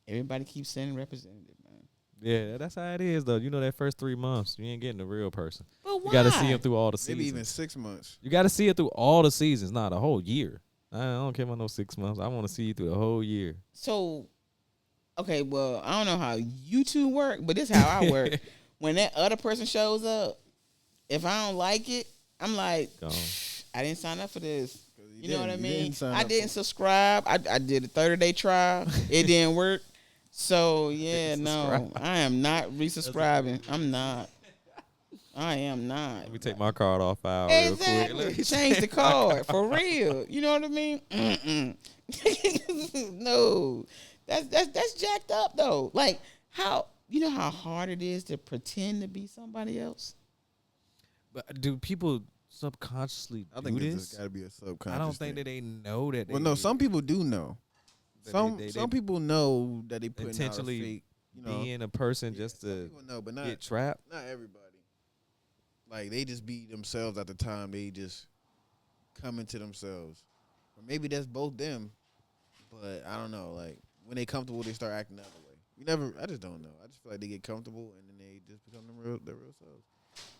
everybody keeps saying representative, man. Yeah, that's how it is, though. You know, that first 3 months, you ain't getting the real person. But why? You got to see him through all the seasons. Maybe even 6 months. You got to see it through all the seasons, not a whole year. I don't care about no 6 months. I want to see you through the whole year. So, okay, well, I don't know how you two work, but this is how I work. When that other person shows up, if I don't like it, I'm like, Gone. I didn't sign up for this. You know what I You mean? didn't sign I up didn't for subscribe. I did a 30-day trial. It didn't work. So, yeah, Didn't no, subscribe. I am not resubscribing. I'm not. I am not. Let me take my card off file real quick. Let Exactly. me Change the card for real. You know what I mean? No, that's jacked up though. Like how you know how hard it is to pretend to be somebody else. But do people subconsciously I do think this? it's got to be a subconscious. I don't think that they know that. Well, no, some people do know. That Some people know that they put intentionally out a fake, you know, being a person just some to people know, but not get trapped. not everybody. Like they just be themselves at the time. They just come into themselves, or maybe that's both them. But I don't know. Like when they comfortable, they start acting the other way. You never. I just don't know. I just feel like they get comfortable and then they just become their real selves.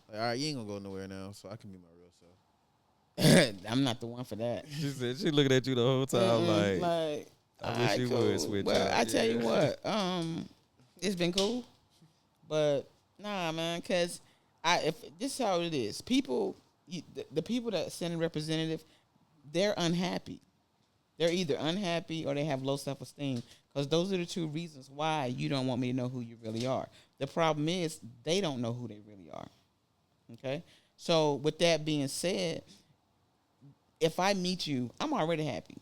Like, all right, you ain't gonna go nowhere now, so I can be my real self. I'm not the one for that. She said she looking at you the whole time like I wish alright, you cool. would switch Well, up. I tell you Yeah. what, it's been cool, but nah, man, because if this is how it is, people, the people that send a representative, they're unhappy. They're either unhappy or they have low self-esteem, because those are the two reasons why you don't want me to know who you really are. The problem is they don't know who they really are. Okay, so with that being said, if I meet you, I'm already happy.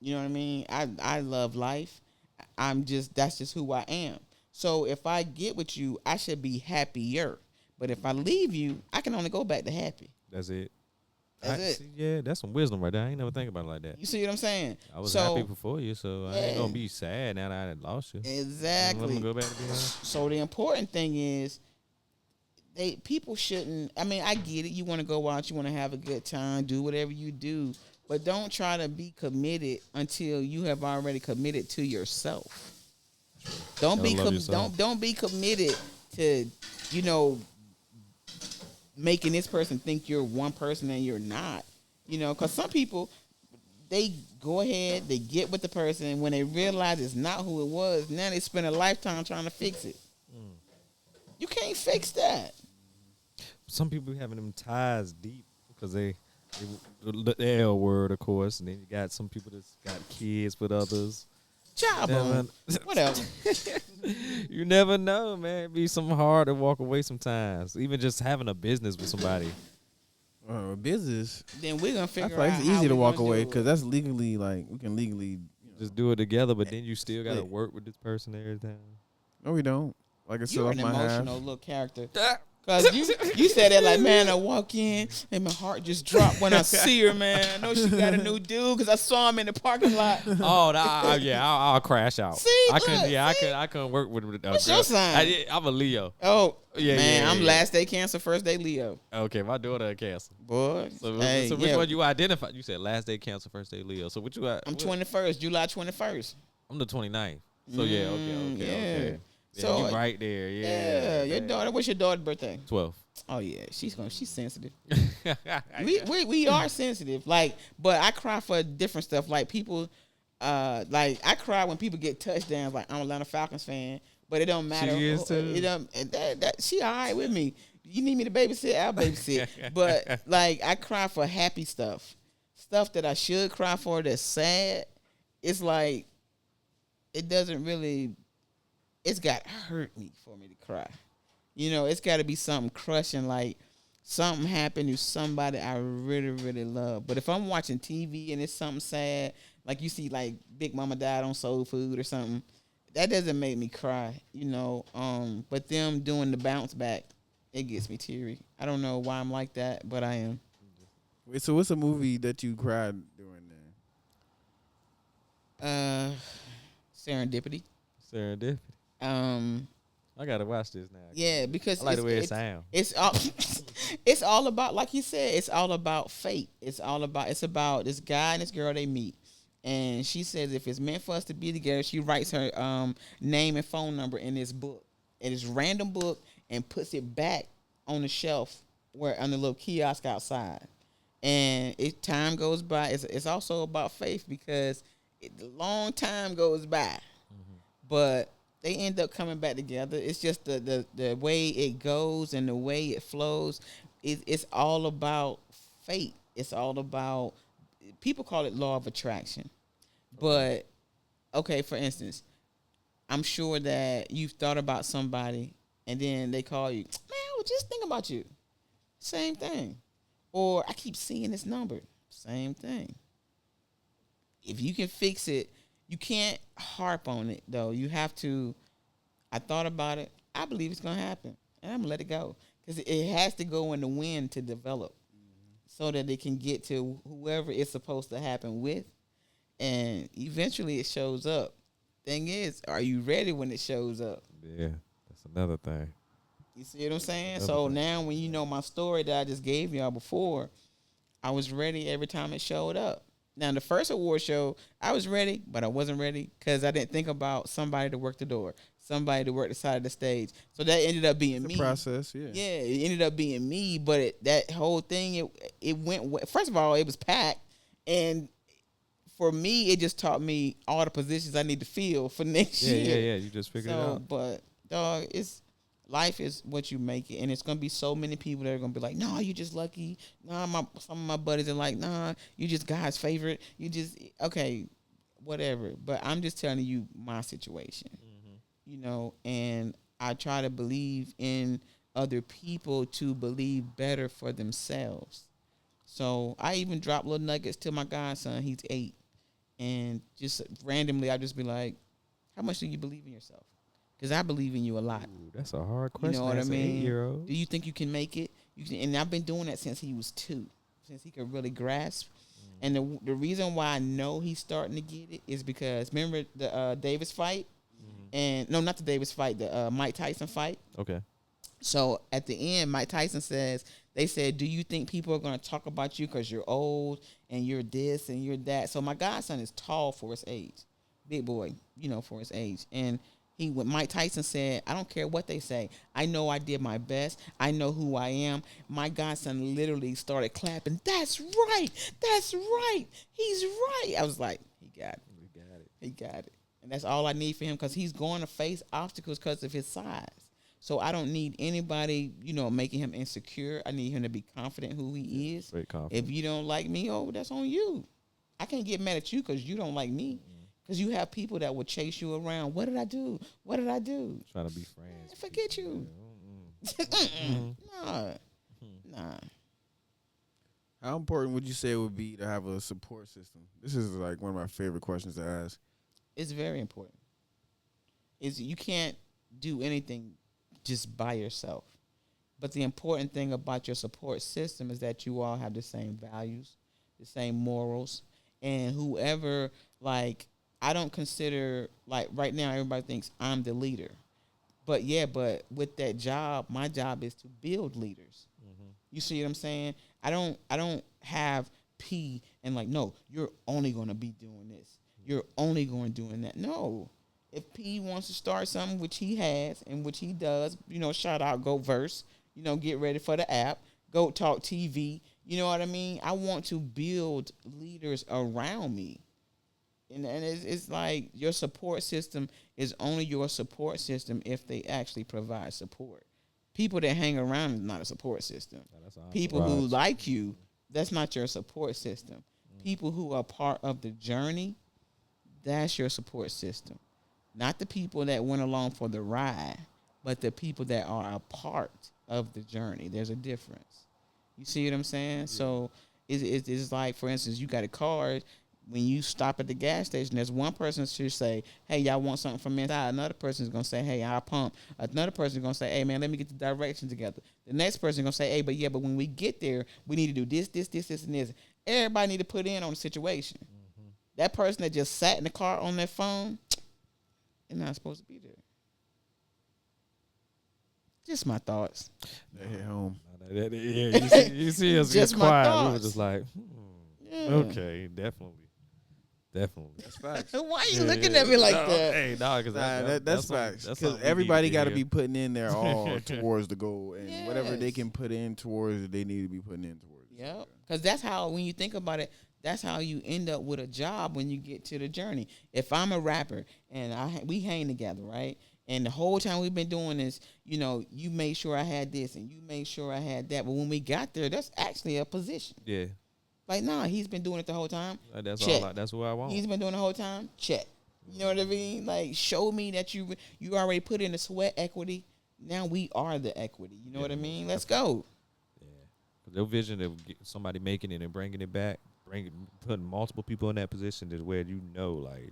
You know what I mean? I love life. That's just who I am. So if I get with you, I should be happier. But if I leave you, I can only go back to happy. That's it. That's it. See, yeah, that's some wisdom right there. I ain't never think about it like that. You see what I'm saying? I was So- happy before you, so I ain't gonna be sad now that I had lost you. Let Exactly. me go back to being happy. So the important thing is, people shouldn't. I mean, I get it. You want to go out, you want to have a good time, do whatever you do, but don't try to be committed until you have already committed to yourself. Don't be Gotta love yourself. don't be committed to, making this person think you're one person and you're not. Because some people, they go ahead, they get with the person, and when they realize it's not who it was, now they spend a lifetime trying to fix it. You can't fix that. Some people having them ties deep because they the L word, of course, and then you got some people that's got kids with others. Jawbone. Whatever. You never know, man. It be something hard to walk away sometimes. Even just having a business with somebody. Business. Then we're gonna I figure feel like out it's how easy to we walk gonna away do it. because that's legally we can legally. Just do it together, but then you still got to Split. work with this person every time. No, we don't. Like I said, You're off an my half. emotional little character. Cause you said that like, man, I walk in and my heart just dropped when I see her, man. I know she got a new dude because I saw him in the parking lot. Oh, I'll crash out. See, I couldn't. look, Yeah, see? I couldn't work with. What's your sign? I'm a Leo. Oh, Yeah, man, yeah, I'm yeah. last day Cancer, first day Leo. Okay, my daughter a Cancer. Boy, So, hey, so which yeah, one you identify? You said last day Cancer, first day Leo. So what you got? I'm 21st, July 21st. I'm the 29th. So yeah, okay. Yeah, So you right there. yeah, your daughter. What's your daughter's birthday? 12. Oh yeah, she's sensitive. we are sensitive. Like, but I cry for different stuff. Like people, like I cry when people get touchdowns. Like I'm a Atlanta Falcons fan, but it don't matter. She is too. It don't. She all right with me. You need me to babysit, I'll babysit. But like I cry for happy stuff that I should cry for. That's sad. It's like it doesn't really. It's got to hurt me for me to cry. You know, it's got to be something crushing, like something happened to somebody I really, really love. But if I'm watching TV and it's something sad, like you see, like Big Mama died on Soul Food or something, that doesn't make me cry, you know. But them doing the bounce back, it gets me teary. I don't know why I'm like that, but I am. Wait, so what's a movie that you cried during then? Serendipity. Serendipity. I gotta watch this now. Yeah, because I like the way it sounds. It's all it's all about, like you said, it's all about fate. It's about this guy and this girl they meet. And she says if it's meant for us to be together, she writes her name and phone number in this book. In this random book, and puts it back on the shelf where on the little kiosk outside. And time goes by. It's also about faith because the long time goes by. But they end up coming back together. It's just the way it goes and the way it flows. It's all about fate. It's all about, people call it law of attraction. But, okay, for instance, I'm sure that you've thought about somebody and then they call you, man, I was just thinking about you. Same thing. Or I keep seeing this number. Same thing. If you can fix it, you can't harp on it, though. You have to, I thought about it. I believe it's going to happen. And I'm going to let it go. Because it has to go in the wind to develop so that it can get to whoever it's supposed to happen with. And eventually it shows up. Thing is, are you ready when it shows up? Yeah, that's another thing. You see what I'm saying? So now when you know my story that I just gave y'all before, I was ready every time it showed up. Now, the first award show, I was ready, but I wasn't ready because I didn't think about somebody to work the door, somebody to work the side of the stage. So that ended up being me. Process, yeah. Yeah, it ended up being me, but that whole thing, it went, first of all, it was packed. And for me, it just taught me all the positions I need to fill for next year. Yeah, you just figured it out. But, dog, life is what you make it, and it's gonna be so many people that are gonna be like, "No, you just lucky." Nah, some of my buddies are like, "Nah, you just God's favorite. You just okay, whatever." But I'm just telling you my situation, you know. And I try to believe in other people to believe better for themselves. So I even drop little nuggets to my godson. He's 8, and just randomly, I just be like, "How much do you believe in yourself?" Because I believe in you a lot. Ooh, that's a hard question. You know what I as an mean? 8-year-old. Do you think you can make it? And I've been doing that since he was 2, since he could really grasp. And the reason why I know he's starting to get it is because, remember the Davis fight? And no, not the Davis fight, the Mike Tyson fight. Okay. So at the end, Mike Tyson they said, do you think people are going to talk about you because you're old and you're this and you're that? So my godson is tall for his age. Big boy, you know, for his age. And when Mike Tyson said, I don't care what they say. I know I did my best. I know who I am. My godson literally started clapping. That's right. That's right. He's right. I was like, he got it. He got it. And that's all I need for him because he's going to face obstacles because of his size. So I don't need anybody, you know, making him insecure. I need him to be confident who he is. Very confident. If you don't like me, that's on you. I can't get mad at you because you don't like me. Because you have people that will chase you around. What did I do? What did I do? Trying to be friends. Forget you. Nah. How important would you say it would be to have a support system? This is like one of my favorite questions to ask. It's very important. You can't do anything just by yourself. But the important thing about your support system is that you all have the same values, the same morals, and whoever, like, I don't consider, like, right now everybody thinks I'm the leader. But with that job, my job is to build leaders. Mm-hmm. You see what I'm saying? I don't have P and like, no, you're only going to be doing this. You're only going doing that. No. If P wants to start something, which he has and which he does, shout out, go Verse, get ready for the app, go Talk TV. You know what I mean? I want to build leaders around me. And it's like your support system is only your support system if they actually provide support. People that hang around is not a support system. People who like you, that's not your support system. People who are part of the journey, that's your support system. Not the people that went along for the ride, but the people that are a part of the journey. There's a difference. You see what I'm saying? Yeah. So it's like, for instance, you got a car. When you stop at the gas station, there's one person should say, hey, y'all want something from inside? Another person is going to say, hey, I'll pump. Another person is going to say, hey, man, let me get the directions together. The next person is going to say, hey, but when we get there, we need to do this, and this. Everybody need to put in on the situation. Mm-hmm. That person that just sat in the car on their phone, they're not supposed to be there. Just my thoughts. They hit home. You see us just get quiet. Thoughts. We were just like, okay, definitely. That's facts. Why are you looking at me like that? Hey, because that's facts. Because everybody got to be putting in their all towards the goal, and whatever they can put in towards it, they need to be putting in towards it. Yep. Because that's how, when you think about it, that's how you end up with a job when you get to the journey. If I'm a rapper and we hang together, right? And the whole time we've been doing this, you made sure I had this and you made sure I had that. But when we got there, that's actually a position. Yeah. Like, nah, he's been doing it the whole time. That's check. That's what I want. He's been doing it the whole time. Check. You know what I mean? Like, show me that you already put in the sweat equity. Now we are the equity. You know what I mean? Let's go. Yeah. Their vision of somebody making it and bringing it back, putting multiple people in that position is where make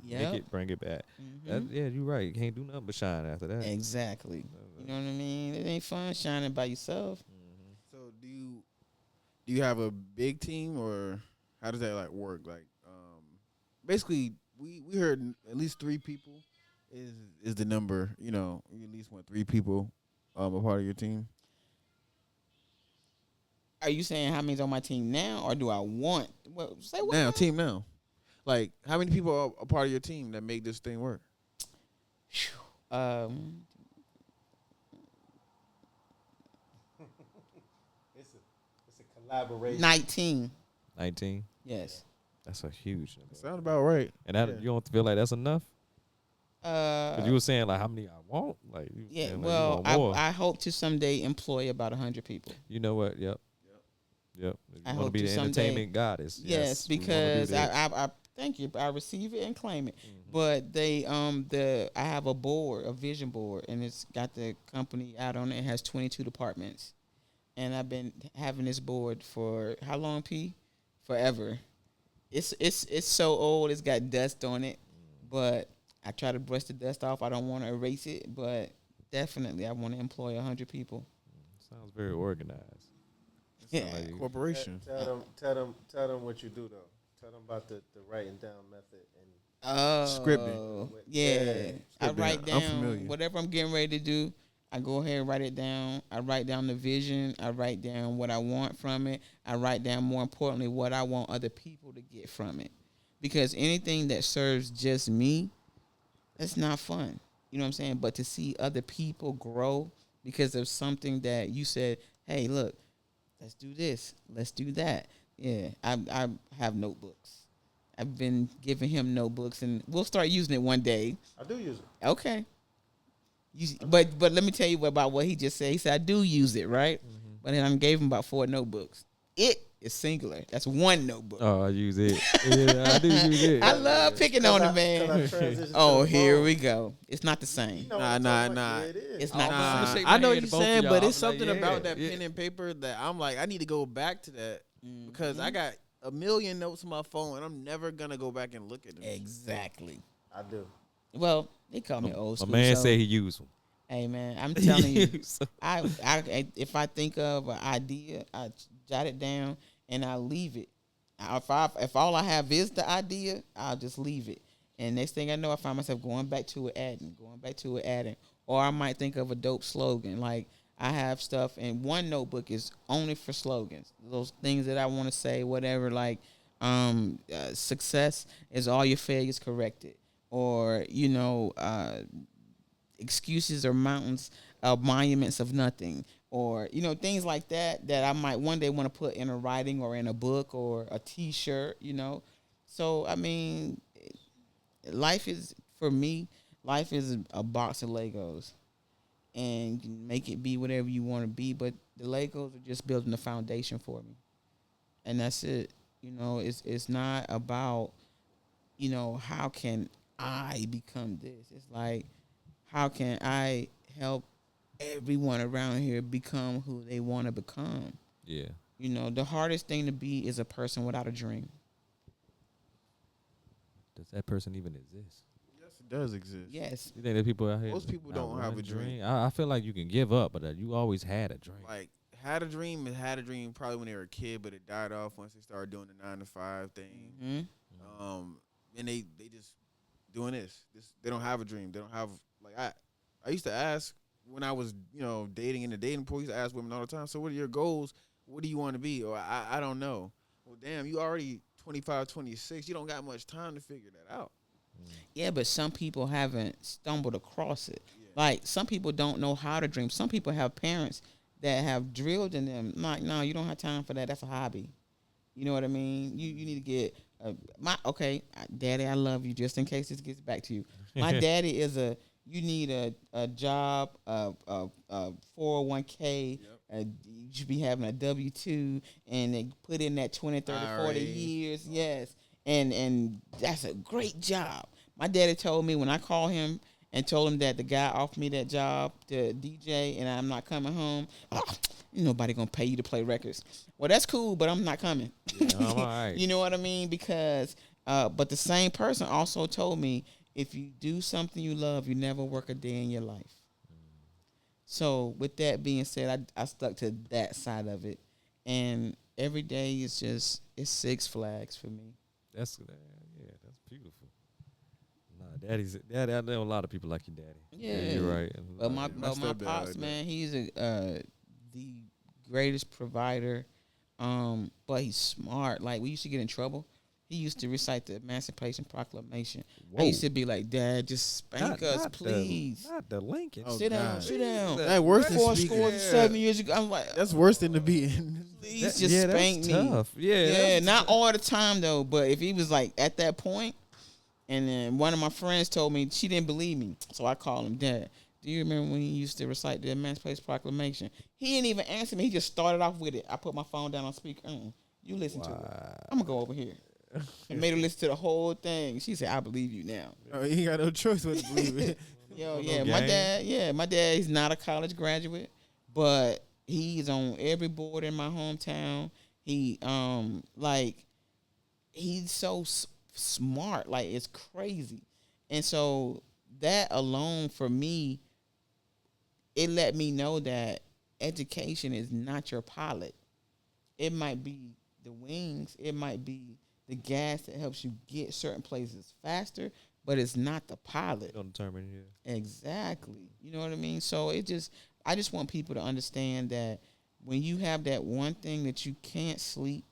it, bring it back. Mm-hmm. You're right. You can't do nothing but shine after that. Exactly. You know what I mean? It ain't fun shining by yourself. Mm-hmm. So do you have a big team, or how does that work? Basically, we heard at least 3 people is the number. You at least want 3 people a part of your team. Are you saying how many's on my team now, or do I want? Well, say what now? Team now. Like, how many people are a part of your team that make this thing work? It's a collaboration. 19. 19? Yes. That's a huge number. Sound about right. And you don't feel like that's enough? Because you were saying, how many I want? I hope to someday employ about 100 people. You know what? Yep. You want to be the entertainment goddess. Yes, because I thank you. I receive it and claim it. Mm-hmm. But I have a vision board, and it's got the company out on it. It has 22 departments. And I've been having this board for how long, P? Forever. It's so old, it's got dust on it. But I try to brush the dust off. I don't want to erase it, but definitely I want to employ 100 people. Sounds very organized. Yeah, like corporation. Tell them what you do though. Tell them about the writing down method and scripting. Yeah, I write down whatever I'm getting ready to do. I go ahead and write it down. I write down the vision. I write down what I want from it. I write down, more importantly, what I want other people to get from it. Because anything that serves just me, it's not fun. You know what I'm saying? But to see other people grow because of something that you said, hey, look, let's do this. Let's do that. Yeah, I have notebooks. I've been giving him notebooks, and we'll start using it one day. I do use it. Okay. But let me tell you about what he just said. He said, I do use it, right? Mm-hmm. But then I gave him about 4 notebooks. It's singular. That's one notebook. Oh, I use it. Yeah, I do use it. I love picking on it, man. Oh, here we go. It's not the same. Nah. Yeah, it is. It's not the same. I know what you're both of saying, y'all. but it's I'm like, something yeah, about that yeah. pen and paper that I'm like, I need to go back to that because I got a million notes on my phone and I'm never gonna go back and look at them. Exactly. I do. Well, they call me old A school. man so- said he used them. Hey man, I'm telling you, I if I think of an idea, I jot it down and I leave it. If all I have is the idea, I'll just leave it. And next thing I know, I find myself going back to it, adding. Or I might think of a dope slogan. Like I have stuff, and one notebook is only for slogans. Those things that I want to say, whatever. Like success is all your failures corrected, or excuses or monuments of nothing, or things like that I might one day want to put in a writing or in a book or a T-shirt. So I mean, life is for me. Life is a box of Legos, and you can make it be whatever you want to be. But the Legos are just building the foundation for me, and that's it. It's not about how can I become this. It's like, how can I help everyone around here become who they want to become? Yeah. The hardest thing to be is a person without a dream. Does that person even exist? Yes, it does exist. Yes. You think that people out here? Most people don't have a dream. I feel like you can give up, but you always had a dream. Like had a dream probably when they were a kid, but it died off once they started doing the 9-to-5 thing. Mm-hmm. And they just doing this. They don't have a dream. They don't have I used to ask when I was dating in the dating pool. I used to ask women all the time. So what are your goals? What do you want to be? Or I don't know. Well, damn, you already 25, 26. You don't got much time to figure that out. Yeah, but some people haven't stumbled across it. Yeah. Like some people don't know how to dream. Some people have parents that have drilled in them. Like, no, you don't have time for that. That's a hobby. You know what I mean? You need to get Daddy, I love you. Just in case this gets back to you, my daddy is you need a job, 401k. Yep. You should be having a W-2, and they put in that 20, 30, 40 years. Yes, and that's a great job. My daddy told me when I called him and told him that the guy offered me that job to DJ and I'm not coming home. Nobody gonna pay you to play records. Well, that's cool, but I'm not coming. Yeah, I'm all right. You know what I mean? Because, but the same person also told me, if you do something you love, you never work a day in your life. So with that being said, I stuck to that side of it, and every day is it's Six Flags for me. That's beautiful. Daddy. I know a lot of people like your daddy. Yeah, you're right. But my pops, man, he's the greatest provider. But he's smart. Like, we used to get in trouble. He used to recite the Emancipation Proclamation. Whoa. I used to be like, Dad, just spank us, please. Not the Lincoln. Oh, sit down, God. sit down. That's worse than 4 speaking. scores and 7 years ago. I'm like, That's worse than the beating. please just spank that's me. tough. Yeah, Yeah, not all the time though. But if he was like at that point, and then one of my friends told me, she didn't believe me, so I called him, Dad, do you remember when he used to recite the Emancipation Proclamation? He didn't even answer me. He just started off with it. I put my phone down on speaker. You listen to it. I'm gonna go over here. And made her listen to the whole thing. She said, I believe you now. Oh, he ain't got no choice but to believe it. Yo, yeah, my dad, he's not a college graduate, but he's on every board in my hometown. He, he's so smart. Like, it's crazy. And so that alone for me, it let me know that education is not your pilot. It might be the wings. It might be the gas that helps you get certain places faster, but it's not the pilot. Don't determine here. Exactly. You know what I mean? So I just want people to understand that when you have that one thing that you can't sleep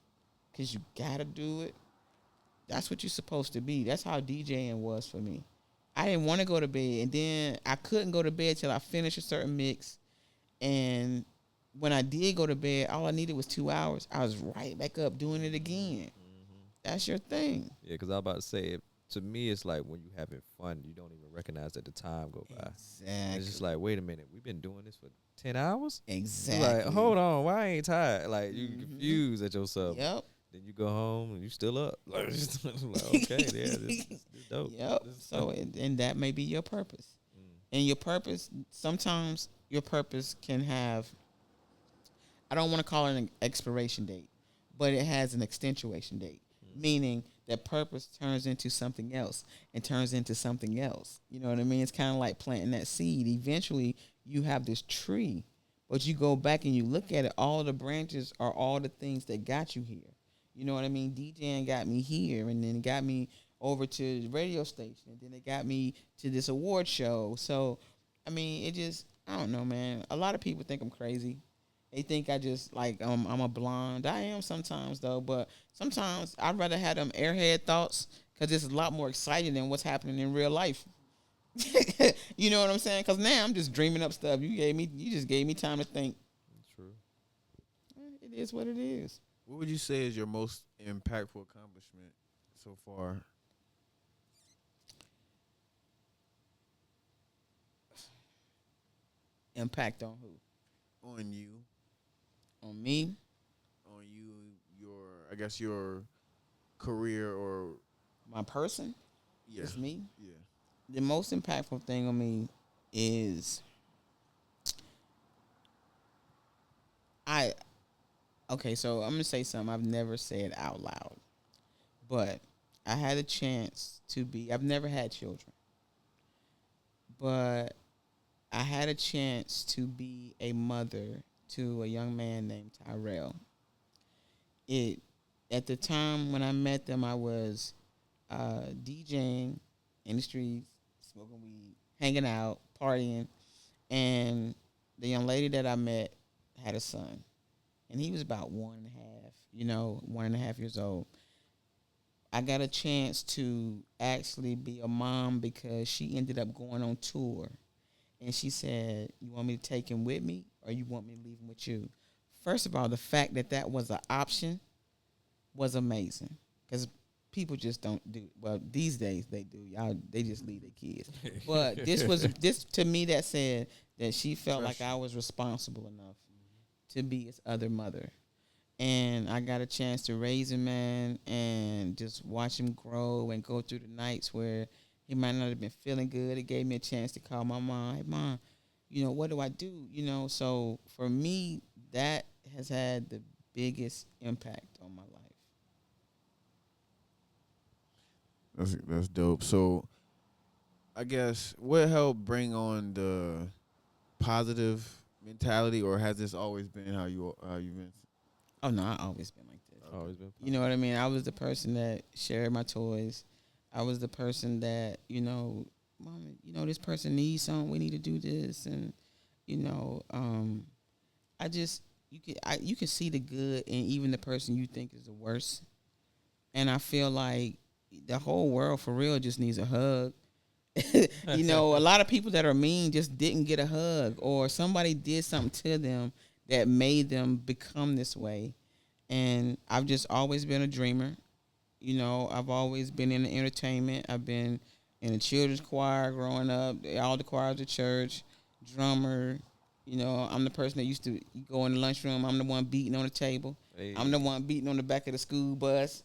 because you gotta do it, that's what you're supposed to be. That's how DJing was for me. I didn't want to go to bed, and then I couldn't go to bed till I finished a certain mix. And when I did go to bed, all I needed was 2 hours. I was right back up doing it again. That's your thing. Yeah, because I was about to say, to me, it's like when you having fun, you don't even recognize that the time go by. Exactly. It's just like, wait a minute, we've been doing this for 10 hours? Exactly. Like, hold on, why I ain't tired? Like, you confused at yourself. Yep. Then you go home and you still up. Like, okay, yeah, this dope. Yep. So, and that may be your purpose. And your purpose, sometimes your purpose can have, I don't want to call it an expiration date, but it has an extenuation date, meaning that purpose turns into something else and turns into something else. You know what I mean? It's kind of like planting that seed. Eventually, you have this tree, but you go back and you look at it, all the branches are all the things that got you here. You know what I mean? DJing got me here, and then it got me over to the radio station, and then it got me to this award show. So, I mean, it just, I don't know, man. A lot of people think I'm crazy. They think I just, like, I'm a blonde. I am sometimes, though, but sometimes I'd rather have them airhead thoughts because it's a lot more exciting than what's happening in real life. You know what I'm saying? Because now I'm just dreaming up stuff. You just gave me time to think. True. It is what it is. What would you say is your most impactful accomplishment so far? Impact on who? On you. On me? On you, I guess your career or My person? yeah. It's me? Yeah. The most impactful thing on me is okay, so I'm gonna say something I've never said out loud. But I had a chance to be, I've never had children. But I had a chance to be a mother to a young man named Tyrell. At the time when I met them, I was DJing in the streets, smoking weed, hanging out, partying, and the young lady that I met had a son, and he was about 1.5 years old. I got a chance to actually be a mom because she ended up going on tour. And she said, you want me to take him with me or you want me to leave him with you? First of all, the fact that was an option was amazing because people just don't do. Well, these days they do. They just leave their kids. But this to me that said that she felt like I was responsible enough to be his other mother. And I got a chance to raise him, man, and just watch him grow and go through the nights where he might not have been feeling good. It gave me a chance to call my mom. Hey, Mom, what do I do? So for me, that has had the biggest impact on my life. That's dope. So I guess what helped bring on the positive mentality, or has this always been how you've been? Oh no, I've always been like this. Always been. You know what I mean? I was the person that shared my toys. I was the person that, Mom, this person needs something. We need to do this, and I just you can see the good in even the person you think is the worst, and I feel like the whole world for real just needs a hug. A lot of people that are mean just didn't get a hug, or somebody did something to them that made them become this way. And I've just always been a dreamer. I've always been in the entertainment. I've been in the children's choir growing up, all the choirs at church, drummer. I'm the person that used to go in the lunchroom. I'm the one beating on the table. Hey. I'm the one beating on the back of the school bus,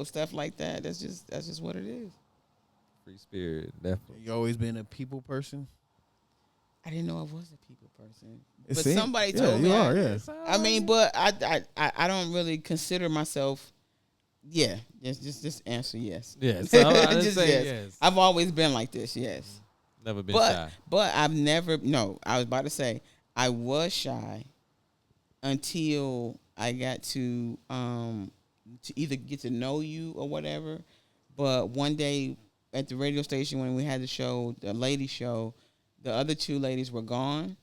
stuff like that. That's just what it is. Free spirit, definitely. You always been a people person? I didn't know I was a people person. But somebody told me. You are, yeah. I mean, but I don't really consider myself. Yeah, just answer yes. Yes, so just say yes. Yes. I've always been like this. Yes. Never been shy. But I've never. No, I was about to say I was shy until I got to either get to know you or whatever. But one day at the radio station when we had the show, the lady show, the other two ladies were gone,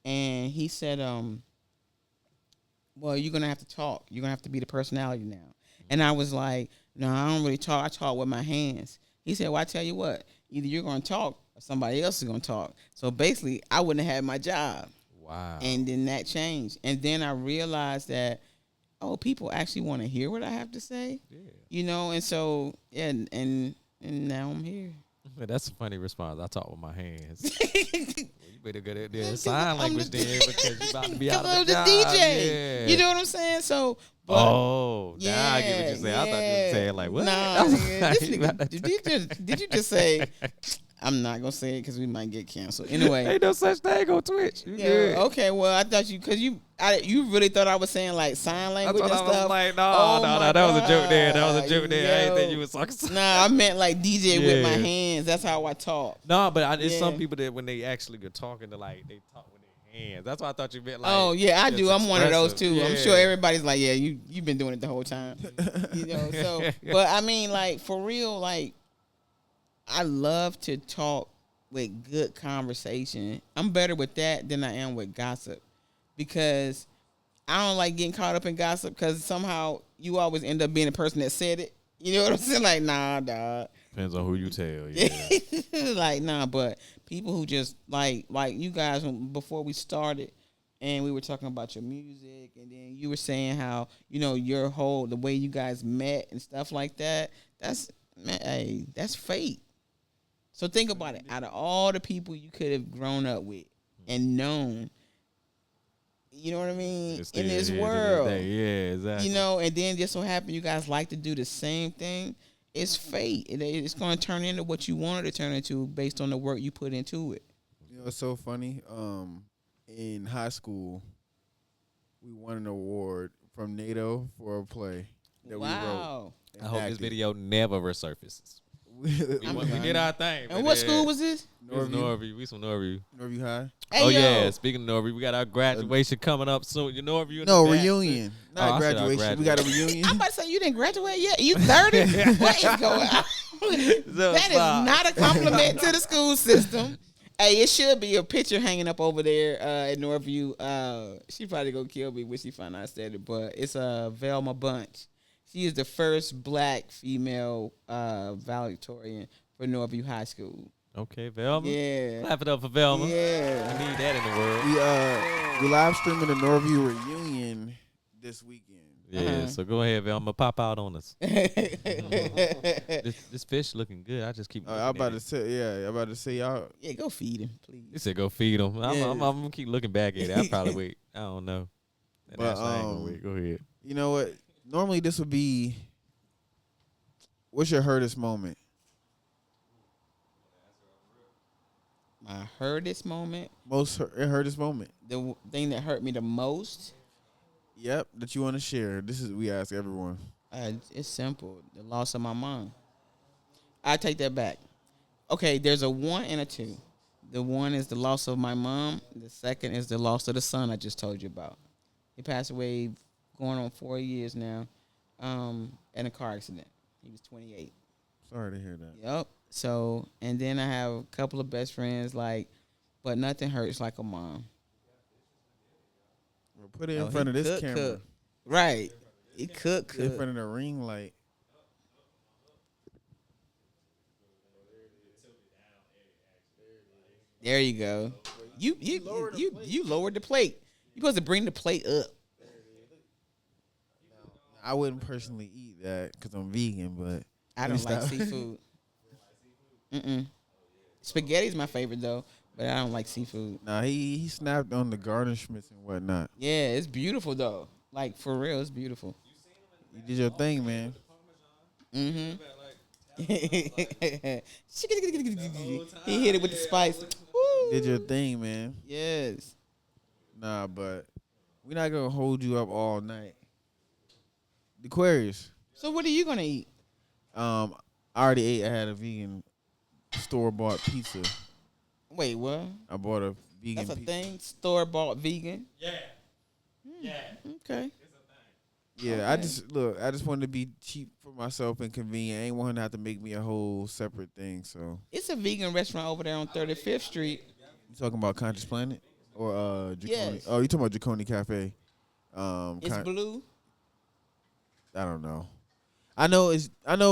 and he said, well, you're going to have to talk. You're going to have to be the personality now. And I was like, no, I don't really talk. I talk with my hands. He said, well, I tell you what, either you're going to talk or somebody else is going to talk. So basically, I wouldn't have had my job. Wow. And then that changed. And then I realized that, people actually want to hear what I have to say. Yeah. And so, and and now I'm here. Man, that's a funny response. I talk with my hands. Well, you better go there and sign language then because you about to be out of I'm the the job. DJ. Yeah. You know what I'm saying? So, but, Now I get what you're saying. I thought you were saying like what? Nah, nigga, this nigga, did you just say? I'm not gonna say it because we might get canceled. Anyway, Ain't no such thing on Twitch. You yeah, good. okay. Well, I thought you really thought I was saying like sign language and That's what I was stuff. like, Oh no, my that was a joke there. That was a God, joke there. I ain't yo. think you was talking. Nah, I meant like DJ with my Yeah. hands. That's how I talk. No, but it's some Yeah. people that when they actually get talking to like they talk with their hands. That's why I thought you meant like. Oh yeah, I just do. I'm one of those expressive. too. I'm Yeah. sure everybody's like, yeah, you've been doing it the whole time. You know, so but I mean, like for real, like I love to talk with good conversation. I'm better with that than I am with gossip because I don't like getting caught up in gossip because somehow you always end up being the person that said it. You know what I'm saying? Like, nah, dog. Depends on who you tell. Yeah. Like, nah, but people who just like you guys before we started and we were talking about your music and then you were saying how, you know, the way you guys met and stuff like that. That's fate. So think about it. Out of all the people you could have grown up with and known, you know what I mean, in this world, yeah, exactly. you know, and then just so happen you guys like to do the same thing. It's fate. It's going to turn into what you wanted to turn into based on the work you put into it. You know, it's so funny. In high school, we won an award from NATO for a play that we wrote. I hope this video never resurfaces. We did our thing. And what school was this? Norview. We from Norview. Norview High. Hey, Oh yo. yeah, speaking of Norview, we got our graduation coming up soon. You Norview? No, reunion. Not I said our graduation. We got a reunion. I'm about to say you didn't graduate yet. You 30? What is going on? That is not a compliment to the school system. Hey, it should be a picture hanging up over there at Norview. She probably gonna kill me when she find out I said it, but it's Velma Bunch. She is the first black female valedictorian for Norview High School. Okay, Velma. Yeah. Clap it up for Velma. Yeah. We need that in the world. We live streaming the Norview reunion this weekend. Yeah, so go ahead, Velma. Pop out on us. This fish looking good. I just keep. I'm about to say, y'all. Yeah, go feed him, please. He said go feed him. Yeah. I'm gonna keep looking back at it. I'll probably wait. I don't know. And But, I ain't gonna wait. Go ahead. You know what? Normally this would be, what's your hurtest moment? My hurtest moment, Hurtest moment. the thing that hurt me the most, Yep, that you want to share. We ask everyone. it's simple. The loss of my mom. I take that back. Okay, there's a 1 and a 2. The 1 is the loss of my mom. The second is the loss of the son I just told you about. He passed away going on 4 years now in a car accident. He was 28. Sorry to hear that. Yep. So, and then I have a couple of best friends, but nothing hurts like a mom. Well, put it in front of this camera. Cook. Right. He cook. In front of the ring light. There you go. You lowered the plate. You supposed to bring the plate up. I wouldn't personally eat that because I'm vegan, but I don't like seafood. Spaghetti's my favorite though, but I don't like seafood. Nah, he snapped on the garnishments and whatnot. Yeah, it's beautiful though. Like for real, it's beautiful. You did your thing, man. He hit it with the spice. Woo. Did your thing, man. Yes. Nah, but we're not gonna hold you up all night. Aquarius. So what are you gonna eat? I already ate. I had a vegan store-bought pizza. Wait, what? I bought a vegan That's a pizza. thing? Store-bought vegan? Yeah. Okay. Yeah, I just wanted to be cheap for myself and convenient. I ain't want to have to make me a whole separate thing. So It's a vegan restaurant over there on 35th Street. you talking about Conscious Planet or Jaconi? Yes. Oh, you talking about Jaconi Cafe? It's blue. I don't know. I know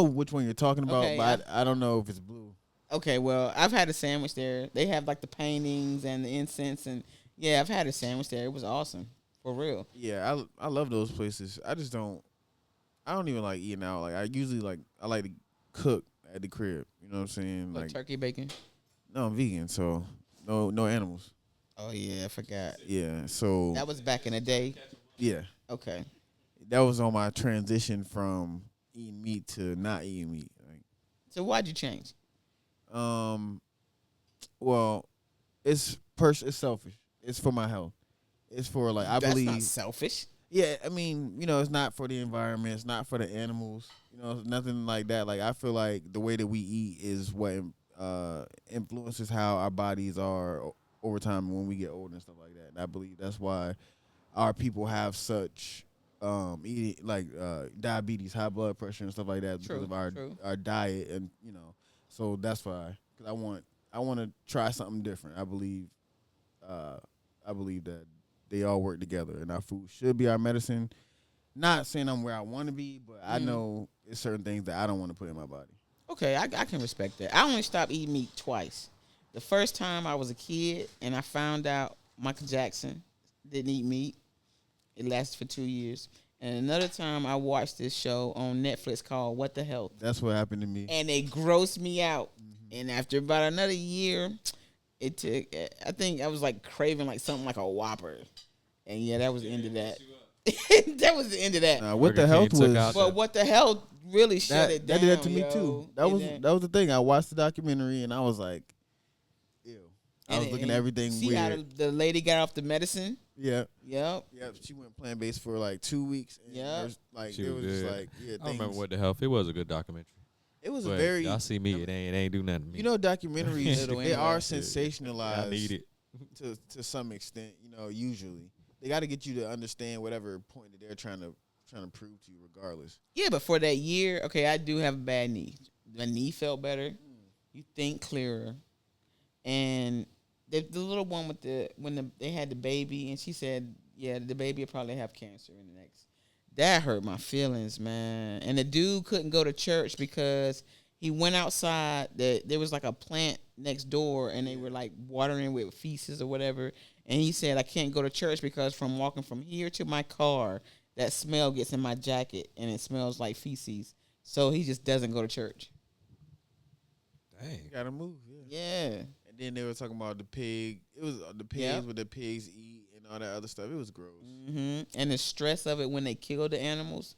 which one you're talking about, Okay, but I don't know if it's blue. Okay, well, I've had a sandwich there. They have like the paintings and the incense, and yeah, I've had a sandwich there. It was awesome, for real. Yeah, I love those places. I don't even like eating out. Like I like to cook at the crib. You know what I'm saying? Like turkey bacon. No, I'm vegan, so no animals. Oh yeah, I forgot. Yeah, so That was back in the day. yeah, Okay. that was on my transition from eating meat to not eating meat. So why'd you change? Well, it's selfish. It's for my health. It's for like I That's believe. not selfish. Yeah, I mean, it's not for the environment. It's not for the animals. Nothing like that. Like I feel like the way that we eat is what influences how our bodies are over time when we get older and stuff like that. And I believe that's why our people have such eating like diabetes, high blood pressure, and stuff like that because of our diet, and so that's why. Because I want to try something different. I believe that they all work together, and our food should be our medicine. Not saying I'm where I want to be, but I know it's certain things that I don't want to put in my body. Okay, I can respect that. I only stopped eating meat twice. The first time I was a kid, and I found out Michael Jackson didn't eat meat. It lasted for 2 years. And another time I watched this show on Netflix called What the Health. That's what happened to me. And it grossed me out. Mm-hmm. And after about another year, it took, I think I was like craving like something like a Whopper. And yeah, that was the end of that. That was the end of that. What the Health was. But What the Health really shut it down. That did that to me too. That was the thing. I watched the documentary and I was like, ew. I was looking at everything see weird. How the lady got off the medicine? Yeah. Yep. She went plant-based for like 2 weeks. Yeah. Like it was just like I remember What the Health. It was a good documentary. It was but a very. I see me. It ain't do nothing to me. Documentaries they are sensationalized. I need it to some extent. Usually they got to get you to understand whatever point that they're trying to prove to you, regardless. Yeah, but for that year, okay, I do have a bad knee. My knee felt better. You think clearer, and the little one with they had the baby, and she said, yeah, the baby will probably have cancer in the next. That hurt my feelings, man. And the dude couldn't go to church because he went outside. There was like a plant next door, and they were like watering with feces or whatever. And he said, I can't go to church because from walking from here to my car, that smell gets in my jacket, and it smells like feces. So he just doesn't go to church. Dang. You gotta move, Yeah. And then they were talking about the pig. It was the pigs, what the pigs eat and all that other stuff. It was gross. Mm-hmm. And the stress of it when they kill the animals,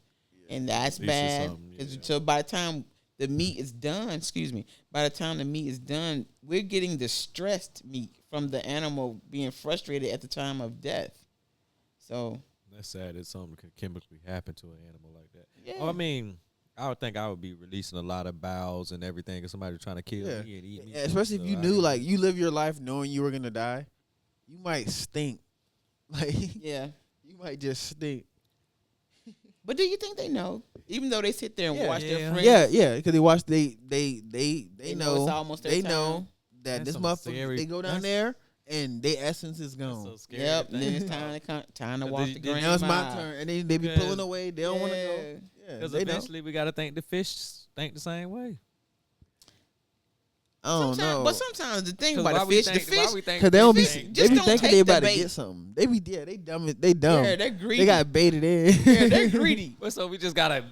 and that's bad. So by the time the meat is done, we're getting the stressed meat from the animal being frustrated at the time of death. So that's sad that something could chemically happen to an animal like that. Yeah. Well, I mean, I would think I would be releasing a lot of bowels and everything if somebody was trying to kill me and eat me. Especially if you knew, like, you live your life knowing you were going to die, you might stink. Like, yeah. You might just stink. But do you think they know? Even though they sit there and watch their friends? Yeah, because they watch, they know, it's almost their they time. know that That's this motherfucker, they go down there and their essence is gone. So scary. Yep, and then it's time to walk the green Now it's my mile. turn, and then they be pulling away. They don't want to go. Yeah, Because they eventually we got to think the fish think the same way. I don't know. But sometimes the thing about the fish, because they don't be, just they be don't thinking take they the about to bait. get something. They be they dumb. Yeah, they're greedy. They got baited in. Yeah, they're greedy. Well, so we just gotta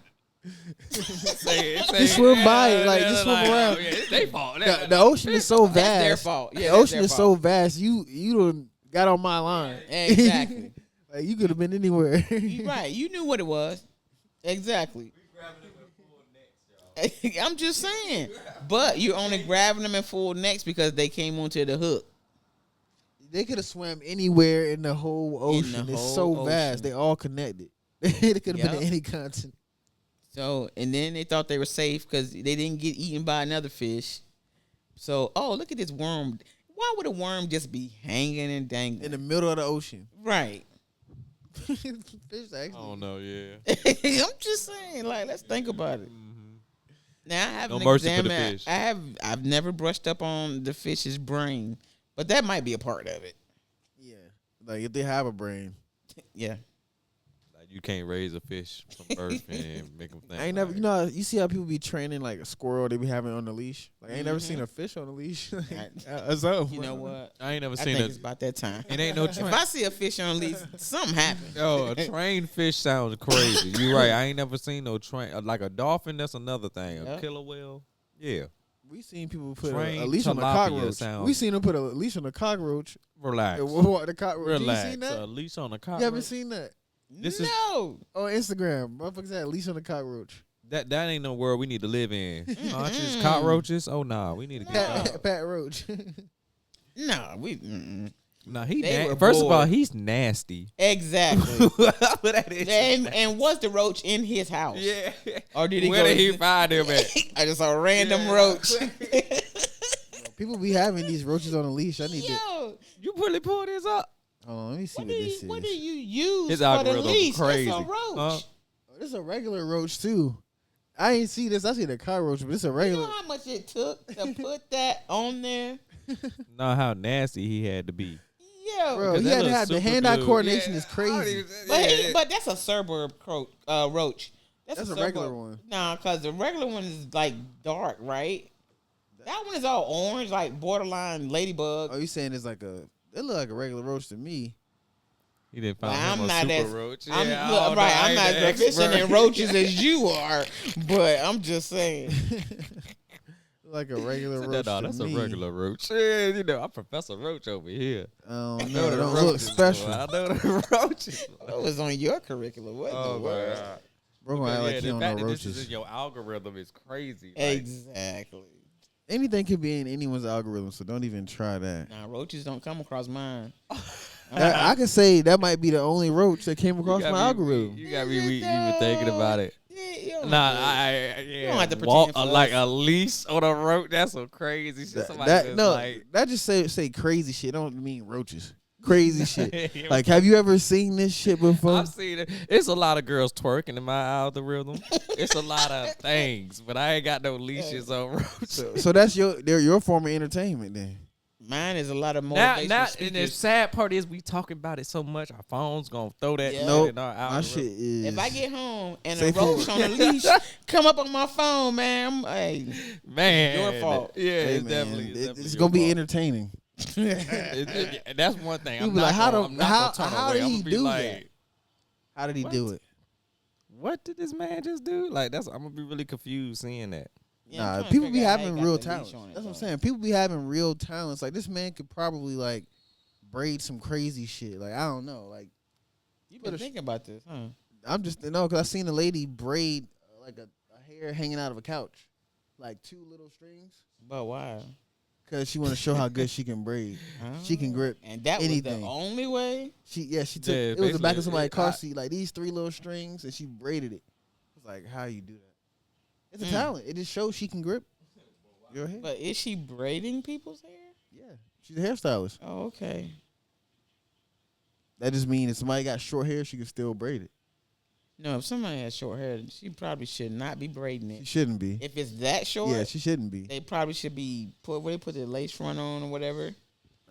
say Just swim by it, like just swim around. Yeah, it's their fault. The ocean is so vast. That's their fault. Yeah, the that's ocean their is fault. so vast. You done got on my line. Exactly. Like you could have been anywhere. You're right. You knew what it was. Exactly. I'm just saying. But you're only grabbing them in full necks because they came onto the hook. They could have swam anywhere in the whole ocean. It's so vast. They all connected. It could have been in any continent. So, and then they thought they were safe because they didn't get eaten by another fish. So, look at this worm. Why would a worm just be hanging and dangling? In the middle of the ocean. Right. Fish actually. I don't know, yeah. I'm just saying, like, let's think about it. Now I haven't No mercy for the examined. fish. I've never brushed up on the fish's brain, but that might be a part of it. Yeah. Like if they have a brain. Yeah. Like you can't raise a fish from birth and make them think. I ain't never, you see how people be training like a squirrel they be having on the leash? Like I ain't never seen a fish on the leash. You know what? I ain't never I seen think it. it's about that time. It ain't no If train. I see a fish on a leash, something happened. Yo, a trained fish sounds crazy. You're right. I ain't never seen no train. Like a dolphin, that's another thing. A Yep. killer whale. Yeah. We seen people put Trained a leash on a tilapia cockroach. sounds- We seen them put a leash on a cockroach. Relax. And walk the cockroach. Relax. You seen that? A leash on a cockroach. You haven't seen that? This is No. On Instagram. Motherfuckers had a leash on a cockroach. that ain't no world we need to live in. Conscious cockroaches? Oh nah, we need to get out. Pat Roach. No, we. Nah, he They were first of all, bored. he's nasty. Exactly. That is and was the roach in his house? yeah. Or did he Where go? did he find him at? I just saw a random Yeah. roach. People be having these roaches on a leash. I need to. Yo, You really pull this up? Hold on, let me see what this is. what do you use His for the algorithm leash? crazy. It's a roach. Huh? Oh, this is a regular roach too. I ain't see this. I see the cockroach, but it's a You regular. know how much it took to put that on there? Know how nasty he had to be. Yo. Bro, Because he that had to little have the super hand-eye glue. coordination Yeah, is I don't crazy. even- But that's a suburb roach. That's a regular one. Nah, because the regular one is like dark, right? That one is all orange, like borderline ladybug. Oh, you saying it's like a? It look like a regular roach to me. He didn't find Well, him I'm a not super as roach. I'm, Yeah, I look, don't know. right. I I'm ain't not the proficient expert. in roaches as you are, but I'm just saying. Like a regular roach. No, to that's me. a regular roach. Yeah, you know, I'm Professor Roach over here. Oh I no, know it the don't look roaches, special. boy. I know the roaches. What was on your curriculum? What Oh the my world? God. Bro, gonna act like Yeah, you the don't fact know that this is roaches. in your algorithm is crazy. Like, Exactly. Anything could be in anyone's algorithm, so don't even try that. Nah, roaches don't come across mine. I can say that might be the only roach that came across you my gotta be- algorithm. You gotta be even thinking about it. Yeah, you don't Nah, have to- yeah. don't have to Walk pretend for like us. a leash on a rope. That's some crazy shit. Somebody That just no, like, that just say crazy shit. Don't mean roaches. Crazy shit. Like, have you ever seen this shit before? I've seen it. It's a lot of girls twerking in my algorithm. It's a lot of things, but I ain't got no leashes on roaches. So that's your form of entertainment then. Mine is a lot of Now, motivational and the speakers. sad part is we talking about it so much. Our phone's gonna throw that Yeah. shit Nope, in our my algorithm. shit is. If I get home and Say a roach forward. on a leash come up on my phone, man, Man, your fault. Yeah, Hey, it's man, definitely. it's gonna be entertaining. That's one thing. You I'm be like, not how gonna, do- I'm not how- gonna turn how away. did I'm he gonna be do like, that? How did he What? do it? what did this man just do? Like, I'm gonna be really confused seeing that. Nah, people be having real talents. That's what I'm saying. People be having real talents. Like, this man could probably like braid some crazy shit. Like, I don't know. Like, You've been thinking about this, huh? I'm just because I seen a lady braid like a hair hanging out of a couch, like 2 little strings, But why? because she want to show how good she can braid. She can grip And that anything. was the only way? She took Yeah, it was the back basically, of somebody's car I- seat, like these 3 little strings, and she braided it. It's like, how you do that? It's a Mm. talent. It just shows she can grip your hair. But is she braiding people's hair? Yeah, she's a hairstylist. Oh, okay. That just means if somebody got short hair, she can still braid it. No, if somebody has short hair, she probably should not be braiding She it. shouldn't be. If it's that short, Yeah, she shouldn't be. they probably should be put where they put the lace front on or whatever.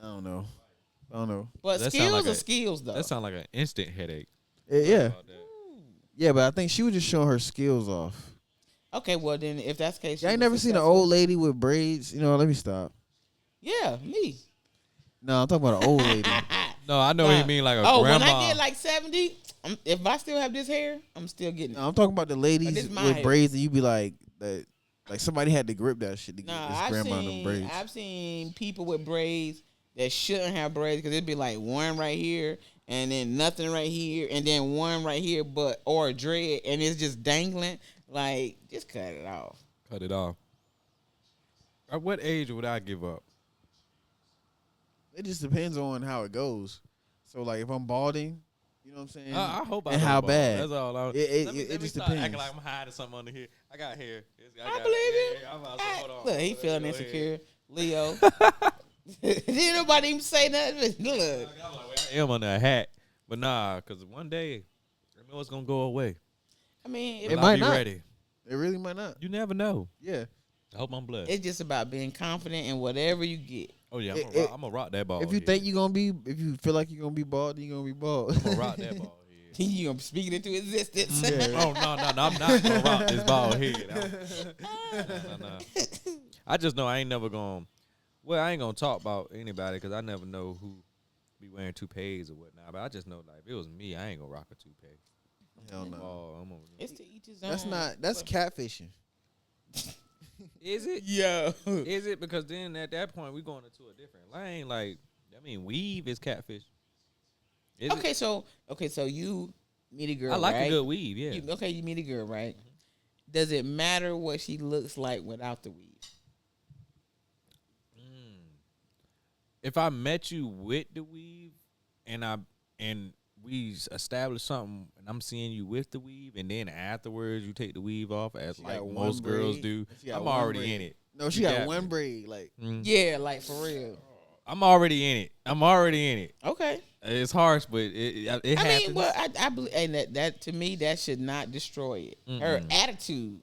I don't know. But That sound skills like are a- skills though. That sounds like an instant headache. Yeah, About that. yeah, but I think she was just showing her skills off. Okay, well then if that's the case, I she ain't was never seen an successful. old lady with braids. Let me stop. Yeah, me. No, I'm talking about an old lady. No, I know what you mean, like a Oh, when grandma. I get like 70, if I still have this hair, I'm still getting it. No, I'm talking about the ladies this my with hair. braids, and you be like that. Like somebody had to grip that shit to get Nah, this grandma them braids. I've seen people with braids that shouldn't have braids because it'd be like one right here and then nothing right here and then one right here, or a dread and it's just dangling. Like, just cut it off. Cut it off. At what age would I give up? It just depends on how it goes. So like if I'm balding, you know what I'm saying? I hope I and don't how bald. bad. That's all. It Let me just start depends. acting like I'm hiding something under here. I got hair. I believe you. I'm about to say, hold on. Look, he Let me feeling go ahead. insecure. Leo. Didn't nobody even say nothing. Look. I'm like, well, I am under a hat, but nah, because one day I know it's gonna go away. I mean, It But might I'll be not. ready. It really might not. You never know. Yeah. I hope I'm blessed. it's just about being confident in whatever you get. Oh yeah, it- I'm gonna rock that ball. If you think you're gonna be, if you feel like you're gonna be bald, then you're gonna be bald. I'm gonna rock that ball head. You gonna speak it into existence. Oh no, I'm not gonna rock this ball head. No. I just know I ain't never gonna. Well, I ain't gonna talk about anybody because I never know who be wearing toupees or whatnot. But I just know, like, if it was me, I ain't gonna rock a toupee. Hell no. Oh, It's to each his own. That's not. That's catfishing. Is it? Yeah. Is it? Because then at that point we going into a different lane. Like, I mean, weave is catfish. Is Okay, it? so you meet a girl. I like right? a good weave. Yeah. You meet a girl, right? Does it matter what she looks like without the weave? If I met you with the weave, and we established something, and I'm seeing you with the weave, and then afterwards you take the weave off, as She like got most one girls braid. do, She got I'm one already braid. in it. No, she You got got one me. braid. Like, Yeah, like for real. I'm already in it. I'm already in it. Okay. It's harsh, but it I happens. mean, well, I believe, and that to me, that should not destroy it. Her attitude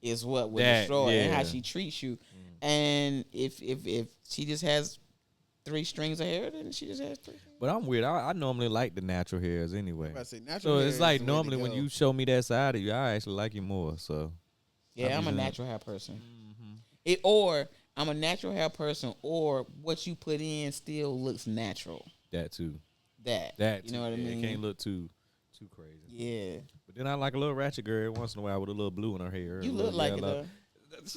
is what would That, destroy it, and how yeah. she treats you. And if she just has 3 strings of hair, then she just has 3. But I'm weird. I normally like the natural hairs anyway. I say natural So hair it's is like the way to normally when go. you show me that side of you, I actually like you more. So Yeah, I'm a natural hair person. Or I'm a natural hair person, or what you put in still looks natural. that too. That you know what I mean? It can't look too crazy. Yeah, But then I like a little ratchet girl every once in a while with a little blue in her hair. you a look little like it yellow. though.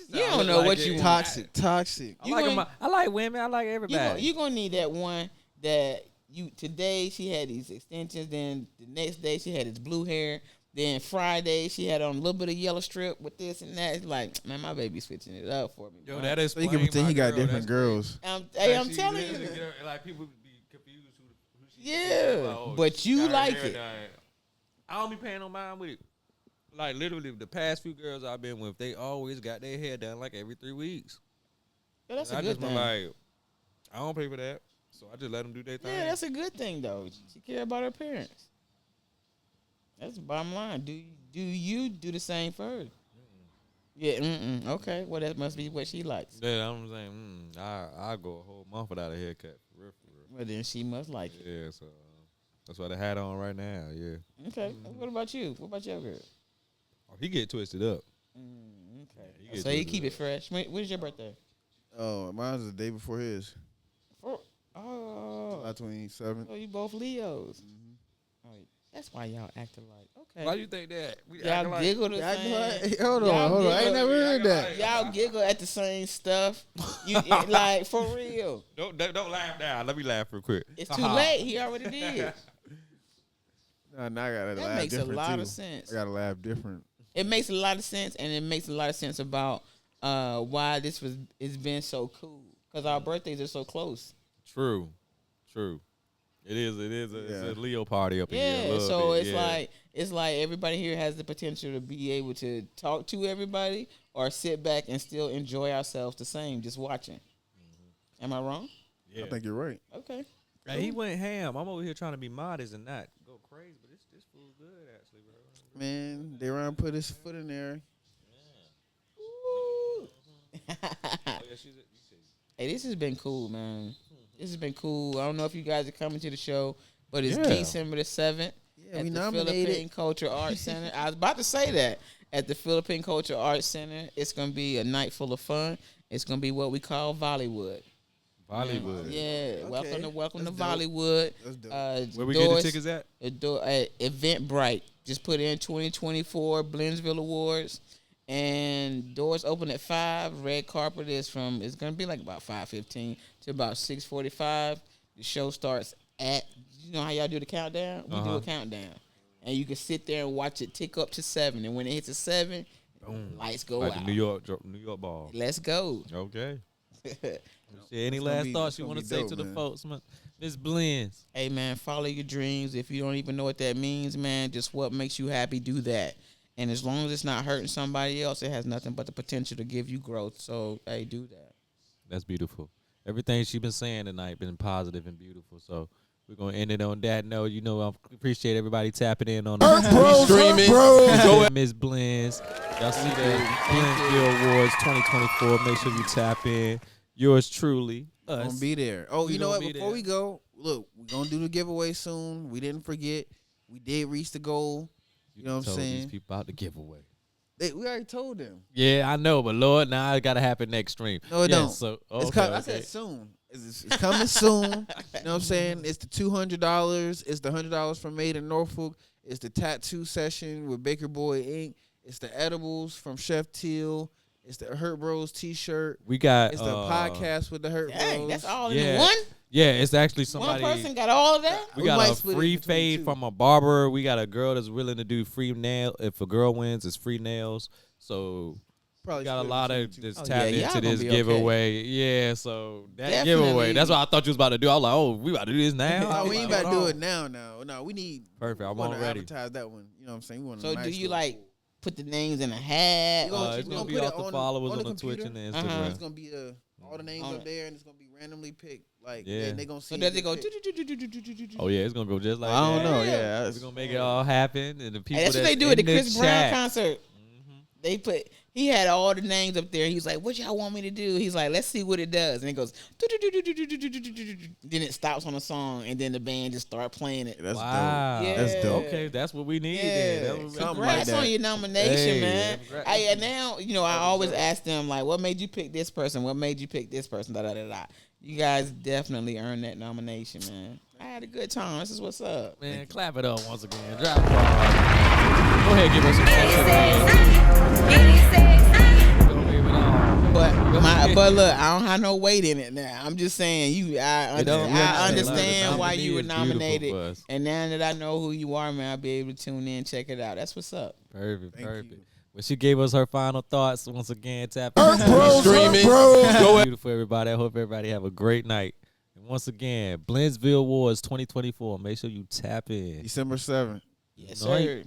You don't know what you want. Toxic. I like 'em. I like women. I like everybody. You gonna need that one that you today she had these extensions, then the next day she had this blue hair, then Friday she had on a little bit of yellow strip with this and that. It's like, man, my baby's switching it up for me. Yo, bro. that is. So you can pretend he got different girls. I'm She telling literally you. get her- like people be confused who she Yeah, is. Like, oh, but she you got her like hair it. done. I don't be paying no mind with it. Like literally, the past few girls I've been with, they always got their hair done like every 3 weeks. Yeah, that's And a I good just been thing. like, I don't pay for that, so I just let them do their thing. Yeah, that's a good thing though. She care about her parents. That's the bottom line. Do you do the same for her? Yeah. Okay. Well, that must be what she likes. Yeah, I'm saying, I go a whole month without a haircut, for real, for real. Well, then she must like it. Yeah, so that's what I had on right now. Yeah, Okay. What about you? What about your girl? oh, he get twisted up. Okay. Yeah, you So get you to keep do it fresh. When's your birthday? Oh, mine's the day before his. Oh, July 27th. so you both Leos. Oh, that's why y'all acting like okay. Why you think that? We Y'all acting like- giggle the Yeah, I same. know, hold Y'all on. I ain't giggle- never heard that. Y'all giggle at the same stuff. You like for real. Don't laugh now. Let me laugh real quick. It's too Ha-ha. late. He already did. Nah, I gotta That laugh makes a different lot too. of sense. I gotta laugh different. It makes a lot of sense, and it makes a lot of sense about why it's been so cool because our birthdays are so close. True. It is. It's Yeah. a Leo party up in here. a Yeah, little so bit, it's like everybody here has the potential to be able to talk to everybody or sit back and still enjoy ourselves the same, just watching. Am I wrong? Yeah. I think you're right. Okay. Hey, he went ham. I'm over here trying to be modest and not go crazy, but this food's good actually, bro. Man, Deron put his foot in there. Oh, yeah, Hey, this has been cool, man. This has been cool. I don't know if you guys are coming to the show, but it's Yeah. December the 7th Yeah, at we the nominated. Philippine Culture Arts Center. I was about to say that. At the Philippine Culture Arts Center, it's going to be a night full of fun. It's going to be what we call Bollywood. Bollywood. Yeah, Okay. welcome to That's dope. Bollywood. That's dope. Where we get the tickets at? Eventbrite. Just put in 2024 Blendsville Awards. And doors open at 5. Red carpet is it's gonna be like about 5:15 to about 6:45. The show starts at, you know how y'all do the countdown? We do a countdown. And you can sit there and watch it tick up to 7. And when it hits a 7, lights go Like out. the New York ball. Let's go. Okay. Any It's gonna last be- thoughts it's you gonna want to be say dope, to the man. folks, man? Miss Blends. Hey, man, follow your dreams. If you don't even know what that means, man, just what makes you happy, do that. And as long as it's not hurting somebody else, it has nothing but the potential to give you growth. So, hey, do that. That's beautiful. Everything she been saying tonight been positive and beautiful. So we're gonna end it on that note. You know, I appreciate everybody tapping in on the Streaming. Go Miss Blends. Y'all see the Blendsville Awards 2024. Make sure you tap in. Yours truly, us. Gonna be there. Oh, We you know gonna what? be Before there. we go, look, we're gonna do the giveaway soon. We didn't forget. We did reach the goal. You know what I'm told these saying? people about the giveaway. We already told them. Yeah, I know, but Lord, now it gotta happen next stream. No, it Yeah, don't. So It's I said soon. It's coming soon. You know what I'm saying? It's the $200. It's the $100 from Made in Norfolk. It's the tattoo session with Baker Boy Inc. It's the edibles from Chef Teal. It's the Hurt Bros T-shirt. We got It's the podcast with the Hurt Dang, Bros. that's all in Yeah. one. Yeah, it's actually somebody. One person got all of that. We We got might a split it free between fade two. from a barber. We got a girl that's willing to do free nail. If a girl wins, it's free nails. So Probably we got a split lot between of two. this Oh, tapped yeah, y'all into gonna this be okay. giveaway. Yeah, so that Definitely. giveaway. That's what I thought you was about to do. I was like, oh, we about to do this now. No, I was we ain't like, about to do hold it on. now. No, we need. Perfect. I'm we wanna all ready. advertise that one. You know what I'm saying? We want a So nice do you little- like put the names in a hat? We gonna- It's we gonna gonna be put off it the on- followers on on the the Twitch and the computer? Instagram. It's gonna be all the names On up it. there, and it's gonna be randomly picked. Like, Yeah. and they gonna see. So does it go? pick. Oh yeah, it's gonna go just like I don't that. know. Yeah. Yeah, We're gonna make it all happen, and the people Hey, that's what they do at the Chris Brown concert. They put. He had all the names up there. He was like, "What y'all want me to do?" He's like, "Let's see what it does." And it goes. Then it stops on a song, and then the band just start playing it. That's Wow, dope. That's dope. Okay, that's what we need. Yeah, Then. That's what we Something need. like congrats that. on your nomination, Hey, man. congrats. And now, I always ask them like, "What made you pick this person? What made you pick this person?" Da da da da. You guys definitely earned that nomination, man. I had a good time. This is what's up. Man, clap it up once again. Drop the ball. Go ahead, give us some Don't leave it all. But look, I don't have no weight in it now. I'm just saying I understand why you were nominated, us. and now that I know who you are, man, I'll be able to tune in, check it out. That's what's up. Perfect, Thank perfect. you. Well, she gave us her final thoughts once again. Tap Streaming. Beautiful, everybody. I hope everybody have a great night. And once again, Blendsville Awards 2024. Make sure you tap in. December 7th. Yes, Night. sir.